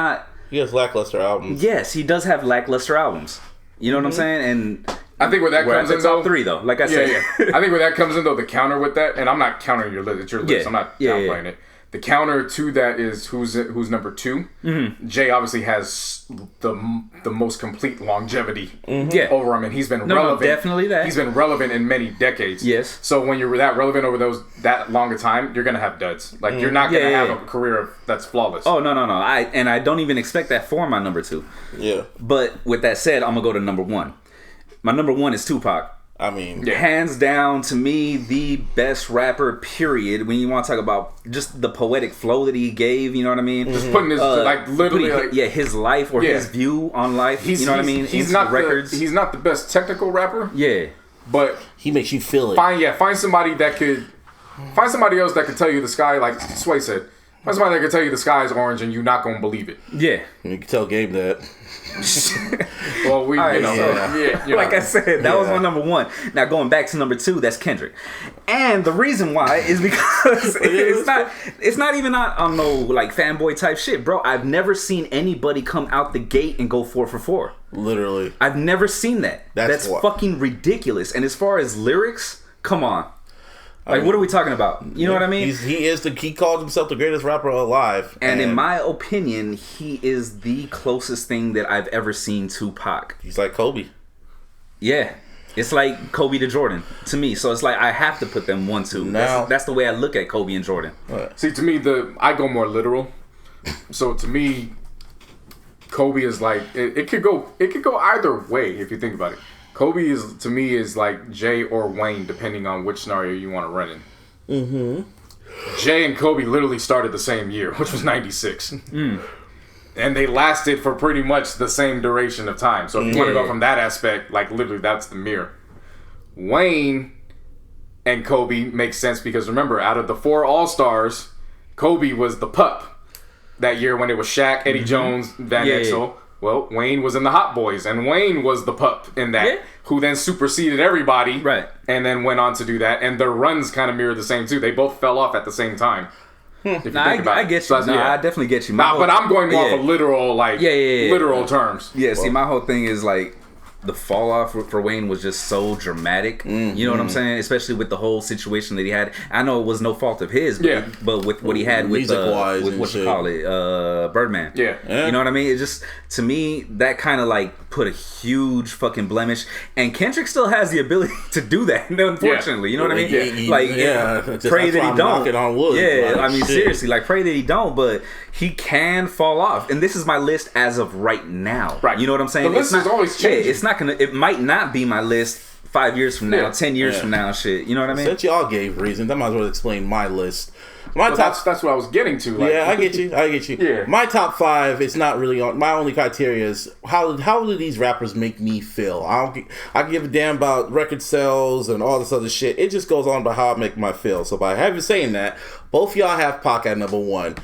B: lackluster albums.
D: Yes, he does have lackluster albums. You know what I'm saying? And
C: I think where that comes in,
D: top 3 though. Like I said,
C: I think where that comes in though, the counter with that, and I'm not countering your list. It's your list. I'm not downplaying it. The counter to that is who's number 2. Jay obviously has the most complete longevity over him, and he's been relevant.
D: Definitely that.
C: He's been relevant in many decades.
D: Yes.
C: So when you're that relevant over that long a time, you're gonna have duds. Like you're not gonna have a career that's flawless.
D: Oh no. I don't even expect that for my number 2.
B: Yeah.
D: But with that said, I'm gonna go to number 1. My number 1 is Tupac.
B: I mean,
D: hands down, to me, the best rapper, period. When you want to talk about just the poetic flow that he gave, you know what I mean?
C: Just putting his, like, literally, like,
D: his life or his view on life, you know what I mean?
C: He's not the best technical rapper.
D: Yeah.
C: But
B: he makes you feel it.
C: Find somebody else that could tell you the sky, like Sway said. Find somebody that could tell you the sky is orange and you're not gonna believe it.
D: Yeah.
B: You can tell Gabe that.
C: Well,
D: like I said, that was my number one. Now going back to number two, that's Kendrick, and the reason why is because it's not even on no like fanboy type shit, bro. I've never seen anybody come out the gate and go 4 for 4.
B: Literally,
D: I've never seen that. That's fucking ridiculous. And as far as lyrics, come on. Like, what are we talking about? You know what I mean?
B: He called himself the greatest rapper alive.
D: And in my opinion, he is the closest thing that I've ever seen to Pac.
B: He's like Kobe.
D: Yeah. It's like Kobe to Jordan to me. So it's like I have to put them 1-2. That's the way I look at Kobe and Jordan.
C: See, to me, I go more literal. So to me, Kobe is like it could go either way if you think about it. Kobe to me is like Jay or Wayne, depending on which scenario you want to run in. Mm-hmm. Jay and Kobe literally started the same year, which was 96. And they lasted for pretty much the same duration of time. So if you want to go from that aspect, like literally that's the mirror. Wayne and Kobe makes sense because remember, out of the 4 All-Stars, Kobe was the pup that year when it was Shaq, Eddie Jones, Van Exel. Well, Wayne was in the Hot Boys, and Wayne was the pup in that, who then superseded everybody, and then went on to do that. And their runs kind of mirrored the same too. They both fell off at the same time. If you think about
D: I get you. So I definitely get you.
C: But I'm going more off of literal, literal terms.
D: Yeah. See, my whole thing is like the fall off for Wayne was just so dramatic. You know what I'm saying? Especially with the whole situation that he had. I know it was no fault of his, but with what he had with what you call it, Birdman.
C: Yeah.
D: You know what I mean? It just, to me, that kind of like put a huge fucking blemish. And Kendrick still has the ability to do that, unfortunately. You know what I mean? Pray that he don't.
B: On wood,
D: I mean, seriously, like pray that he don't, but he can fall off. And this is my list as of right now.
C: Right.
D: You know what I'm saying?
C: The list is always changing.
D: It's not gonna. It might not be my list 5 years from now, 10 years from now. Shit. You know what I mean?
B: Since y'all gave reasons, I might as well explain my list.
C: That's what I was getting to. Like,
B: I get you.
C: Yeah.
B: My top 5 is not really on. My only criteria is how do these rappers make me feel? I give a damn about record sales and all this other shit. It just goes on about how I make my feel. So by having saying that, both y'all have Pac at number 1.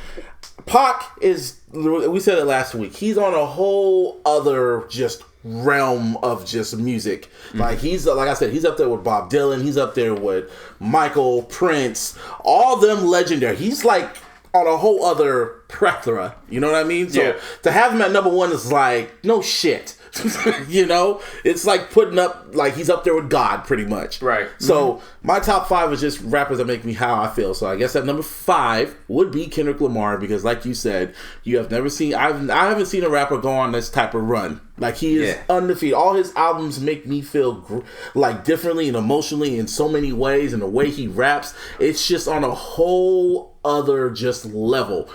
B: Pac is, we said it last week, he's on a whole other just realm of just music. Like he's, like I said, he's up there with Bob Dylan, he's up there with Michael, Prince, all them legendary. He's like on a whole other plethora, you know what I mean? So to have him at number 1 is like, no shit. You know, it's like putting up, like he's up there with God pretty much.
C: Right.
B: So my top 5 is just rappers that make me how I feel. So I guess at number 5 would be Kendrick Lamar, because like you said, you have never seen, I haven't seen a rapper go on this type of run. Like he is undefeated. All his albums make me feel like differently and emotionally in so many ways, and the way he raps, it's just on a whole other just level.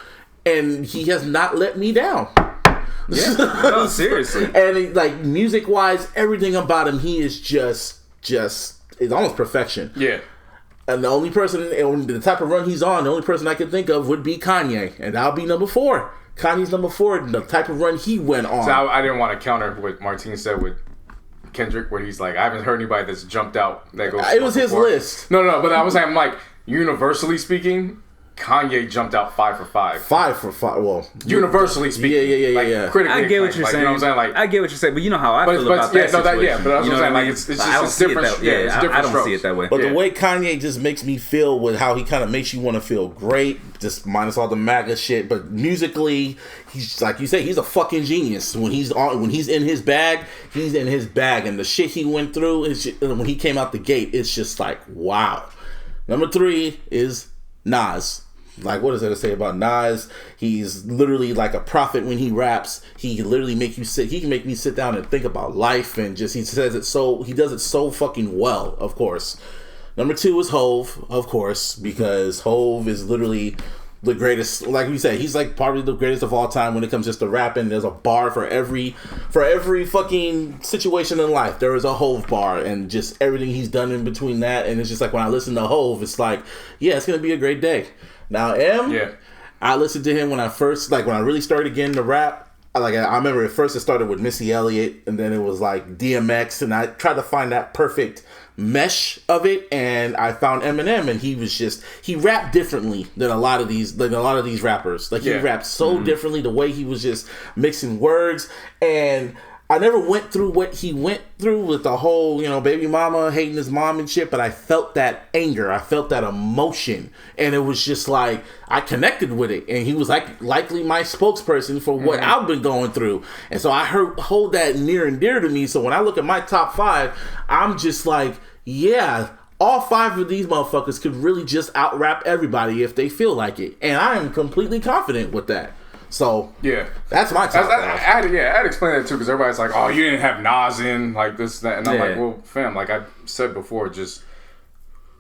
B: And he has not let me down.
D: Yeah, no, seriously.
B: And like music wise, everything about him, he is just it's almost perfection.
C: Yeah. And
B: the only person, the type of run he's on, the only person I could think of would be Kanye, and that'll be number 4. Kanye's number 4, the type of run he went on.
C: So I didn't want to counter what Martin said with Kendrick, where he's like, I haven't heard anybody that's jumped out that goes.
B: It was his list.
C: No, but I was saying, like, universally speaking, Kanye jumped out 5 for 5.
B: 5 for 5. Well,
C: universally speaking,
B: yeah.
C: Critically,
D: I get what you're saying.
C: You know what I'm saying? Like,
D: I get what you're saying, but you know how I feel about that situation.
C: But that's what I'm saying. Like, it's just a different. It's different.
D: I don't see it that way.
B: But the way Kanye just makes me feel, with how he kind of makes you want to feel great, just minus all the MAGA shit. But musically, he's like you say, he's a fucking genius. When he's in his bag, he's in his bag, and the shit he went through is just, when he came out the gate, it's just like wow. Number 3 is Nas. Like, what is there to say about Nas? He's literally like a prophet when he raps. He literally make you sit. He can make me sit down and think about life, and just he does it so fucking well. Of course, number 2 is Hove, of course, because Hove is literally the greatest. Like we said, he's like probably the greatest of all time when it comes just to rapping. There's a bar for every fucking situation in life. There is a Hove bar, and just everything he's done in between that. And it's just like when I listen to Hove, it's like, yeah, it's gonna be a great day. Now I listened to him when I really started getting to rap. I remember at first it started with Missy Elliott, and then it was like DMX, and I tried to find that perfect mesh of it, and I found Eminem, and he rapped differently than a lot of these rappers. Like, he rapped so differently, the way he was just mixing words, and I never went through what he went through with the whole, baby mama hating his mom and shit, but I felt that anger, I felt that emotion, and it was just like, I connected with it, and he was likely my spokesperson for what I've been going through, and so I hold that near and dear to me. So when I look at my top 5, I'm just like, yeah, all 5 of these motherfuckers could really just out-rap everybody if they feel like it, and I am completely confident with that. So that's my top 5.
C: I'd explain that too, because everybody's like, "Oh, you didn't have Nas in like this, that," and I'm like, "Well, fam, like I said before, just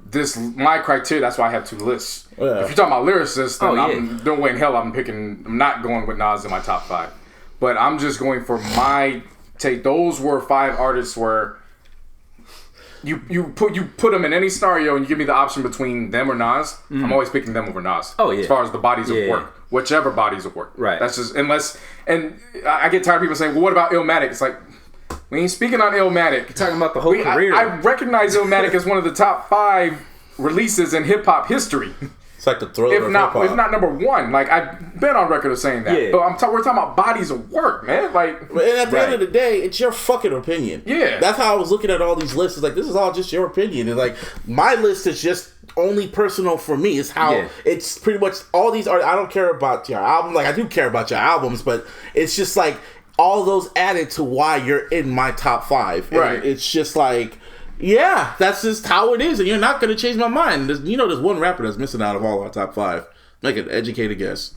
C: this my criteria. That's why I have 2 lists. Yeah. If you're talking about lyricists, then no way in hell I'm not going with Nas in my top 5. But I'm just going for my take. Those were 5 artists where you put them in any scenario, and you give me the option between them or Nas. I'm always picking them over Nas. As far as the bodies of work. Whichever bodies of work. Right. That's just, and I get tired of people saying, well, what about Illmatic? It's like, we ain't speaking on Illmatic. You're
D: talking about the whole career.
C: I recognize Illmatic as one of the top 5 releases in hip hop history.
B: It's like the thriller
C: if not number 1. Like, I've been on record of saying that. But we're talking about bodies of work, man. Like,
B: and at the end of the day, it's your fucking opinion. Yeah. That's how I was looking at all these lists. It's like, this is all just your opinion. And like, my list is just only personal for me. Is how it's pretty much all these are. I don't care about your album. Like, I do care about your albums, but it's just like all those added to why you're in my top 5. And it's just like, yeah, that's just how it is, and you're not going to change my mind. There's one rapper that's missing out of all our top 5. Make an educated guess.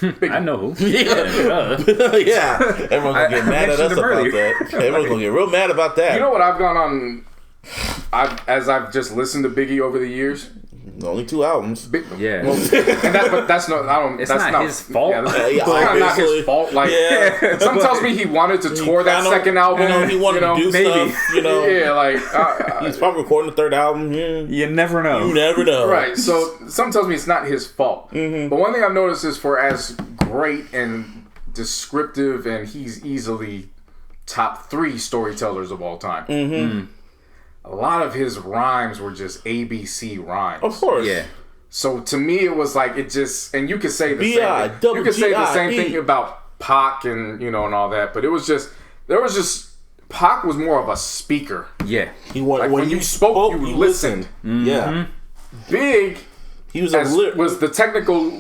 D: I know who.
B: Yeah. Everyone's going to get mad at us about that. Everyone's going to get real mad about that.
C: You know what I've gone on, as I've just listened to Biggie over the years?
B: Only 2 albums.
C: But that's not. I don't.
D: It's
C: that's
D: not his fault.
C: Yeah, it's kind of not his fault. Like, something tells me he wanted to tour that second album.
B: He wanted to do stuff.
C: Yeah, like
B: he's probably recording the 3rd album. Yeah.
D: You never know.
B: You never know.
C: Right. So something tells me it's not his fault. But one thing I've noticed is, for as great and descriptive, and he's easily top 3 storytellers of all time. A lot of his rhymes were just ABC rhymes.
B: Of course.
D: Yeah.
C: So to me, it was like, it just, and you could say the same thing. You could say the same thing about Pac and and all that, but it was just, Pac was more of a speaker.
D: Yeah.
C: When you spoke, you listened.
B: Yeah.
C: Big.
B: He was
C: was the technical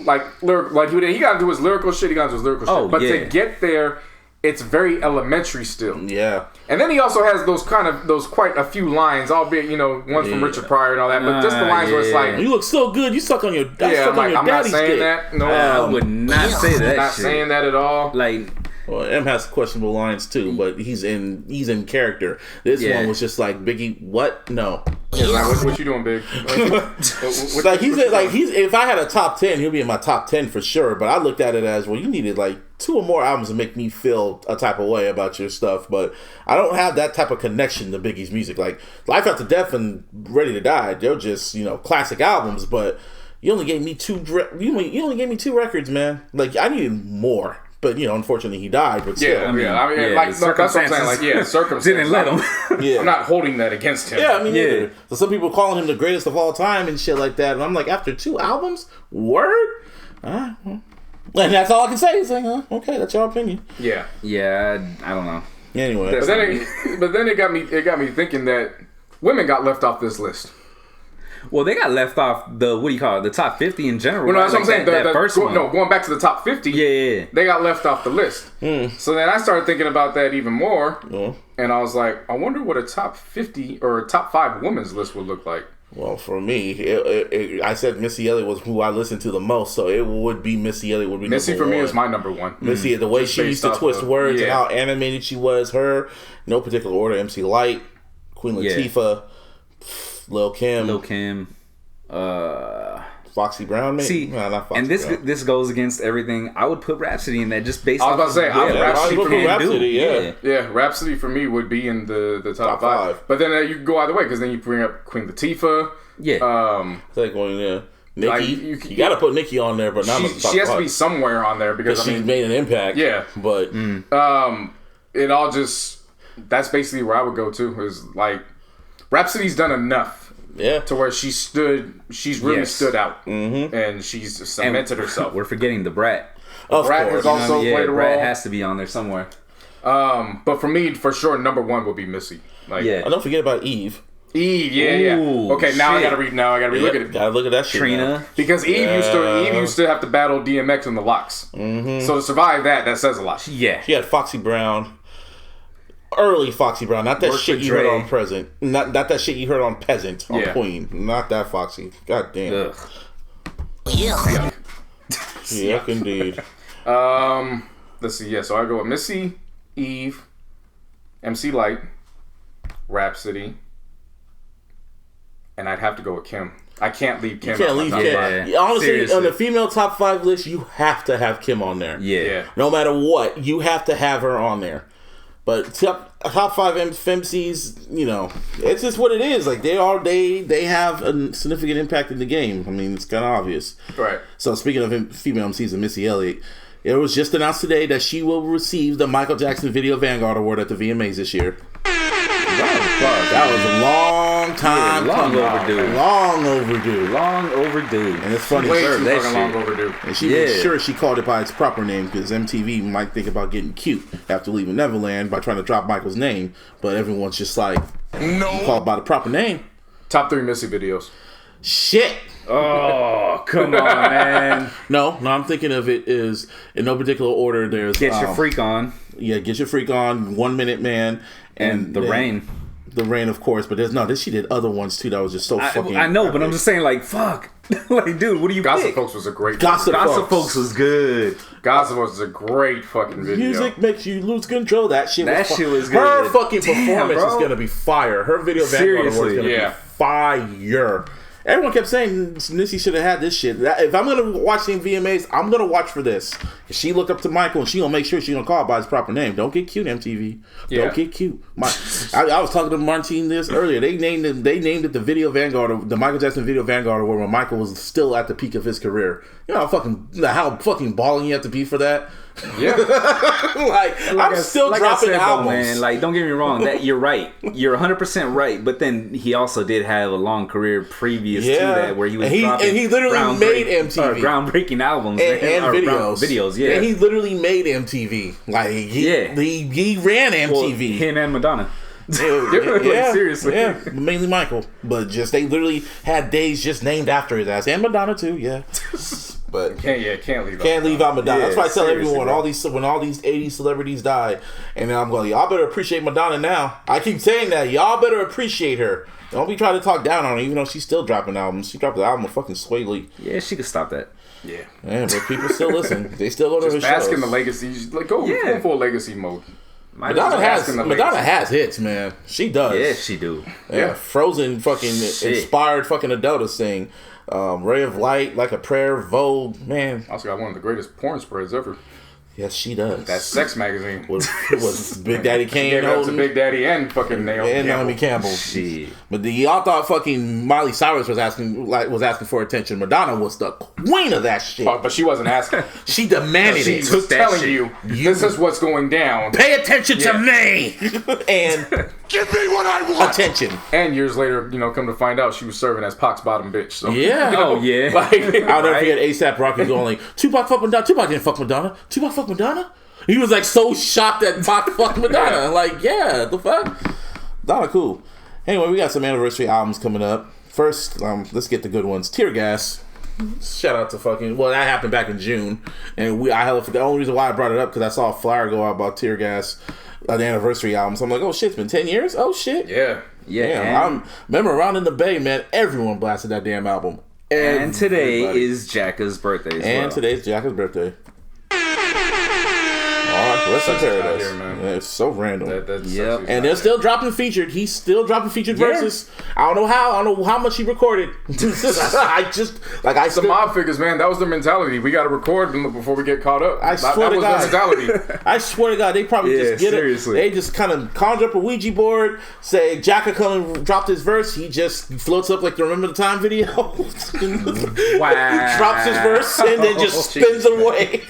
C: lyric, he got into his lyrical shit. But to get there, it's very elementary still.
B: Yeah.
C: And then he also has those quite a few lines, albeit, one from Richard Pryor and all that, but just the lines where it's like,
B: you look so good, you suck on your
C: I'm not saying that. No,
D: I would not say that.
C: I'm not saying that at all.
D: Like,
B: well, M has questionable lines too, but he's in character. This one was just like, Biggie, what? No.
C: Yeah, like, what you doing, Big?
B: If I had a top 10, he'll be in my top 10 for sure. But I looked at it as, well, you needed like 2 or more albums to make me feel a type of way about your stuff. But I don't have that type of connection to Biggie's music. Like Life After Death and Ready to Die, they're just classic albums. But you only gave me 2. You only gave me 2 records, man. Like, I needed more. But unfortunately, he died. But still,
C: that's what I'm saying. Like, circumstances
D: didn't let him.
C: I'm not holding that against him.
B: Yeah, I mean, either. So some people calling him the greatest of all time and shit like that, and I'm like, after 2 albums, word. And that's all I can say. It's like, okay, that's your opinion.
C: Yeah.
D: Yeah, I don't know.
B: Anyway,
C: but then it got me thinking that women got left off this list.
D: Well, they got left off the top 50 in general.
C: Well, no, that's what I'm saying.
D: That first one.
C: No, going back to the top 50.
D: Yeah.
C: They got left off the list. So then I started thinking about that even more. And I was like, I wonder what a top 50 or a top 5 women's list would look like.
B: Well, for me, I said Missy Elliott was who I listened to the most, so it would be Missy Elliott would be
C: Missy
B: number
C: for me
B: one.
C: Is my number 1.
B: Missy, the way she used to twist words and how animated she was, her, no particular order, MC Lyte, Queen Latifah, Lil' Kim. Foxy Brown, maybe.
D: See,
B: not Foxy
D: and
B: Brown.
D: this goes against everything. I would put Rhapsody in that just based
C: I was
D: off
C: about to say,
D: of
C: Rhapsody for me.
B: Rhapsody,
C: Yeah, Rhapsody for me would be in the top five. But then you can go either way because then you bring up Queen Latifah.
D: Yeah.
B: Like going there. Nicki,
C: Like,
B: you got to put Nicki on there, but not on the top
C: she has to
B: five.
C: be somewhere on there because
B: she's made an impact.
C: Yeah,
B: but
C: it all just that's basically where I would go to is like Rhapsody's done enough.
B: Yeah,
C: to where she's really stood out, and she's cemented herself.
D: We're forgetting the Brat.
C: Brat has also played a role.
D: Brat has to be on there somewhere.
C: But for me, for sure, number one would be Missy. Like,
B: don't forget about Eve.
C: Yeah. Okay, now I gotta read. Look at it.
B: Gotta look at that shit.
D: Trina,
B: now.
C: Because Eve used to have to battle DMX in the locks. So to survive that says a lot.
B: She had Foxy Brown. Early Foxy Brown, not that shit you heard on Present, not that shit you heard on Peasant on Queen, not that Foxy. God damn.
G: Yeah.
B: Yuck indeed.
C: Let's see. Yeah, so I go with Missy, Eve, MC Lyte, Rhapsody, and I'd have to go with Kim. I can't leave Kim.
B: You can't leave Kim.
D: Yeah.
B: Honestly,
D: Seriously.
B: on the female top 5 list, you have to have Kim on there.
D: Yeah.
B: No matter what, you have to have her on there. But top 5 MCs, you know, it's just what it is. Like they have a significant impact in the game. I mean, it's kind of obvious.
C: Right.
B: So speaking of female MCs and Missy Elliott, it was just announced today that she will receive the Michael Jackson Video Vanguard Award at the VMAs this year. That was a long time
D: Long overdue.
B: And it's funny.
C: Way too fucking long overdue.
B: And she made sure she called it by its proper name because MTV might think about getting cute after leaving Neverland by trying to drop Michael's name, but everyone's just like, no, call it by the proper name.
C: Top 3 Missy videos.
B: Shit.
D: Oh, come on, man.
B: No, I'm thinking of it is in no particular order. There's
D: Get Your Freak On.
B: Yeah, Get Your Freak On, 1 Minute Man,
D: and The Rain.
B: The Rain, of course, but she did other ones too that was just so fucking.
D: I know, but I'm just saying, like, fuck, like, dude, what do you?
C: Gossip
D: pick?
C: Folks was a great.
B: Gossip
D: Folks was good.
C: Gossip Folks was a great fucking video.
B: Music makes you lose control. That shit was
D: good.
B: Her fucking performance is gonna be fire. Her video Vanguard Award is gonna be fire. Everyone kept saying Missy should have had this shit. If I'm gonna watch the VMAs, I'm gonna watch for this. She looked up to Michael and she gonna make sure she gonna call it by his proper name. Don't get cute, MTV. Don't get cute. I was talking to Martine this earlier. They named it the Video Vanguard, the Michael Jackson Video Vanguard Award when Michael was still at the peak of his career. You know how fucking balling you have to be for that.
C: Yeah.
B: I'm still dropping albums.
D: Man, like, don't get me wrong, that you're right. You're 100% right. But then he also did have a long career previous to that where he was dropping
B: and he literally made MTV
D: groundbreaking albums
B: and videos.
D: Yeah,
B: and he literally made MTV. Like he ran MTV.
D: Well, him and Madonna.
B: Seriously. Yeah, mainly Michael. But they literally had days just named after his ass. And Madonna too, yeah. But can't leave out Madonna. That's why I tell everyone when all these 80s celebrities die, and then I'm going, y'all better appreciate Madonna now. I keep saying that. Y'all better appreciate her. Don't be trying to talk down on her, even though she's still dropping albums. She dropped the album with fucking Sway Lee.
D: Yeah, she could stop that.
C: Yeah,
B: but people still listen. They still go to her shows.
C: Bask in the legacy. Like go full legacy mode.
B: Madonna has hits, man. She does.
D: Yeah, she do.
B: Yeah. Frozen fucking inspired fucking Adele to sing. Ray of Light, Like a Prayer, Vogue, man.
C: Also got one of the greatest porn spreads ever.
B: Yes, she does.
C: That Sex magazine
B: was Big Daddy Kane.
C: Gave it up to Big Daddy and fucking
B: Naomi Campbell.
D: Shit.
B: But y'all thought fucking Miley Cyrus was asking for attention. Madonna was the queen of that shit.
C: But she wasn't asking.
B: She demanded it.
C: She was telling you, this is what's going down.
B: Pay attention to me and
E: give me what I want.
B: Attention.
C: And years later, come to find out she was serving as Pac's bottom bitch. So
B: yeah.
D: Oh yeah.
B: Like, I'll never forget ASAP Rocky going like, Tupac fucked Madonna. Tupac didn't fuck Madonna. Tupac fucked Madonna. He was like so shocked that Pac fucked Madonna. Like, yeah, the fuck? Madonna cool. Anyway, we got some anniversary albums coming up. First, let's get the good ones. Tear Gas. Shout out to fucking... Well, that happened back in June. And the only reason why I brought it up because I saw a flyer go out about Tear Gas, the anniversary album. So I'm like, oh shit, it's been 10 years? Oh shit.
C: Yeah.
B: I remember around in the Bay, man, everyone blasted that damn album.
D: And today is Jacka's birthday as well.
B: And today's Jacka's birthday. Rest in paradise.
C: Here, man.
B: Yeah, it's so random.
C: And
B: they're still dropping featured. He's still dropping featured verses. I don't know how much he recorded.
C: Some mob figures, man. That was the mentality. We got to record before we get caught up.
B: I swear to God.
C: That was the mentality.
B: I swear to God, they probably just get it. They just kind of conjure up a Ouija board, say Jacka come and dropped his verse. He just floats up like the Remember the Time video.
D: Wow.
B: Drops his verse and then just spins away.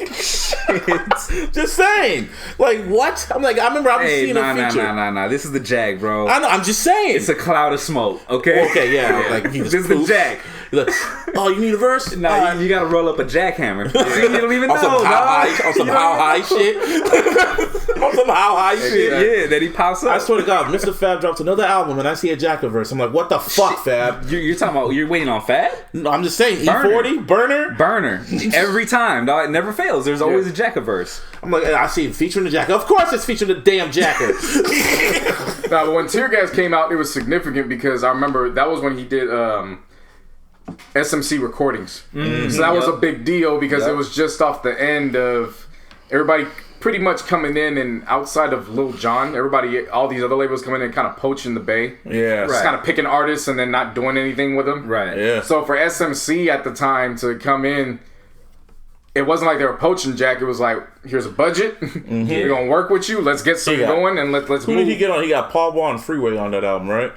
B: Just saying. Like, what? I'm like, I remember I was seeing a feature.
D: Nah. This is the Jag, bro.
B: I know, I'm just saying.
D: It's a cloud of smoke, okay?
B: Okay, yeah. Like, he just
D: this is the Jag.
B: Like, oh, you need a verse?
D: Nah, you gotta roll up a jackhammer. You don't even know.
B: On some how high shit. On some how high shit.
D: Yeah, then he pops up.
B: I swear to God, Mr. Fab drops another album and I see a Jacka verse. I'm like, what the fuck, Fab?
D: You're talking about, you're waiting on Fab?
B: No, I'm just saying, E40, Burner.
D: Every time, dog. It never fails. There's always a Jacka verse.
B: I'm like, I see it featuring the Jacka. Of course it's featuring the damn Jacka.
C: Now, but when Tear Gas came out, it was significant because I remember that was when he did SMC recordings. Mm-hmm. So that was a big deal because it was just off the end of everybody pretty much coming in, and outside of Lil Jon, all these other labels coming in and kind of poaching the Bay.
B: Yeah.
C: Just kind of picking artists and then not doing anything with them.
D: Right.
B: Yeah.
C: So for SMC at the time to come in, it wasn't like they were poaching Jack. It was like, here's a budget. Mm-hmm. We're going to work with you. Let's get some going and let's
B: Who
C: move.
B: did he get on? He got Paul Wall and Freeway on that album, right?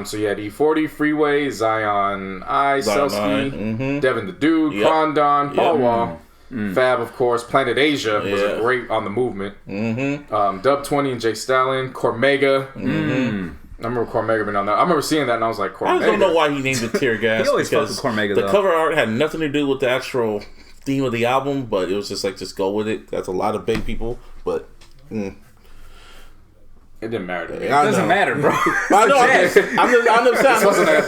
C: So you had E40, Freeway, Zion I, Selsky, Devin the Dude, Krondon, Paul Wall, Fab, of course, Planet Asia was a great on the movement. Dub 20 and Jay Stallion, Cormega. I remember Cormega being on that. I remember seeing that and I was like, Cormega.
B: I just don't know why he named it Tear Gas.
D: He always fucked with Cormega,
B: the
D: though.
B: cover art had nothing to do with the actual theme of the album, but it was just like, just go with it. That's a lot of big people, but...
C: It didn't matter to me.
D: It doesn't matter, bro.
B: I know. I'm just saying.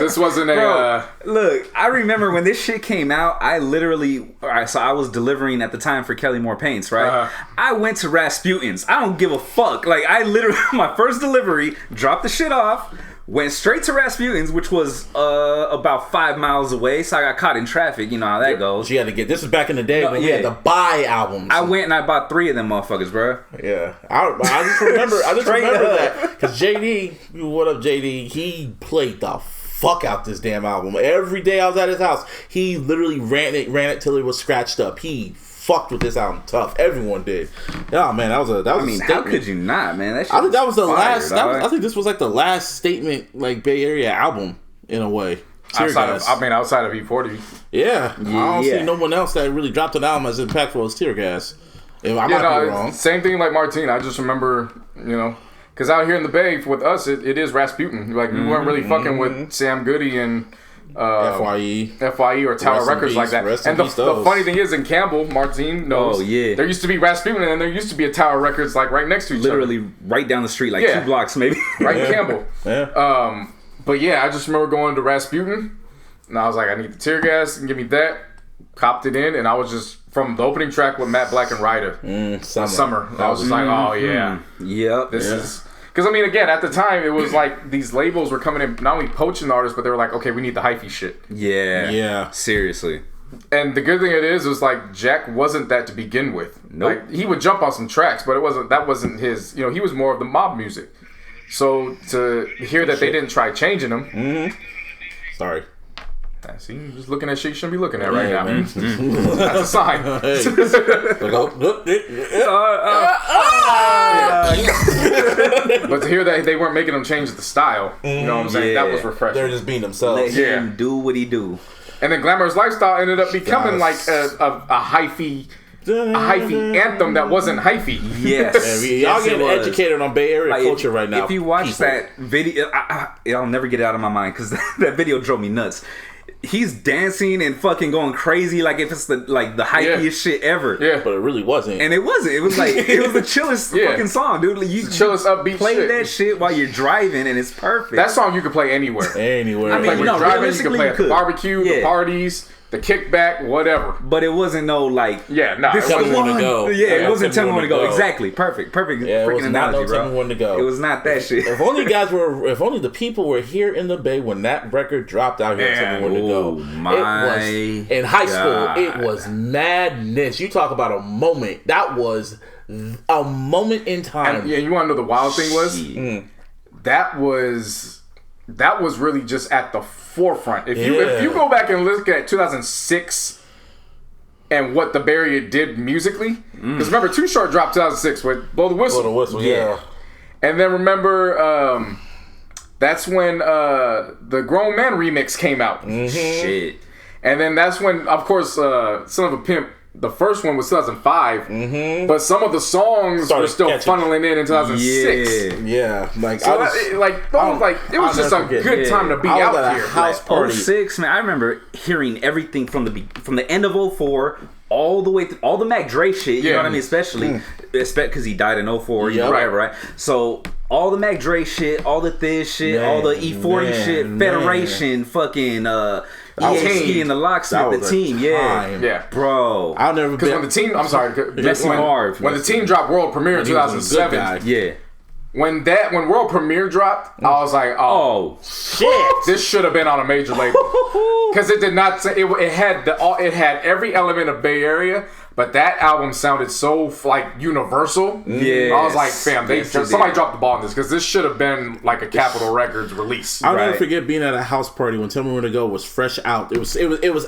C: This wasn't a.
D: Bro, look, I remember when this shit came out. I was delivering at the time for Kelly Moore Paints, right? I went to Rasputin's. I don't give a fuck. Like, I literally, my first delivery, dropped the shit off, went straight to Rasputin's, which was about 5 miles away. So I got caught in traffic. You know how that goes.
B: You had to get. This was back in the day when we had to buy albums.
D: I went and I bought 3 of them motherfuckers, bro.
B: Yeah, I just remember. that because JD, what up, JD? He played the fuck out this damn album. Every day I was at his house, he literally ran it till it was scratched up. He fucked with this album tough. Everyone did. Oh man, that was a statement.
D: How could you not, man? That shit
B: I think that was the
D: fire,
B: last. I think this was like the last statement, like Bay Area album in a way.
C: Outside of E40.
B: Yeah, I don't see no one else that really dropped an album as impactful as Tear Gas. I might be wrong.
C: Same thing like Martin. I just remember, because out here in the Bay with us, it is Rasputin. Like we weren't really fucking with Sam Goody and FYE or Tower Records like that. And the funny thing is, in Campbell, Martin knows. There used to be Rasputin and there used to be a Tower Records like right next to each other.
D: Literally right down the street, like 2 blocks maybe.
C: Right in Campbell. But yeah, I just remember going to Rasputin and I was like, I need the Tear Gas and give me that. Copped it in and I was just from the opening track with Matt Black and Ryder. Summer. I was just like, oh yeah.
D: Yep.
C: This is. Because, I mean, again, at the time, it was like these labels were coming in, not only poaching artists, but they were like, okay, we need the hyphy shit.
D: Yeah. Seriously.
C: And the good thing is like, Jack wasn't that to begin with.
D: Nope.
C: Like, he would jump on some tracks, but that wasn't his, he was more of the mob music. So, to hear that they didn't try changing him.
B: Sorry.
C: See, you're just looking at shit you shouldn't be looking at right now. That's a sign. But to hear that they weren't making them change the style, you know what I'm saying? That was refreshing.
B: They're just being themselves.
D: Let him do what he do.
C: And then Glamorous Lifestyle ended up becoming like a hyphy anthem that wasn't hyphy.
D: Yes.
B: Y'all getting educated on Bay Area culture right now.
D: If you watch that video, I'll never get it out of my mind because that video drove me nuts. He's dancing and fucking going crazy like if it's the hypiest shit ever.
C: Yeah,
B: but it really wasn't.
D: And it wasn't. It was like it was the chillest fucking song, dude. Like, you
C: chillest upbeat
D: play
C: shit.
D: That shit while you're driving and it's perfect.
C: That song you could play anywhere.
B: Anywhere.
C: I mean, when you're driving, you can play at the barbecue, the parties. the kickback, whatever.
D: But it wasn't no like.
C: Yeah, nah.
B: Tell me when to go.
D: Yeah, it wasn't tell me when to go. Exactly. Perfect.
B: Yeah,
D: freaking analogy, bro.
B: Tell me when to go.
D: It was not that shit.
B: If only the people were here in the Bay when that record dropped out here. Tell me when to go. In high school, it was madness. You talk about a moment. That was a moment in time.
C: And, you want to know the wild thing was? That was really just at the forefront. If you go back and look at 2006 and what the Bay Area did musically, because remember, Too Short dropped 2006 with Blow the Whistle.
B: Yeah.
C: And then remember, that's when the Grown Man remix came out.
D: Shit.
C: And then that's when, of course, Son of a Pimp. The first one was 2005, but some of the songs were still funneling in 2006.
B: Yeah. Like,
C: so it was just a good time to be out here.
B: House party.
D: 06, man. I remember hearing everything from the end of 04 all the way through all the Mac Dre shit. You know what I mean? Especially because he died in 04.
B: Yep.
D: Right. So all the Mac Dre shit, all the Thiz shit, all the E40 shit, Federation, fucking. EXP and the Locksmith, the team,
C: yeah,
D: bro.
B: I'll never
C: because when the team, I'm sorry, when the team dropped World Premiere in 2007, when World Premiere dropped, I was like, oh shit, this should have been on a major label because it did not say it had every element of Bay Area. But that album sounded so like universal. Yeah, I was like, fam, somebody dropped the ball on this because this should have been like a Capitol Records release.
B: I'll never forget being at a house party when Tell Me When to Go was fresh out. It was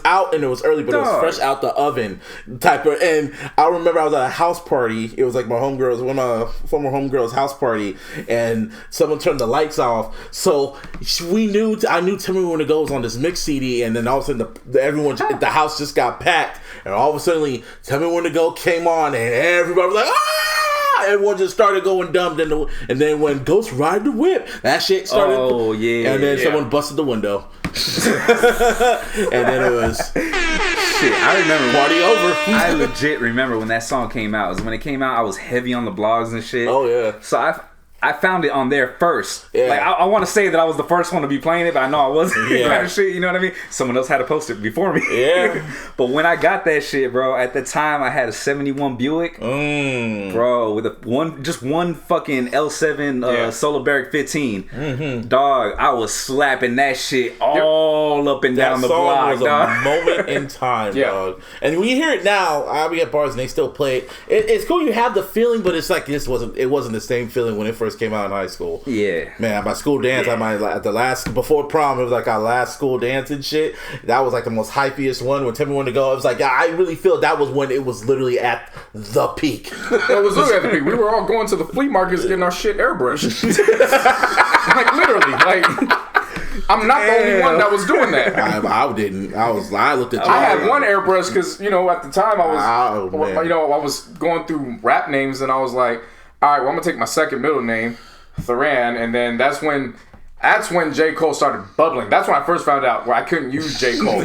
B: out and it was early, but it was fresh out the oven type of. And I remember I was at a house party. It was like one of my former homegirls' house party, and someone turned the lights off. So I knew Tell Me When to Go was on this mix CD, and then all of a sudden the house just got packed, and all of a sudden Tell Me When to Go came on, and everybody was like, ah! Everyone just started going dumb. And then when Ghost Ride the Whip, that shit started.
D: Oh, yeah.
B: And then someone busted the window. And then it was...
D: Shit, I remember.
B: Party over.
D: I legit remember when that song came out. When it came out, I was heavy on the blogs and shit.
B: Oh, yeah.
D: So I found it on there first.
B: Yeah.
D: Like I want to say that I was the first one to be playing it, but I know I wasn't.
B: Yeah.
D: Kind of shit, you know what I mean? Someone else had to post it before me.
B: Yeah.
D: But when I got that shit, bro, at the time I had a 71 Buick, bro, with one fucking L7 Solar Barrack 15. Dog, I was slapping that shit all up and down the block.
B: That song was a moment in time, dog. And when you hear it now, I'll be at bars and they still play it. It's cool. You have the feeling, but it's like it wasn't the same feeling when it first came out in high school.
D: Yeah,
B: man, my school dance, at the last before prom, it was like our last school dance and shit. That was like the most hypiest one. When Tell Me When to Go, it was like, I really feel that was when it was literally at the peak.
C: It was literally at the peak. We were all going to the flea markets getting our shit airbrushed. Like literally, like. I'm not the only one that was doing that.
B: I didn't. I looked at.
C: I had one airbrush because at the time I was going through rap names and I was like, all right, well, I'm gonna take my second middle name, Theran, and then that's when J. Cole started bubbling. That's when I first found out where I couldn't use J. Cole.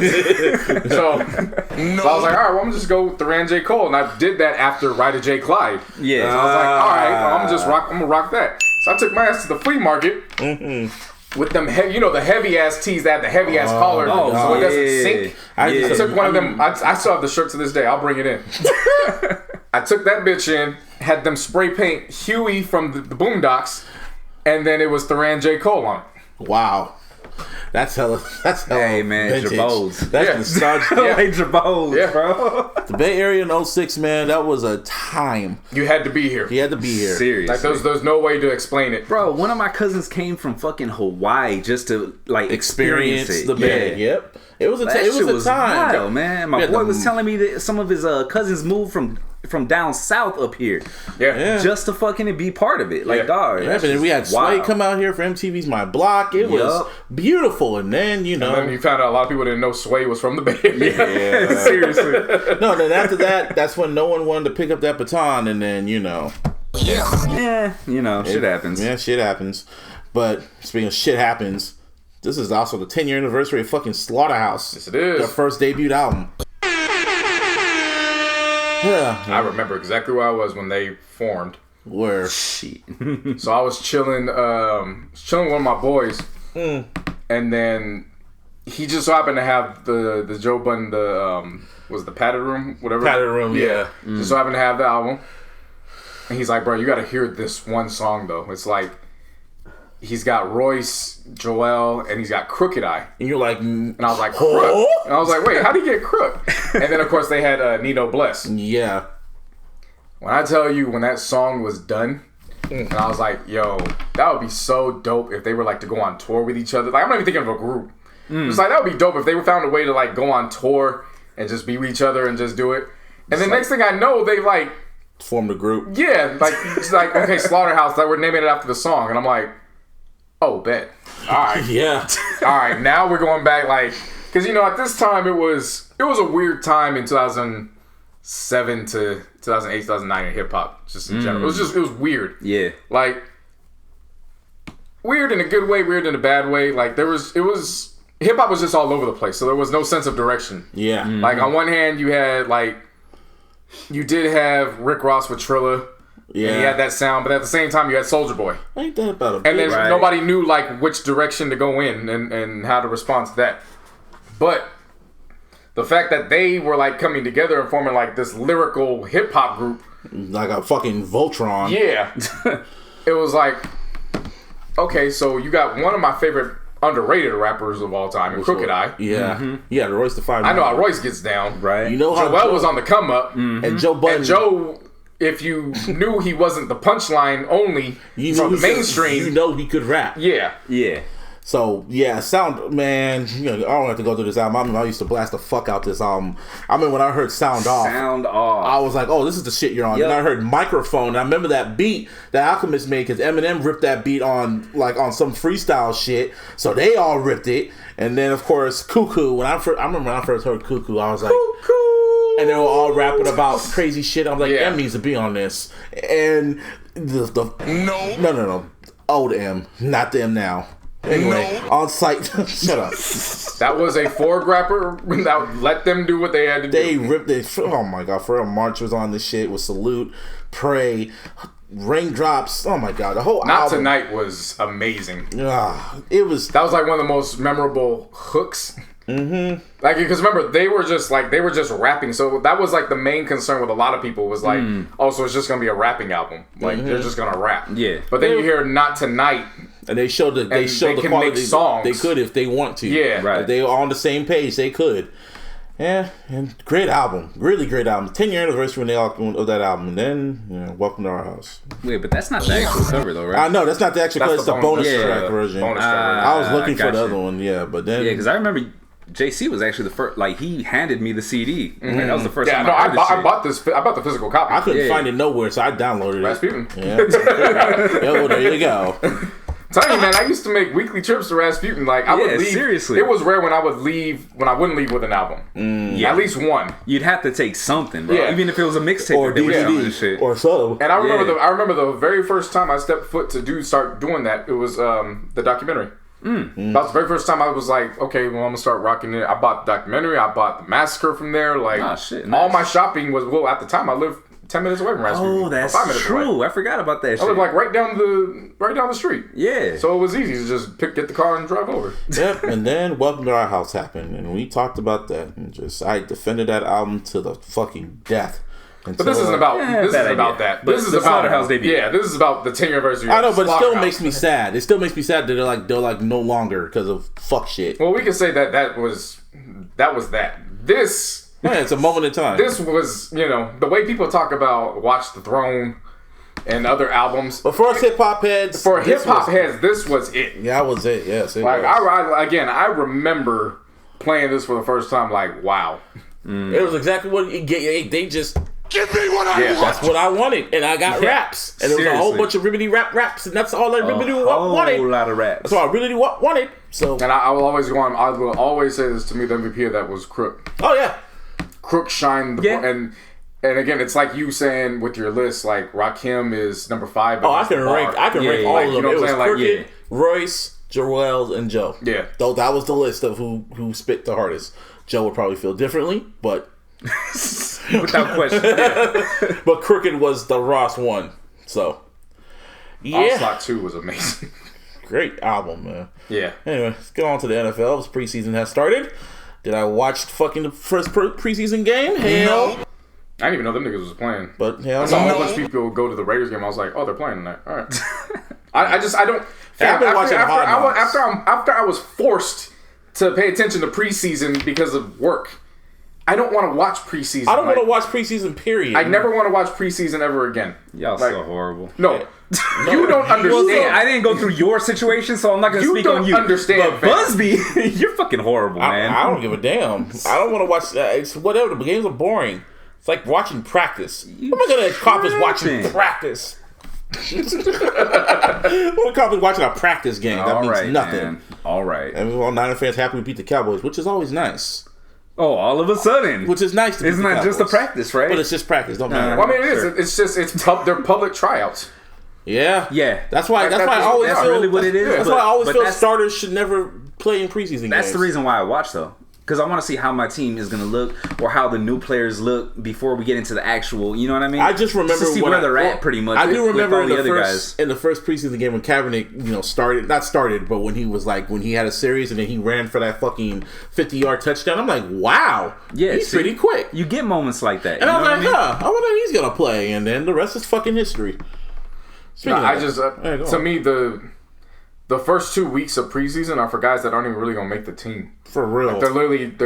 C: So I was like, all right, well, I'm gonna just go Theran J. Cole, and I did that after Ryder J. Clyde. Yeah. So I was like, all right, well, I'm gonna rock that. So I took my ass to the flea market. With them heavy, the heavy ass tees that have the heavy ass collar, so it doesn't sink. I took one of them. I still have the shirt to this day. I'll bring it in. I took that bitch in, had them spray paint Huey from the Boondocks, and then it was Theran J. Cole on it.
B: Wow. That's hella.
D: Hey man, Jabos.
B: That's nostalgia.
D: Hey Jabos, bro.
B: The Bay Area in 06, man, that was a time.
C: You had to be here.
B: You had to be here.
D: Seriously.
C: Like there's no way to explain it.
D: Bro, one of my cousins came from fucking Hawaii just to like experience it.
B: The Bay. Yep. It was a time.
D: Wild, man. My boy was telling me that some of his cousins moved from down south up here. Yeah. Just to fucking be part of it. Like, dog.
B: Yeah, but then we had Sway come out here for MTV's My Block. It was beautiful. And then,
C: And then you found out a lot of people didn't know Sway was from the Bay Area.
B: Yeah.
C: Seriously.
B: No, then after that, that's when no one wanted to pick up that baton. And then,
D: shit happens.
B: Yeah, shit happens. But speaking of shit happens, this is also the 10-year anniversary of fucking Slaughterhouse.
C: Yes, it is.
B: Their first debut album. Yeah.
C: I remember exactly where I was when they formed.
B: Where?
D: Shit.
C: So I was chilling with one of my boys, and then he just so happened to have the Joe Budden, was the Padded Room, whatever.
B: Padded Room, yeah.
C: Just so happened to have the album. And he's like, bro, you got to hear this one song, though. It's like, he's got Royce, Joel, and he's got Crooked Eye.
B: And you're like...
C: And I was like, Crook? And I was like, wait, how'd he get Crook? And then, of course, they had Nino Bless.
B: Yeah.
C: When I tell you, when that song was done, and I was like, yo, that would be so dope if they were like to go on tour with each other. Like, I'm not even thinking of a group. It's like, that would be dope if they found a way to like go on tour and just be with each other and just do it. And then next thing I know, they like...
B: Formed a group.
C: Yeah, like, it's like, okay, Slaughterhouse, that we're naming it after the song. And I'm like, oh, bet. All right.
B: Yeah.
C: All right, now we're going back, like... Because, you know, at this time, it was a weird time in 2007 to 2008, 2009 in hip-hop, just in general. It was weird.
D: Yeah.
C: Like, weird in a good way, weird in a bad way. Like, hip-hop was just all over the place, so there was no sense of direction.
B: Yeah.
C: Like, on one hand, you had, like... You did have Rick Ross with Trilla. Yeah. And he had that sound, but at the same time, you had Soulja Boy.
B: Ain't that about a
C: And then nobody knew, like, which direction to go in and how to respond to that. But the fact that they were, like, coming together and forming, like, this lyrical hip-hop group.
B: Like a fucking Voltron.
C: Yeah. It was like, okay, so you got one of my favorite underrated rappers of all time, Crooked Eye.
B: Yeah. Yeah, Royce the Five.
C: I know how Royce gets down.
D: Right.
B: You know how
C: Joel was on the come up.
B: And Joe Budden.
C: And Joe, if you knew he wasn't the punchline only from the mainstream.
B: You know he could rap.
C: Yeah.
D: Yeah.
B: So, yeah, sound, man, you know, I don't have to go through this album. I used to blast the fuck out this album. I mean, when I heard Sound Off, I was like, oh, this is the shit you're on. Yep. And I heard Microphone, and I remember that beat that Alchemist made, because Eminem ripped that beat on some freestyle shit, so they all ripped it. And then, of course, Cuckoo. I remember when I first heard Cuckoo, I was like, Cuckoo! And they were all rapping about crazy shit. I was like, M needs to be on this. And No. Old M, not the M now. Anyway, on site. Shut up.
C: That was a Ford rapper. Let them do what they had to do.
B: They ripped it. Oh my god, Pharrell March was on this shit with Salute, Pray, Raindrops. Oh my god, the whole
C: Not
B: album.
C: Tonight was amazing.
B: It was.
C: That was like one of the most memorable hooks. Mm-hmm. Like, because remember, they were just rapping. So that was like the main concern with a lot of people was like, oh, so it's just gonna be a rapping album. Like they're just gonna rap.
D: Yeah.
C: But then you hear Not Tonight.
B: And they showed the quality.
C: Make songs.
B: They could if they want to.
C: Yeah,
D: right.
B: If they were on the same page, they could. Yeah, and great album, really great album. 10-year anniversary of that album, and then Welcome to Our House.
D: Wait, but that's not the actual cover though, right?
B: I know that's not the actual cover. It's the bonus track version.
C: Bonus track.
B: I was looking for the other one, but then
D: because I remember JC was actually the first. Like he handed me the CD. Mm-hmm. That was the first time
C: I bought this. I bought the physical copy.
B: I couldn't find it nowhere, so I downloaded it.
C: Rasputin.
B: Yeah. Yo, there you go.
C: Tell you, man, I used to make weekly trips to Rasputin. Like I would leave.
D: Seriously.
C: It was rare when I wouldn't leave with an album. At least one.
D: You'd have to take something, bro. Even if it was a mixtape
B: or DVD
D: or
B: so.
C: And I remember the very first time I stepped foot to start doing that. It was the documentary. That was the very first time I was like, okay, well, I'm gonna start rocking it. I bought the documentary. I bought the Massacre from there. Like, all my shopping was at the time I lived 10 minutes away from Rasputin.
D: Oh, that's
C: 5 minutes
D: true.
C: away.
D: I forgot about that shit.
C: I lived like right down the street.
D: Yeah.
C: So it was easy to just get the car and drive over.
B: Yep. And then Welcome to Our House happened, and we talked about that, and I defended that album to the fucking death.
C: But this isn't about that. This is about
D: Slaughterhouse debut.
C: Yeah, this is about the 10-year anniversary.
B: I know, but it still makes me sad. It still makes me sad that they're like no longer because of fuck shit.
C: Well, we can say that was that. This.
B: Yeah, it's a moment in time.
C: This was, the way people talk about Watch the Throne and other albums.
B: But for us hip hop heads,
C: this was it.
B: Yeah, that was it. Yes, it
C: was.
B: I
C: remember playing this for the first time. Like, wow,
B: it was exactly what they just.
E: Give me what I want.
B: That's what I wanted, and I got raps, and there was a whole bunch of ribbity raps, and that's all I really wanted.
D: A whole lot of raps.
B: That's all I really wanted. So,
C: and I will always go on. I will always say this to me: the MVP of that was Crook.
B: Oh yeah.
C: Crook shined and again, it's like you saying with your list, like Rakim is number 5.
B: I can rank all of them. It was Crooked, Royce, Joel, and Joe.
C: Yeah,
B: though that was the list of who spit the hardest. Joe would probably feel differently, but
D: without question. Yeah.
B: But Crooked was the Ross one. So
C: Onslaught 2 was amazing.
B: Great album, man.
C: Yeah.
B: Anyway, let's get on to the NFL. This preseason has started. Did I watch fucking the first preseason game? Hell.
C: I didn't even know them niggas was playing.
B: But hell
C: I saw a whole bunch of people go to the Raiders game. I was like, oh, they're playing tonight. All right. I don't.
B: I've been watching
C: after I was forced to pay attention to preseason because of work. I don't want to watch preseason.
B: I don't want to watch preseason, period.
C: I never want to watch preseason ever again.
D: Y'all so horrible.
C: No. You don't understand.
D: I didn't go through your situation, so I'm not going to speak on you.
C: You don't understand,
D: but Busby, you're fucking horrible, man.
B: I don't give a damn. I don't want to watch. It's whatever. The games are boring. It's like watching practice. What am I going to accomplish watching practice? What am I accomplish watching a practice game? That means nothing.
D: Man. All right.
B: And all Niner fans happy we beat the Cowboys, which is always nice.
D: Oh, all of a sudden.
B: Which is nice to
D: It's not just a practice, right?
B: But it's just practice. Don't matter.
C: Well, I mean, it is. It's just they're public tryouts.
B: Yeah.
D: Yeah.
B: That's why I always feel
D: really what it is.
B: That's why I always feel starters should never play in preseason games.
D: That's the reason why I watch, though. Because I want to see how my team is going to look or how the new players look before we get into the actual, you know what I mean?
B: I just remember
D: to see where they're at, pretty much.
B: I do remember
D: in
B: the first preseason game when Kaepernick, started, but when he had a series and then he ran for that fucking 50-yard touchdown, I'm like, wow, he's pretty quick.
D: You get moments like that.
B: And I'm like, I wonder if he's going to play, and then the rest is fucking history.
C: To me, the first 2 weeks of preseason are for guys that aren't even really gonna make the team.
B: For real,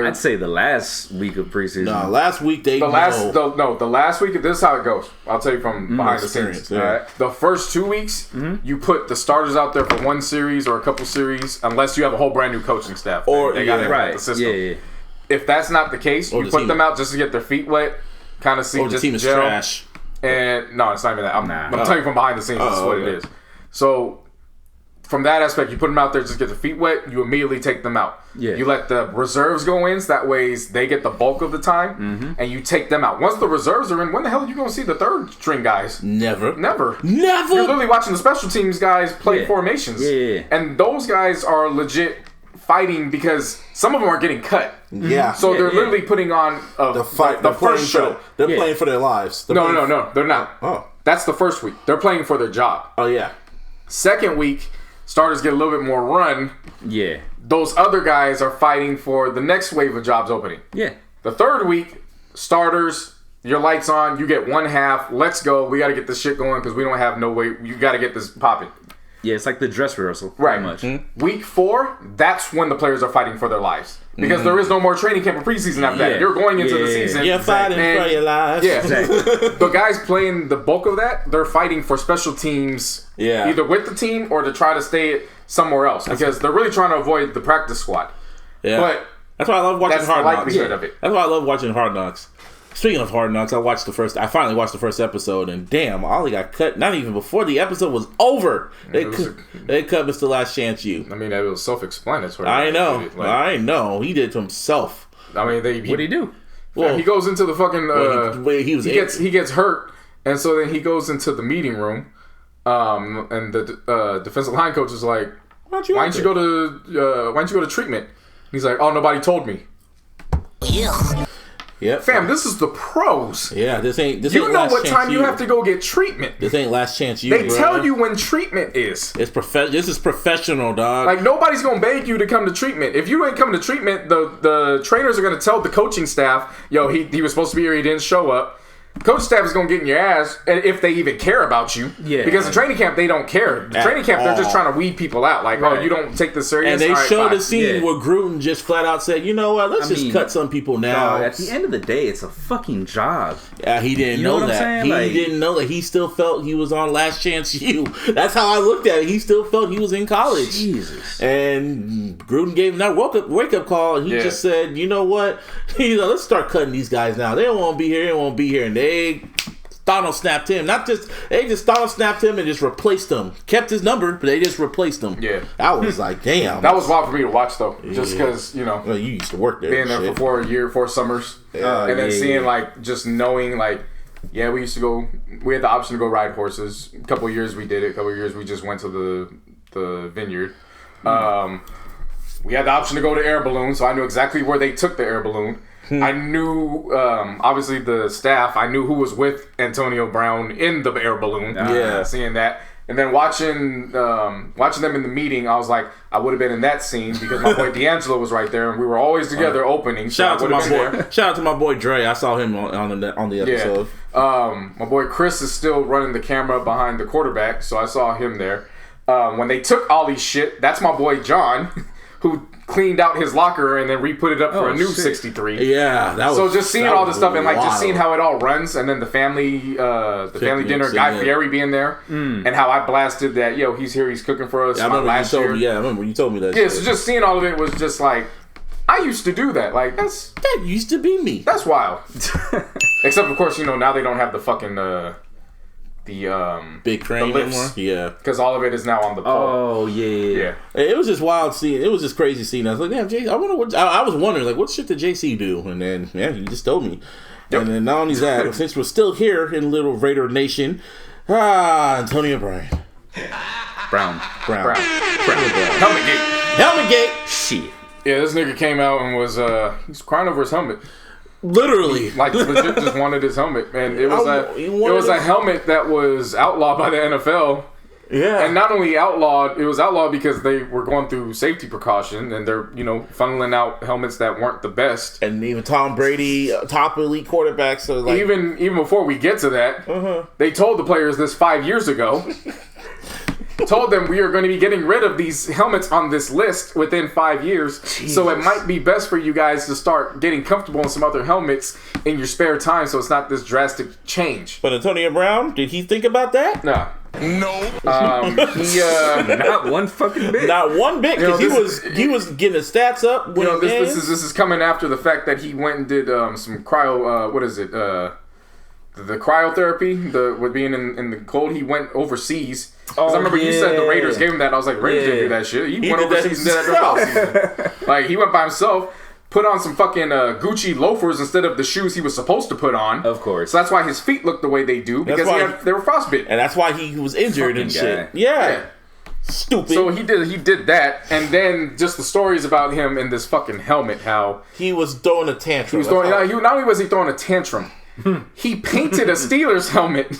D: I'd say the last week of preseason.
B: No, last week the
C: last week. This is how it goes. I'll tell you from behind the scenes.
B: Yeah.
C: Right? The first 2 weeks, you put the starters out there for one series or a couple series, unless you have a whole brand new coaching staff.
B: Or
C: they got the system.
D: Yeah.
C: If that's not the case, you put them out just to get their feet wet, kind of see.
B: Or the team is trash.
C: And no, it's not even that. I'm telling you from behind the scenes. This is what it is. So. From that aspect, you put them out there, just get their feet wet, you immediately take them out.
D: Yeah.
C: You let the reserves go in, so that way they get the bulk of the time, and you take them out. Once the reserves are in, when the hell are you going to see the third string guys? Never. You're literally watching the special teams guys play formations.
D: Yeah.
C: And those guys are legit fighting because some of them are getting cut.
B: Yeah.
C: So they're literally putting on the first show.
B: They're playing for their lives.
C: No, they're not.
B: Oh.
C: That's the first week. They're playing for their job.
B: Oh, yeah.
C: Second week, starters get a little bit more run.
D: Yeah.
C: Those other guys are fighting for the next wave of jobs opening.
D: Yeah.
C: The third week, starters, your lights on, you get one half. Let's go. We got to get this shit going because we don't have no way. You got to get this popping.
D: Yeah, it's like the dress rehearsal.
C: Right.
D: Much.
C: Week 4, that's when the players are fighting for their lives. Because there is no more training camp or preseason after that. You're going into the season.
B: You're fighting for your lives.
C: Yeah. The guys playing the bulk of that, they're fighting for special teams.
B: Yeah.
C: Either with the team or to try to stay somewhere else. Because they're really trying to avoid the practice squad.
B: Yeah.
C: But
B: that's why I love watching Hard Knocks.
C: Of it.
B: That's why I love watching Hard Knocks. Speaking of Hard Knocks, I finally watched the first episode, and damn, Ollie got cut not even before the episode was over. They cut Mr. Last Chance U.
C: I mean, it was self-explanatory.
B: I know. He did it to himself.
C: I mean,
D: what'd he do?
C: Well, he goes into the fucking.
B: He
C: gets hurt, and so then he goes into the meeting room, and the defensive line coach is like, "Why don't you go to treatment?" He's like, "Oh, nobody told me."
B: Yep.
C: Fam, this is the pros.
B: Yeah, this ain't.
C: You know what time you have to go get treatment.
B: This ain't Last Chance U.
C: They tell you when treatment is.
B: This is professional, dog.
C: Like, nobody's gonna beg you to come to treatment. If you ain't coming to treatment, the trainers are gonna tell the coaching staff, "Yo, he was supposed to be here, he didn't show up." Coach staff is gonna get in your ass, and if they even care about you, because the training camp they don't care. The training camp they're just trying to weed people out. Like, oh, you don't take this serious.
B: And they showed a scene where Gruden just flat out said, "You know what? Let's just cut some people now."
D: At the end of the day, it's a fucking job.
B: Yeah, he didn't know that. He didn't know that. He still felt he was on Last Chance U. That's how I looked at it. He still felt he was in college.
D: Jesus.
B: And Gruden gave him that wake up call, and he just said, "You know what? Let's start cutting these guys now. They don't want to be here. They don't want to be here." And they Donald snapped him. They just Donald snapped him and just replaced him. Kept his number, but they just replaced him.
C: Yeah.
B: I was like, damn.
C: That was wild for me to watch, though. Just because,
B: Well, you used to work there.
C: Being there for 4 summers. And then seeing, like, just knowing, like, we used to go, we had the option to go ride horses. A couple of years we did it. A couple of years we just went to the vineyard. We had the option to go to air balloon, so I knew exactly where they took the air balloon. I knew, obviously, the staff. I knew who was with Antonio Brown in the air balloon.
B: Yeah.
C: Seeing that. And then watching them in the meeting, I was like, I would have been in that scene because my boy D'Angelo was right there, and we were always together opening.
B: Shout out to my boy Dre. I saw him on the episode.
C: Yeah. My boy Chris is still running the camera behind the quarterback, so I saw him there. When they took Ollie's shit, that's my boy John, who cleaned out his locker and then re-put it up for a new 63.
B: Yeah, that was
C: so just seeing all this stuff and like just seeing how it all runs, and then the family dinner, Guy Fieri being there, and how I blasted that, yo, he's here, he's cooking for us.
B: I remember you told me that.
C: Yeah, so just seeing all of it was just like, I used to do that. Like
B: that used to be me.
C: That's wild. Except of course, now they don't have the fucking the
B: big crane anymore. Yeah,
C: because all of it is now on the pole.
D: Oh yeah.
B: It was just wild seeing. It was just crazy seeing. I was like, damn, Jay. I wonder what. I was wondering like, what shit did JC do? And then he just told me. Yep. And then not only that, since we're still here in Little Raider Nation, Antonio Brown. Helmet gate. Shit.
C: Yeah, this nigga came out and was he's crying over his helmet.
B: Literally,
C: like legit, just wanted his helmet, and it was a helmet that was outlawed by the NFL.
B: Yeah,
C: and not only outlawed, it was outlawed because they were going through safety precaution, and they're funneling out helmets that weren't the best.
B: And even Tom Brady, top elite quarterback. So like,
C: even before we get to that, they told the players this 5 years ago. Told them we are going to be getting rid of these helmets on this list within 5 years. Jesus. So it might be best for you guys to start getting comfortable in some other helmets in your spare time, so it's not this drastic change.
B: But Antonio Brown, did he think about that?
C: No.
D: Not one fucking bit.
B: Not one bit, because he was getting his stats up.
C: This is coming after the fact that he went and did some cryo. What is it? The cryotherapy, with being in the cold. He went overseas. Because I remember you said the Raiders gave him that. I was like, Raiders didn't do that shit. He went overseas and did that during offseason. Like, he went by himself, put on some fucking Gucci loafers instead of the shoes he was supposed to put on.
D: Of course.
C: So that's why his feet looked the way they do, because they were frostbitten.
B: And that's why he was injured and shit. Yeah. Stupid.
C: So he did that, and then just the stories about him in this fucking helmet, how
B: he was throwing a tantrum.
C: Not only was he throwing a tantrum, he painted a Steelers helmet.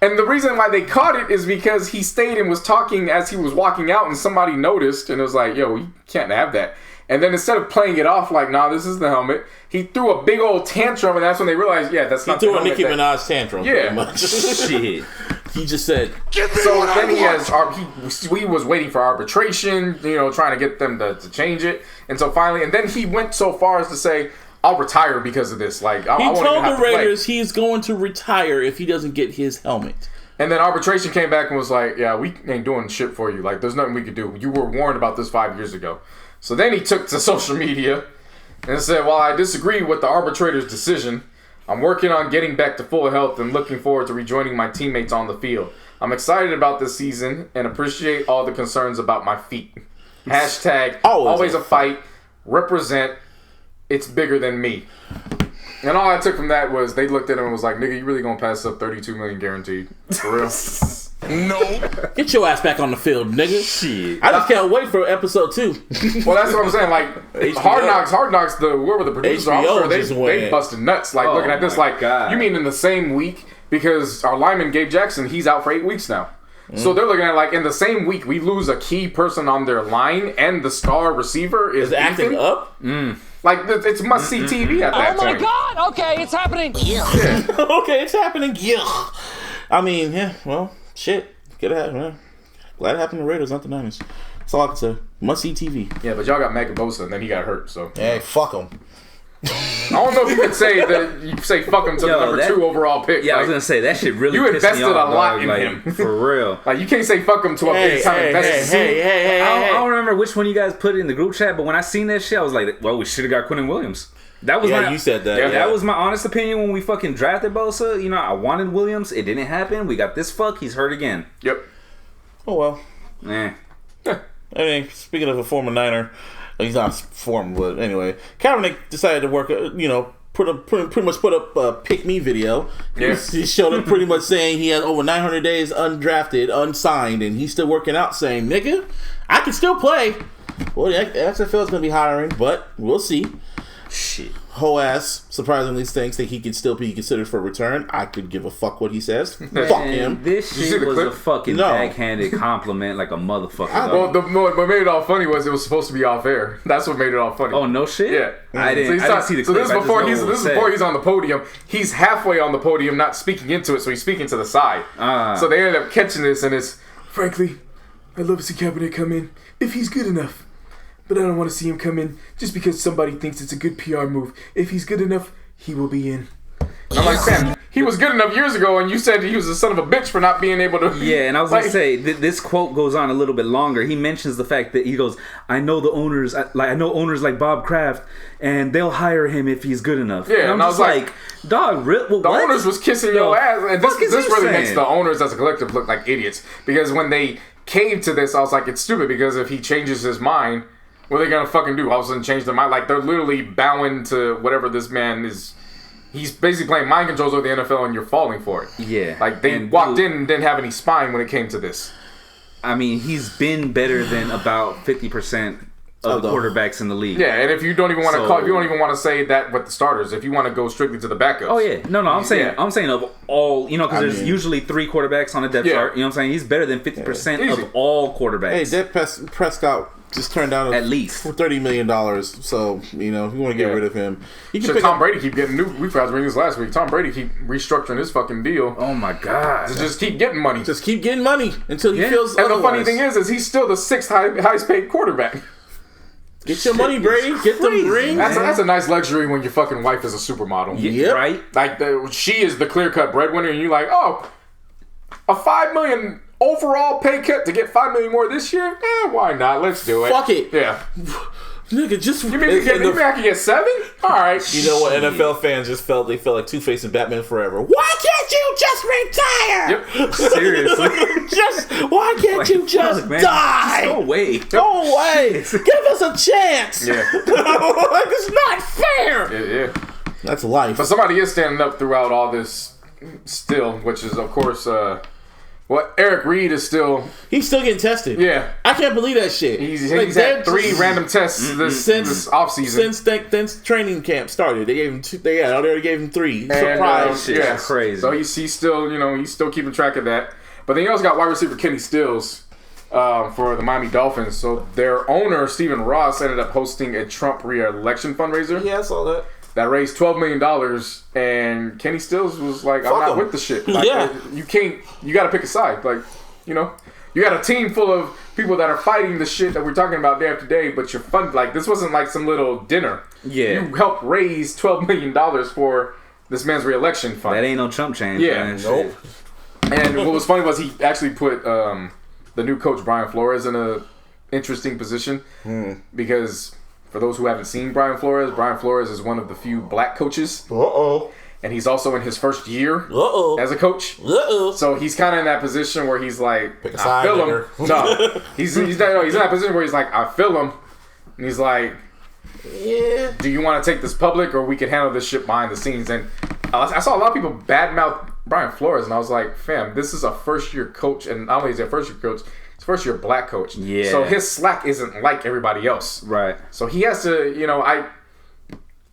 C: And the reason why they caught it is because he stayed and was talking as he was walking out, and somebody noticed, and it was like, yo, you can't have that. And then instead of playing it off like, nah, this is the helmet, he threw a big old tantrum, and that's when they realized, yeah, that's not the helmet.
B: He threw a Nicki Minaj tantrum.
C: Yeah.
B: Shit. He just said,
C: so then he was waiting for arbitration, trying to get them to change it. And so finally, and then he went so far as to say, I'll retire because of this. Like, I won't even have to play. He told the Raiders
B: he's going to retire if he doesn't get his helmet.
C: And then arbitration came back and was like, yeah, we ain't doing shit for you. Like, there's nothing we could do. You were warned about this 5 years ago. So then he took to social media and said, while I disagree with the arbitrator's decision, I'm working on getting back to full health and looking forward to rejoining my teammates on the field. I'm excited about this season and appreciate all the concerns about my feet. Hashtag always a fight. Represent. It's bigger than me. And all I took from that was they looked at him and was like, nigga, you really gonna pass up $32 million guaranteed? For real?
B: No. Get your ass back on the field, nigga. Shit. I just can't wait for episode 2.
C: Well, that's what I'm saying. Like, Hard Knocks, whoever the producers are, I'm sure they busted nuts. Like, looking at this, like, God. You mean in the same week? Because our lineman, Gabe Jackson, he's out for 8 weeks now. So they're looking at, like, in the same week, we lose a key person on their line, and the star receiver is
B: acting up?
C: Like, it's must-see TV at that point.
F: Oh, my God! Okay, it's happening!
B: Yeah. Okay, it's happening. Yeah. I mean, yeah, well, shit. Glad it happened to Raiders, not the Niners. That's all I can say. Must-see TV.
C: Yeah, but y'all got Bosa, and then he got hurt, so.
B: Hey, fuck him.
C: I don't know if you could say that. You say fuck him to the number 2 overall pick.
D: Yeah, I was gonna say that shit really.
C: You invested
D: me off,
C: a lot in him,
D: for real.
C: Like, you can't say fuck him to a big time invested.
D: I don't remember which one you guys put in the group chat, but when I seen that shit, I was like, well, we should have got Quentin Williams. That was
B: you said that.
C: Yeah,
D: that was my honest opinion when we fucking drafted Bosa. I wanted Williams. It didn't happen. We got this fuck. He's hurt again.
C: Yep.
B: Oh well.
D: Yeah.
B: I mean, speaking of a former Niner. He's not formed, but anyway, Kaepernick decided to work. Pretty much put up a pick me video. Yeah. He showed up pretty much saying he has over 900 days undrafted, unsigned, and he's still working out. Saying, "Nigga, I can still play." Well, the XFL is gonna be hiring, but we'll see.
D: Shit.
B: Whole ass surprisingly thinks that he could still be considered for return. I could give a fuck what he says. Fuck him.
D: This shit was a fucking backhanded compliment like a motherfucker.
C: What made it all funny was it was supposed to be off air. That's what made it all funny.
D: Oh, no shit?
C: Yeah.
D: I didn't see the clip.
C: So this is before he's on the podium. He's halfway on the podium, not speaking into it, so he's speaking to the side. So they ended up catching this, and it's, frankly, I'd love to see Kaepernick come in if he's good enough. But I don't want to see him come in just because somebody thinks it's a good PR move. If he's good enough, he will be in. And I'm like, Sam, he was good enough years ago, and you said he was a son of a bitch for not being able to.
D: Yeah, and I was going to say, this quote goes on a little bit longer. He mentions the fact that he goes, I know owners like Bob Kraft, and they'll hire him if he's good enough.
C: Yeah,
D: and I was like, dog,
C: the owners was kissing your ass. And this really makes the owners as a collective look like idiots. Because when they caved to this, I was like, it's stupid, because if he changes his mind, what are they gonna fucking do? All of a sudden change their mind? Like, they're literally bowing to whatever this man is. He's basically playing mind controls over the NFL, and you're falling for it.
D: Yeah.
C: Like, they walked in and didn't have any spine when it came to this.
D: I mean, he's been better than about 50% of the quarterbacks in the league.
C: Yeah, and if you don't even want to if you don't even want to say that with the starters, if you want to go strictly to the backups.
D: Oh yeah, no, I'm saying of all, because there's usually 3 quarterbacks on the depth chart. You know what I'm saying? He's better than 50% of all quarterbacks.
B: Hey, Dak Prescott just turned down
D: at least
B: for $30 million. So, if you want to get rid of him,
C: Tom Brady keep getting new. We forgot to bring this last week. Tom Brady keep restructuring his fucking deal.
D: Oh my god!
C: To just keep getting money.
B: Just keep getting money until he feels.
C: And the funny thing is he's still the 6th highest paid quarterback.
B: Get your money, Brady. Get them rings.
C: That's a nice luxury when your fucking wife is a supermodel.
D: Yeah, right.
C: Like she is the clear-cut breadwinner, and you're like, oh, a $5 million overall pay cut to get $5 million more this year? Why not? Let's do it.
B: Fuck it.
C: Yeah.
B: Nigga, just
C: you mean I can get 7? All right.
B: You know what? NFL fans just felt like Two-Face and Batman Forever. Why can't you just retire?
C: Yep.
D: Seriously.
B: Why can't you just die?
D: Just go away.
B: Go away. Give us a chance.
C: Yeah.
B: It's not fair.
C: Yeah.
B: That's life.
C: But somebody is standing up throughout all this still, which is of course Eric Reed is still.
B: He's still getting tested.
C: Yeah.
B: I can't believe that shit.
C: He's had 3 random tests this offseason.
B: Since training camp started. They gave him 2. They already gave him 3. Surprise.
C: Shit.
D: Yeah, crazy.
C: So he's still, he's still keeping track of that. But then you also got wide receiver Kenny Stills for the Miami Dolphins. So their owner, Stephen Ross, ended up hosting a Trump re-election fundraiser.
B: Yeah, I saw that.
C: That raised $12 million, and Kenny Stills was like, I'm not with the shit. Like, you got to pick a side. Like, you got a team full of people that are fighting the shit that we're talking about day after day, but you're fun. Like, this wasn't like some little dinner.
D: Yeah.
C: You helped raise $12 million for this man's re-election fund.
D: That ain't no Trump change.
C: Yeah.
D: Man.
C: Nope. And what was funny was he actually put the new coach, Brian Flores, in a interesting position because... For those who haven't seen Brian Flores is one of the few black coaches. And he's also in his first year as a coach. So he's kind of in that position where he's like, I feel him. No, he's in that position where he's like, I feel him. And he's like, yeah. Do you want to take this public or we can handle this shit behind the scenes? And I saw a lot of people badmouth Brian Flores, and I was like, fam, this is a first-year coach, and not only is he a first-year coach, he's a first-year black coach.
D: Yeah.
C: So his slack isn't like everybody else.
D: Right.
C: So he has to,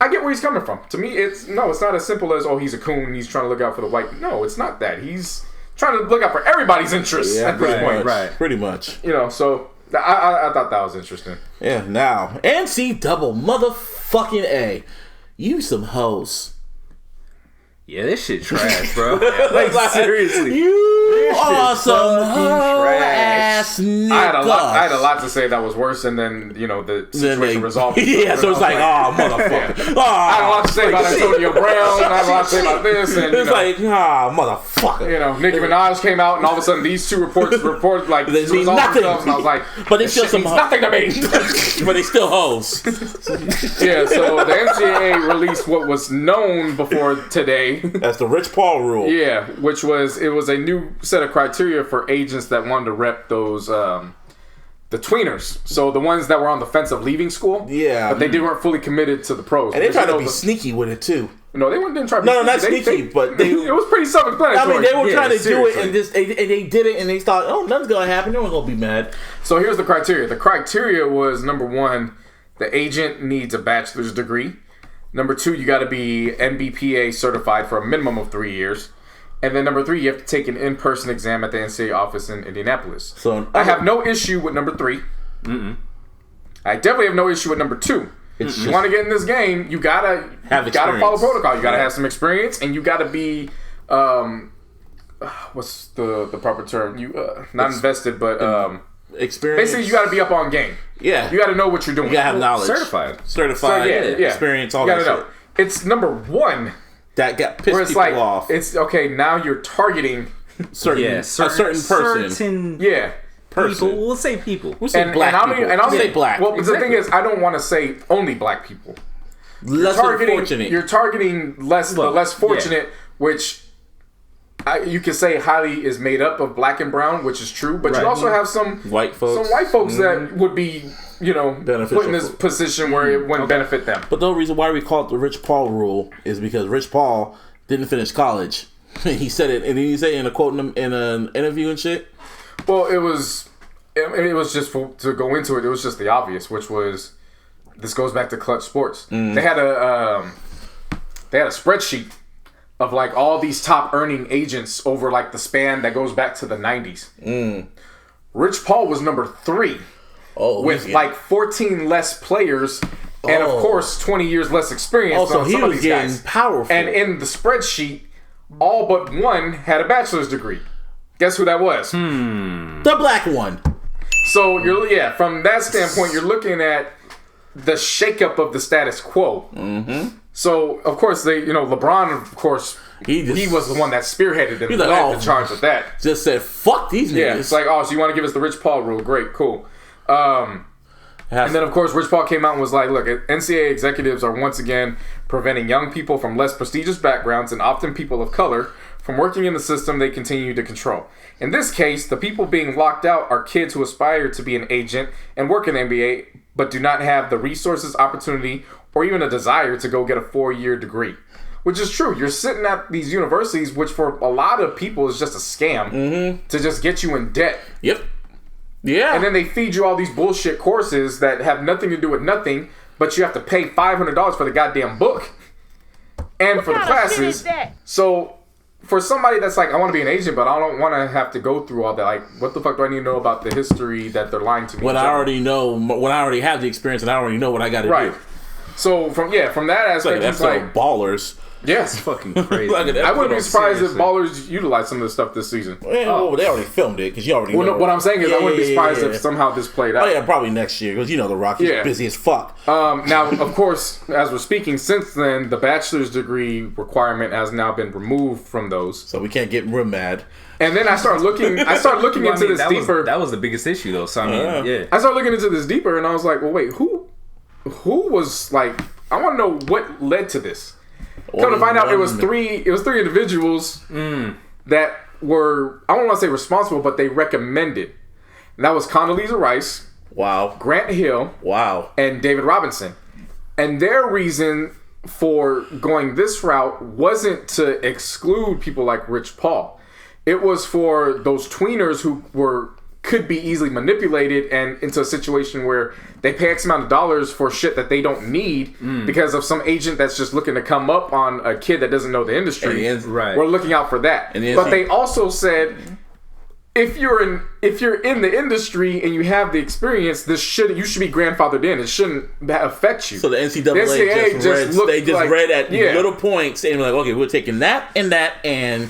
C: I get where he's coming from. To me, it's not as simple as, he's a coon and he's trying to look out for the white. No, it's not that. He's trying to look out for everybody's interests at this point.
B: Right. Pretty much.
C: So I thought that was interesting.
B: Yeah, now, NC double motherfucking A. You some hoes.
D: Yeah, this shit trash, bro. Like, seriously.
B: You are some ass nigga.
C: I had a lot to say that was worse, and then, the situation resolved.
B: Yeah, so it's like, motherfucker.
C: I had a lot to say about Antonio Brown. I had a lot to say about this. And,
B: it's like, motherfucker.
C: Nicki Minaj came out, and all of a sudden these two reported like,
B: they mean nothing.
C: And I was like,
B: but they still some
C: nothing to me.
B: But they still hoes.
C: Yeah, so the NCAA released what was known before today.
B: That's the Rich Paul rule.
C: Yeah, which was a new set of criteria for agents that wanted to rep those the tweeners. So the ones that were on the fence of leaving school.
B: Yeah,
C: but they weren't fully committed to the pros.
B: And they tried to be sneaky with it too.
C: No, they didn't try to be
B: sneaky. No, not sneaky, but they
C: it was pretty self-explanatory.
B: I mean, they were trying to do it, and they did it, and they thought, nothing's gonna happen. No one's gonna be mad.
C: So here's the criteria. The criteria was, number 1, the agent needs a bachelor's degree. Number 2, you got to be NBPA certified for a minimum of 3 years. And then number 3, you have to take an in-person exam at the NCAA office in Indianapolis. So I have no issue with number 3. I definitely have no issue with number 2. If you want to get in this game, you gotta follow protocol. You gotta have some experience, and you gotta be what's the proper term? Not invested, but
B: experience.
C: Basically, you gotta be up on game.
B: Yeah,
C: you gotta know what you're doing.
B: You gotta have knowledge.
D: Certified.
C: So, yeah.
B: Experience. All that shit.
C: It's number 1
B: that got pissed people off.
C: It's okay. Now you're targeting
B: a certain person.
D: People. We'll say people.
B: We'll say black people. And I'll say black.
C: Well, the thing is, I don't want to say only black people.
B: Less fortunate.
C: You're targeting the less fortunate, which you could say highly is made up of black and brown, which is true. But you also have some white folks that would be, put in this position where it wouldn't benefit them.
B: But the reason why we call it the Rich Paul rule is because Rich Paul didn't finish college. He said it, and he said in a quote in an interview and shit.
C: Well, it was just to go into it. It was just the obvious, which was this goes back to Clutch Sports. They had a spreadsheet of like all these top earning agents over like the span that goes back to the 90s. Rich Paul was number 3 with like 14 less players and of course 20 years less experience.
B: Also, he was getting powerful.
C: And in the spreadsheet, all but one had a bachelor's degree. Guess who that was?
B: The black one.
C: So from that standpoint, you're looking at the shakeup of the status quo. So of course LeBron, of course, he was the one that spearheaded and led the charge with that.
B: Just said fuck these niggas.
C: Yeah, it's like, so you want to give us the Rich Paul rule? Great, cool. And then of course Rich Paul came out and was like, look, NCAA executives are once again preventing young people from less prestigious backgrounds and often people of color from working in the system they continue to control. In this case, the people being locked out are kids who aspire to be an agent and work in the NBA, but do not have the resources, opportunity, or even a desire to go get a 4-year degree. Which is true. You're sitting at these universities, which for a lot of people is just a scam to just get you in debt.
B: Yep. Yeah.
C: And then they feed you all these bullshit courses that have nothing to do with nothing, but you have to pay $500 for the goddamn book and for the classes. So for somebody that's like, I want to be an agent, but I don't want to have to go through all that. Like, what the fuck do I need to know about the history that they're lying to me?
B: When I already know, when I already have the experience and I already know what I got to do.
C: So from that aspect,
B: it's like Ballers.
C: Yes.
D: It's fucking crazy.
C: I wouldn't be surprised if Ballers utilized some of this stuff this season.
B: Well, they already filmed it because you already know.
C: What I'm saying is I wouldn't be surprised if somehow this played out.
B: Oh yeah, probably next year because The Rock is busy as fuck.
C: Now, of course, as we're speaking, since then, the bachelor's degree requirement has now been removed from those.
B: So we can't get real mad.
C: And then I started looking into this deeper.
D: That was the biggest issue though. So I mean,
C: I started looking into this deeper and I was like, well, wait, who was like, I want to know what led to this. Come to find out, it was three individuals that were, I don't want to say responsible, but they recommended. And that was Condoleezza Rice.
B: Wow.
C: Grant Hill.
B: Wow.
C: And David Robinson. And their reason for going this route wasn't to exclude people like Rich Paul. It was for those tweeners who could be easily manipulated and into a situation where they pay X amount of dollars for shit that they don't need because of some agent that's just looking to come up on a kid that doesn't know the industry. We're looking out for that. But they also said, if you're in the industry and you have the experience, you should be grandfathered in. It shouldn't affect you.
B: So the NCAA just read at little points and were like, okay, we're taking that and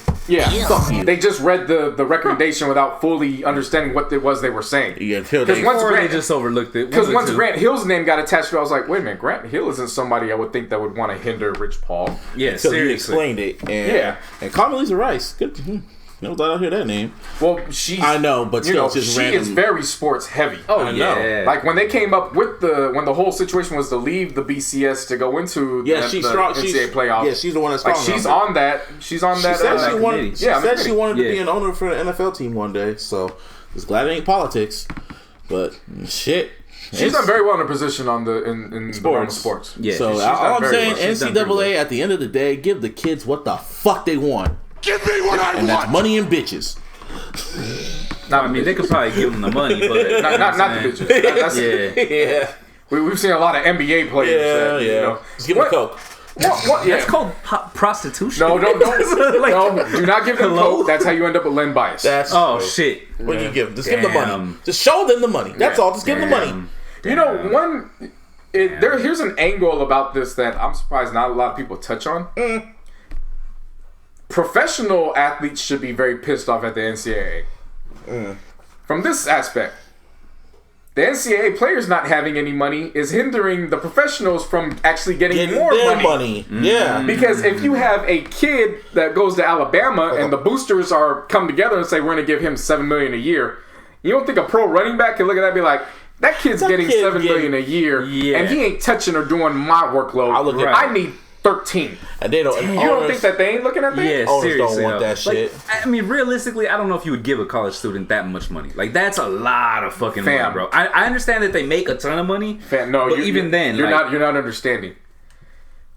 B: fuck you.
C: They just read the recommendation without fully understanding what it was they were saying.
D: Because they just overlooked it.
C: Because once Grant Hill's name got attached to it, I was like, wait a minute, Grant Hill isn't somebody I would think that would want to hinder Rich Paul.
B: Yeah, so he explained it. And Condoleezza Rice, good. Never thought I'd hear that name.
C: Well,
B: I know, but still, just
C: she is very sports heavy.
B: Oh, I know.
C: Like when they came up with when the whole situation was to leave the BCS to go into the NCAA playoffs.
B: Yeah, she's the one that's strong.
C: Like she's on that. She's on that.
B: She said she wanted to be an owner for an NFL team one day. So just glad it ain't politics. But shit.
C: She's done very well in her position in sports.
B: Yeah. So all I'm saying, NCAA at the end of the day, give the kids what the fuck they want.
E: Give me what I want.
B: And that's money and bitches.
D: I mean, they could probably give them the money, but
C: not the bitches. We've seen a lot of NBA players.
B: Just give them Coke.
C: What? Yeah.
D: That's called prostitution.
C: No, don't. No, do not give them coke. That's how you end up with Len bias.
D: Shit.
B: What do you give them? Just give them the money. Just show them the money. That's all. Just give them the money.
C: You know, here's an angle about this that I'm surprised not a lot of people touch on. Professional athletes should be very pissed off at the NCAA. From this aspect, the NCAA players not having any money is hindering the professionals from actually getting more money.
B: Yeah.
C: Because if you have a kid that goes to Alabama and the boosters come together and say we're going to give him $7 million a year, you don't think a pro running back can look at that and be like, that kid's getting $7 million a year, and he ain't touching or doing my workload. I need 13.
B: And they don't.
C: You don't think that they ain't looking at that?
D: Yeah,
B: owners
D: seriously,
B: don't want that shit.
D: I mean, realistically, I don't know if you would give a college student that much money. Like, that's a lot of fucking money, bro. I understand that they make a ton of money.
C: No,
D: but even then,
C: you're not understanding.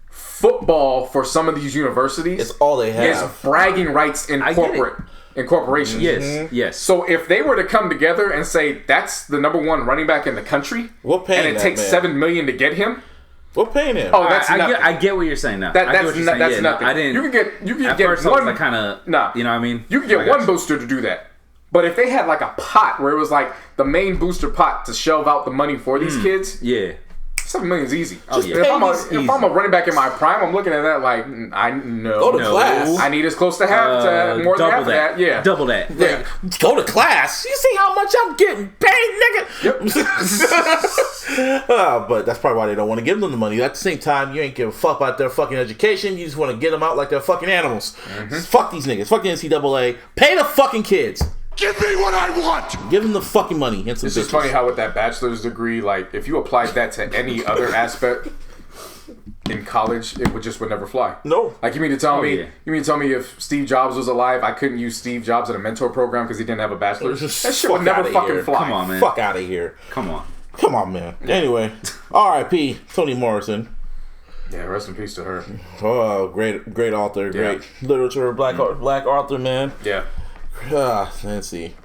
C: Football for some of these universities,
B: it's all they have.
C: Is bragging rights in corporations.
D: Yes.
C: So if they were to come together and say that's the number one running back in the country, and it takes $7 million to get him.
B: We're paying him.
C: Oh, that's nothing.
D: I get what you're saying now.
C: That's nothing.
D: I didn't.
C: You can get
D: first
C: one.
D: I was kind of. You know what I mean?
C: You can get one booster to do that. But if they had like a pot where it was like the main booster pot to shelve out the money for these kids, $7 million is easy. If I'm a running back in my prime, I'm looking at that like
B: go to class.
C: I need as close to half to more than half of that. Yeah,
D: double that.
C: Yeah,
B: go to class. You see how much I'm getting paid, nigga. Yep. But that's probably why they don't want to give them the money. At the same time, you ain't give a fuck about their fucking education. You just want to get them out like they're fucking animals. Fuck these niggas. Fuck the NCAA. Pay the fucking kids.
E: Give me what I want!
B: Give them the fucking money. It's
C: just funny how with that bachelor's degree, like, if you applied that to any other aspect in college, it would never fly.
B: No.
C: Like, you mean to tell me if Steve Jobs was alive, I couldn't use Steve Jobs in a mentor program because he didn't have a bachelor's? That shit would never fucking fly.
D: Come on, man.
B: Fuck out of here.
D: Come on, man.
B: Anyway, R.I.P. Toni Morrison.
C: Yeah, rest in peace to her.
B: Oh, great author, great literature, black author, man.
C: Yeah.
B: Let's see.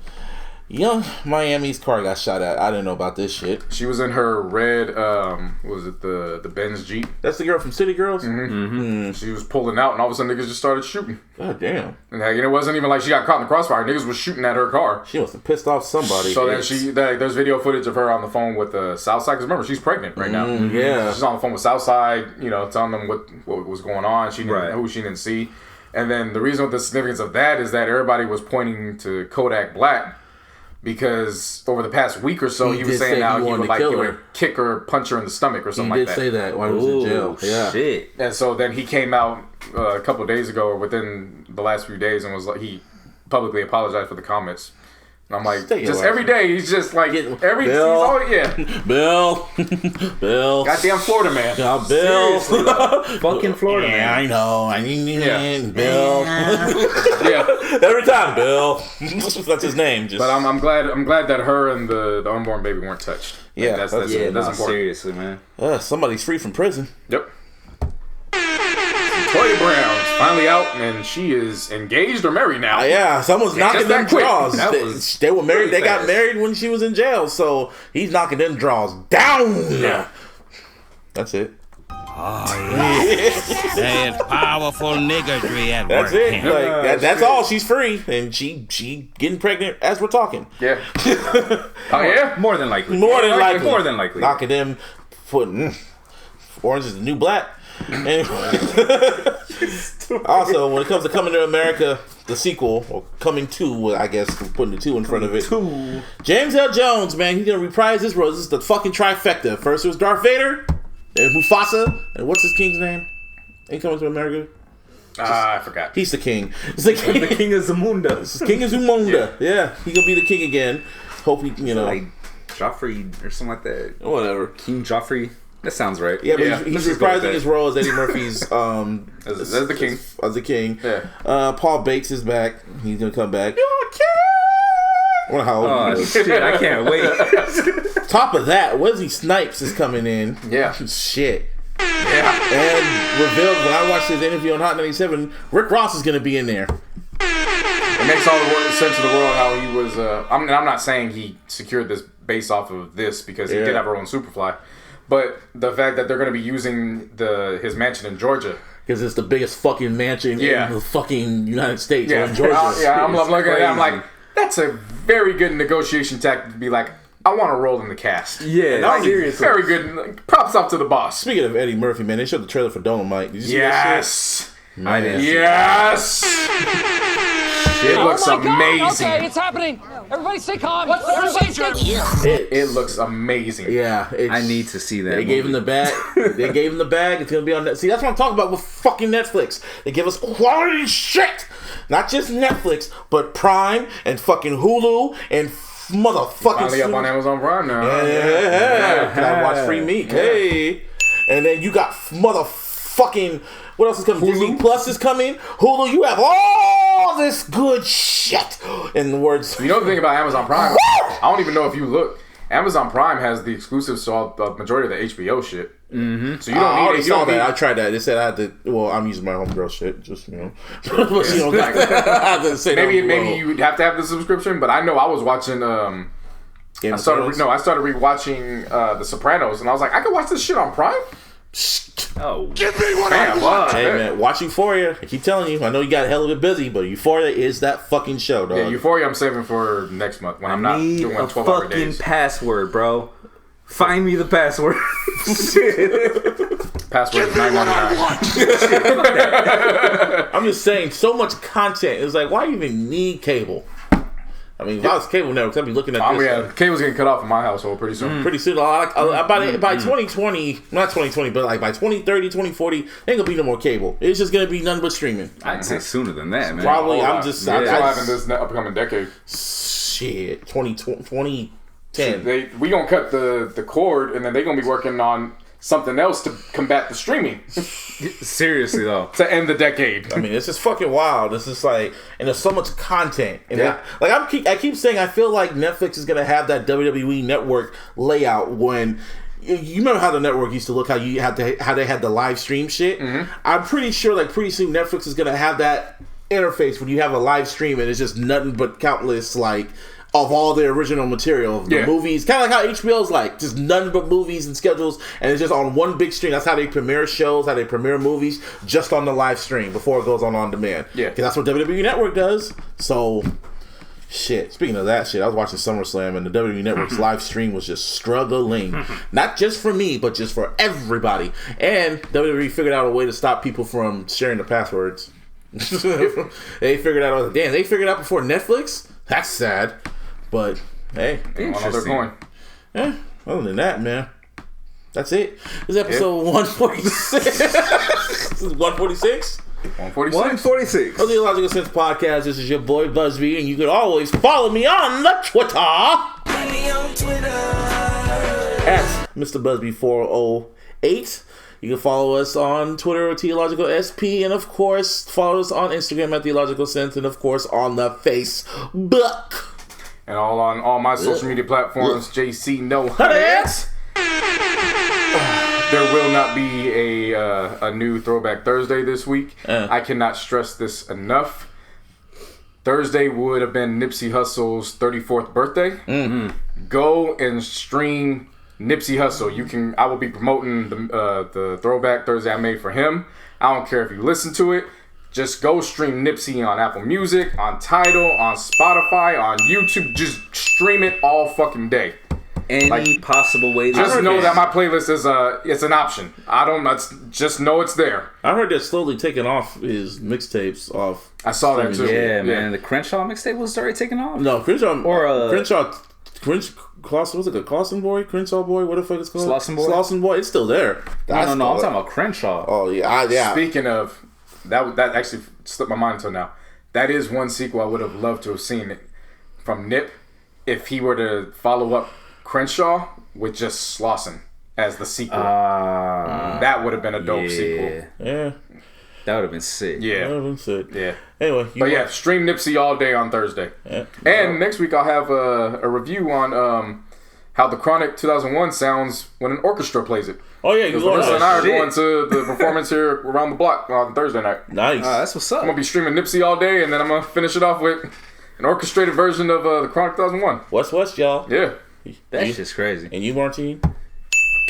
B: Young Miami's car got shot at. I didn't know about this shit.
C: She was in her red, was it the Benz Jeep?
B: That's the girl from City Girls?
C: She was pulling out and all of a sudden niggas just started shooting.
B: God damn.
C: And it wasn't even like she got caught in the crossfire. Niggas was shooting at her car.
B: She must have pissed off somebody.
C: So then there's video footage of her on the phone with Southside. Because remember, she's pregnant right now.
B: Yeah.
C: She's on the phone with Southside, telling them what was going on. Who she didn't see. And then the reason with the significance of that is that everybody was pointing to Kodak Black because over the past week or so he was saying how he would kick her, punch her in the stomach or something like that.
B: He did say that while he was in jail. Yeah.
D: Shit.
C: And so then he came out a couple of days ago or within the last few days and was like, he publicly apologized for the comments. And I'm like, just every day he's just like Bill.
B: Bill,
C: goddamn Florida man.
B: Bill,
D: fucking Florida man.
B: I know. I mean, Bill.
C: Yeah,
B: every time, Bill. That's his name.
C: But I'm glad that her and the unborn baby weren't touched.
B: Yeah,
C: that's important.
D: Seriously, man.
B: Somebody's free from prison.
C: Yep. Toya Brown's finally out, and she is engaged or married now.
B: Yeah, someone's knocking them draws. They were married. They got married when she was in jail, so he's knocking them draws down.
C: Yeah,
B: that's it.
H: Oh yeah, there's powerful niggery at
B: that's
H: work.
B: That's it. That's all. She's free, and she getting pregnant as we're talking.
C: Yeah. Oh yeah.
D: More than likely.
B: More than
D: likely.
B: Knocking them. Orange is the new black. Anyway. Also, when it comes to Coming to America, the sequel, or Coming to, I guess, putting the 2 in front of it. James L. Jones, man, he's gonna reprise this role. This is the fucking trifecta. First it was Darth Vader, then Mufasa, and what's his king's name? Ain't Coming to America?
C: I forgot.
B: He's the king. He's the king.
D: The king of Zamunda.
B: King of Zamunda. Yeah, he gonna be the king again. Hope he,
D: like Joffrey or something like that.
B: Whatever.
D: King Joffrey. That sounds right.
B: Yeah, but he's reprising his role as Eddie Murphy's
C: as the king.
B: As the king.
C: Yeah.
B: Paul Bates is back. He's gonna come back.
C: You're a king.
B: Well, how old
D: is he? Shit, I can't wait.
B: Top of that, Wesley Snipes is coming in.
C: Yeah.
B: Shit.
C: Yeah.
B: And revealed when I watched his interview on Hot 97, Rick Ross is gonna be in there.
C: It makes all the sense in the world how he was. I'm not saying he secured this based off of this because he did have her own Superfly. But the fact that they're going to be using his mansion in Georgia.
B: Because it's the biggest fucking mansion in the fucking United States.
C: Yeah,
B: in Georgia.
C: I'm looking at it. I'm like, that's a very good negotiation tactic to be like, I want to roll in the cast.
D: Yeah, seriously.
C: Very good. Props up to the boss.
B: Speaking of Eddie Murphy, man, they showed the trailer for $L.A. Did you see that shit?
D: I didn't.
C: Yes. It looks amazing.
F: Okay, it's happening. Everybody stay calm. What's the procedure?
C: It looks amazing.
B: Yeah.
D: I need to see that.
B: They gave him the bag. They gave him the bag. It's going to be on Netflix. See, that's what I'm talking about with fucking Netflix. They give us quality shit. Not just Netflix, but Prime and fucking Hulu and motherfucking...
C: Finally up on Amazon Prime now.
B: Yeah. Can I watch free meat? Hey. And then you got motherfucking... What else is coming?
C: Hulu?
B: Disney Plus is coming. Hulu, you have all this good shit. In the words...
C: You know the thing about Amazon Prime? I don't even know if you look. Amazon Prime has the exclusives to all the majority of the HBO shit. Mm-hmm. So you don't need it. You don't need
B: I tried that. They said I had to... Well, I'm using my homegirl shit. Just, you know. I have to say
C: maybe you'd have to have the subscription, but I know I was watching... I started rewatching The Sopranos, and I was like, I could watch this shit on Prime?
E: Oh, give me what I want.
B: Hey man, watch Euphoria. I keep telling you. I know you got hell of it busy, but Euphoria is that fucking show, dog.
C: Yeah, Euphoria I'm saving for next month when I'm not doing 12-hour days.
D: Fucking password, bro. Find me the password.
C: Password is $9.99.
B: I'm just saying, so much content. It's like, why do you even need cable? I mean, if I was cable networks, I'd be looking at this.
C: Yeah, cable's getting cut off in my household pretty soon.
B: Pretty soon. By 2020, not 2020, but like by 2030, 2040, ain't gonna be no more cable. It's just gonna be nothing but streaming.
D: I'd say sooner than that, man.
B: Probably. I'm just...
C: That's what happened this upcoming decade.
B: Shit. 2010.
C: We gonna cut the cord, and then they gonna be working on something else to combat the streaming.
D: Seriously though,
C: to end the decade.
B: I mean, it's just fucking wild. It's just like, and there's so much content. And I keep saying, I feel like Netflix is gonna have that WWE network layout when. You remember how the network used to look? How they had the live stream shit. Mm-hmm. I'm pretty sure, like pretty soon, Netflix is gonna have that interface when you have a live stream and it's just nothing but countless like. Of all the original material of the movies. Kind of like how HBO's like. Just nothing but movies and schedules. And it's just on one big stream. That's how they premiere shows, how they premiere movies. Just on the live stream before it goes on demand. Yeah. Because that's what WWE Network does. So, shit. Speaking of that shit, I was watching SummerSlam and the WWE Network's live stream was just struggling. Not just for me, but just for everybody. And WWE figured out a way to stop people from sharing the passwords. They figured out, they figured out before Netflix? That's sad. But, hey,
C: interesting.
B: Yeah, other than that, man, that's it. This is episode 146. This is 146?
C: 146.
B: Of the Illogical Sense Podcast. This is your boy Busby, and you can always follow me on the Twitter. At Mr. Busby 408. You can follow us on Twitter at iLLogicalSP, and of course, follow us on Instagram at The Illogical Sense, and of course, on the Facebook.
C: And on all my social media platforms, JC No Hunnets. There will not be a new Throwback Thursday this week. I cannot stress this enough. Thursday would have been Nipsey Hussle's 34th birthday. Mm-hmm. Go and stream Nipsey Hussle. I will be promoting the Throwback Thursday I made for him. I don't care if you listen to it. Just go stream Nipsey on Apple Music, on Tidal, on Spotify, on YouTube. Just stream it all fucking day.
D: Any possible way.
C: Just know that my playlist is it's an option. Just know it's there.
B: I heard they're slowly taking off his mixtapes off.
C: I saw that too.
D: Yeah, man. The Crenshaw mixtape was already taken off.
B: No, Crenshaw was it a Clausen boy? Crenshaw boy? What the fuck is it called? Slauson boy. It's still there.
D: No. I'm talking about Crenshaw.
B: Oh yeah.
C: Speaking of. That actually slipped my mind until now. That is one sequel I would have loved to have seen it from Nip if he were to follow up Crenshaw with just Slauson as the sequel. That would have been a dope sequel.
B: Yeah.
D: That would have been sick.
C: Yeah.
B: That would have been sick.
C: Yeah.
B: Anyway.
C: Stream Nipsey all day on Thursday. Yeah. And next week I'll have a review on how the Chronic 2001 sounds when an orchestra plays it.
B: Oh yeah,
C: Melissa and I are going to the performance here around the block on Thursday night.
B: Nice.
D: That's what's up.
C: I'm gonna be streaming Nipsey all day, and then I'm gonna finish it off with an orchestrated version of the Chronic 2001.
B: West, y'all.
C: Yeah,
D: that's just crazy.
B: And you, Martine?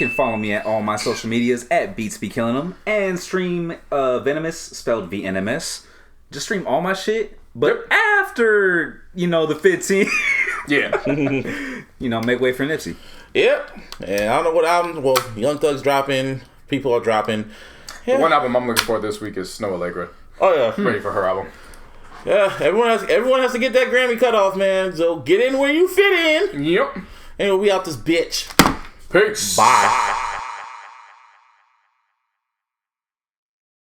D: You can follow me at all my social medias at Beats Be Killing Them and stream Venomous, spelled VNMS. Just stream all my shit, but after, the 15th.
C: Yeah.
D: Make way for Nipsey.
B: Yep. And I don't know what album. Well, Young Thug's dropping. People are dropping. Yeah.
C: The one album I'm looking for this week is Snow Allegra.
B: Oh, yeah.
C: Ready for her album.
B: Yeah, everyone has to get that Grammy cutoff, man. So get in where you fit in.
C: Yep.
B: And we out this bitch.
C: Peace.
B: Bye.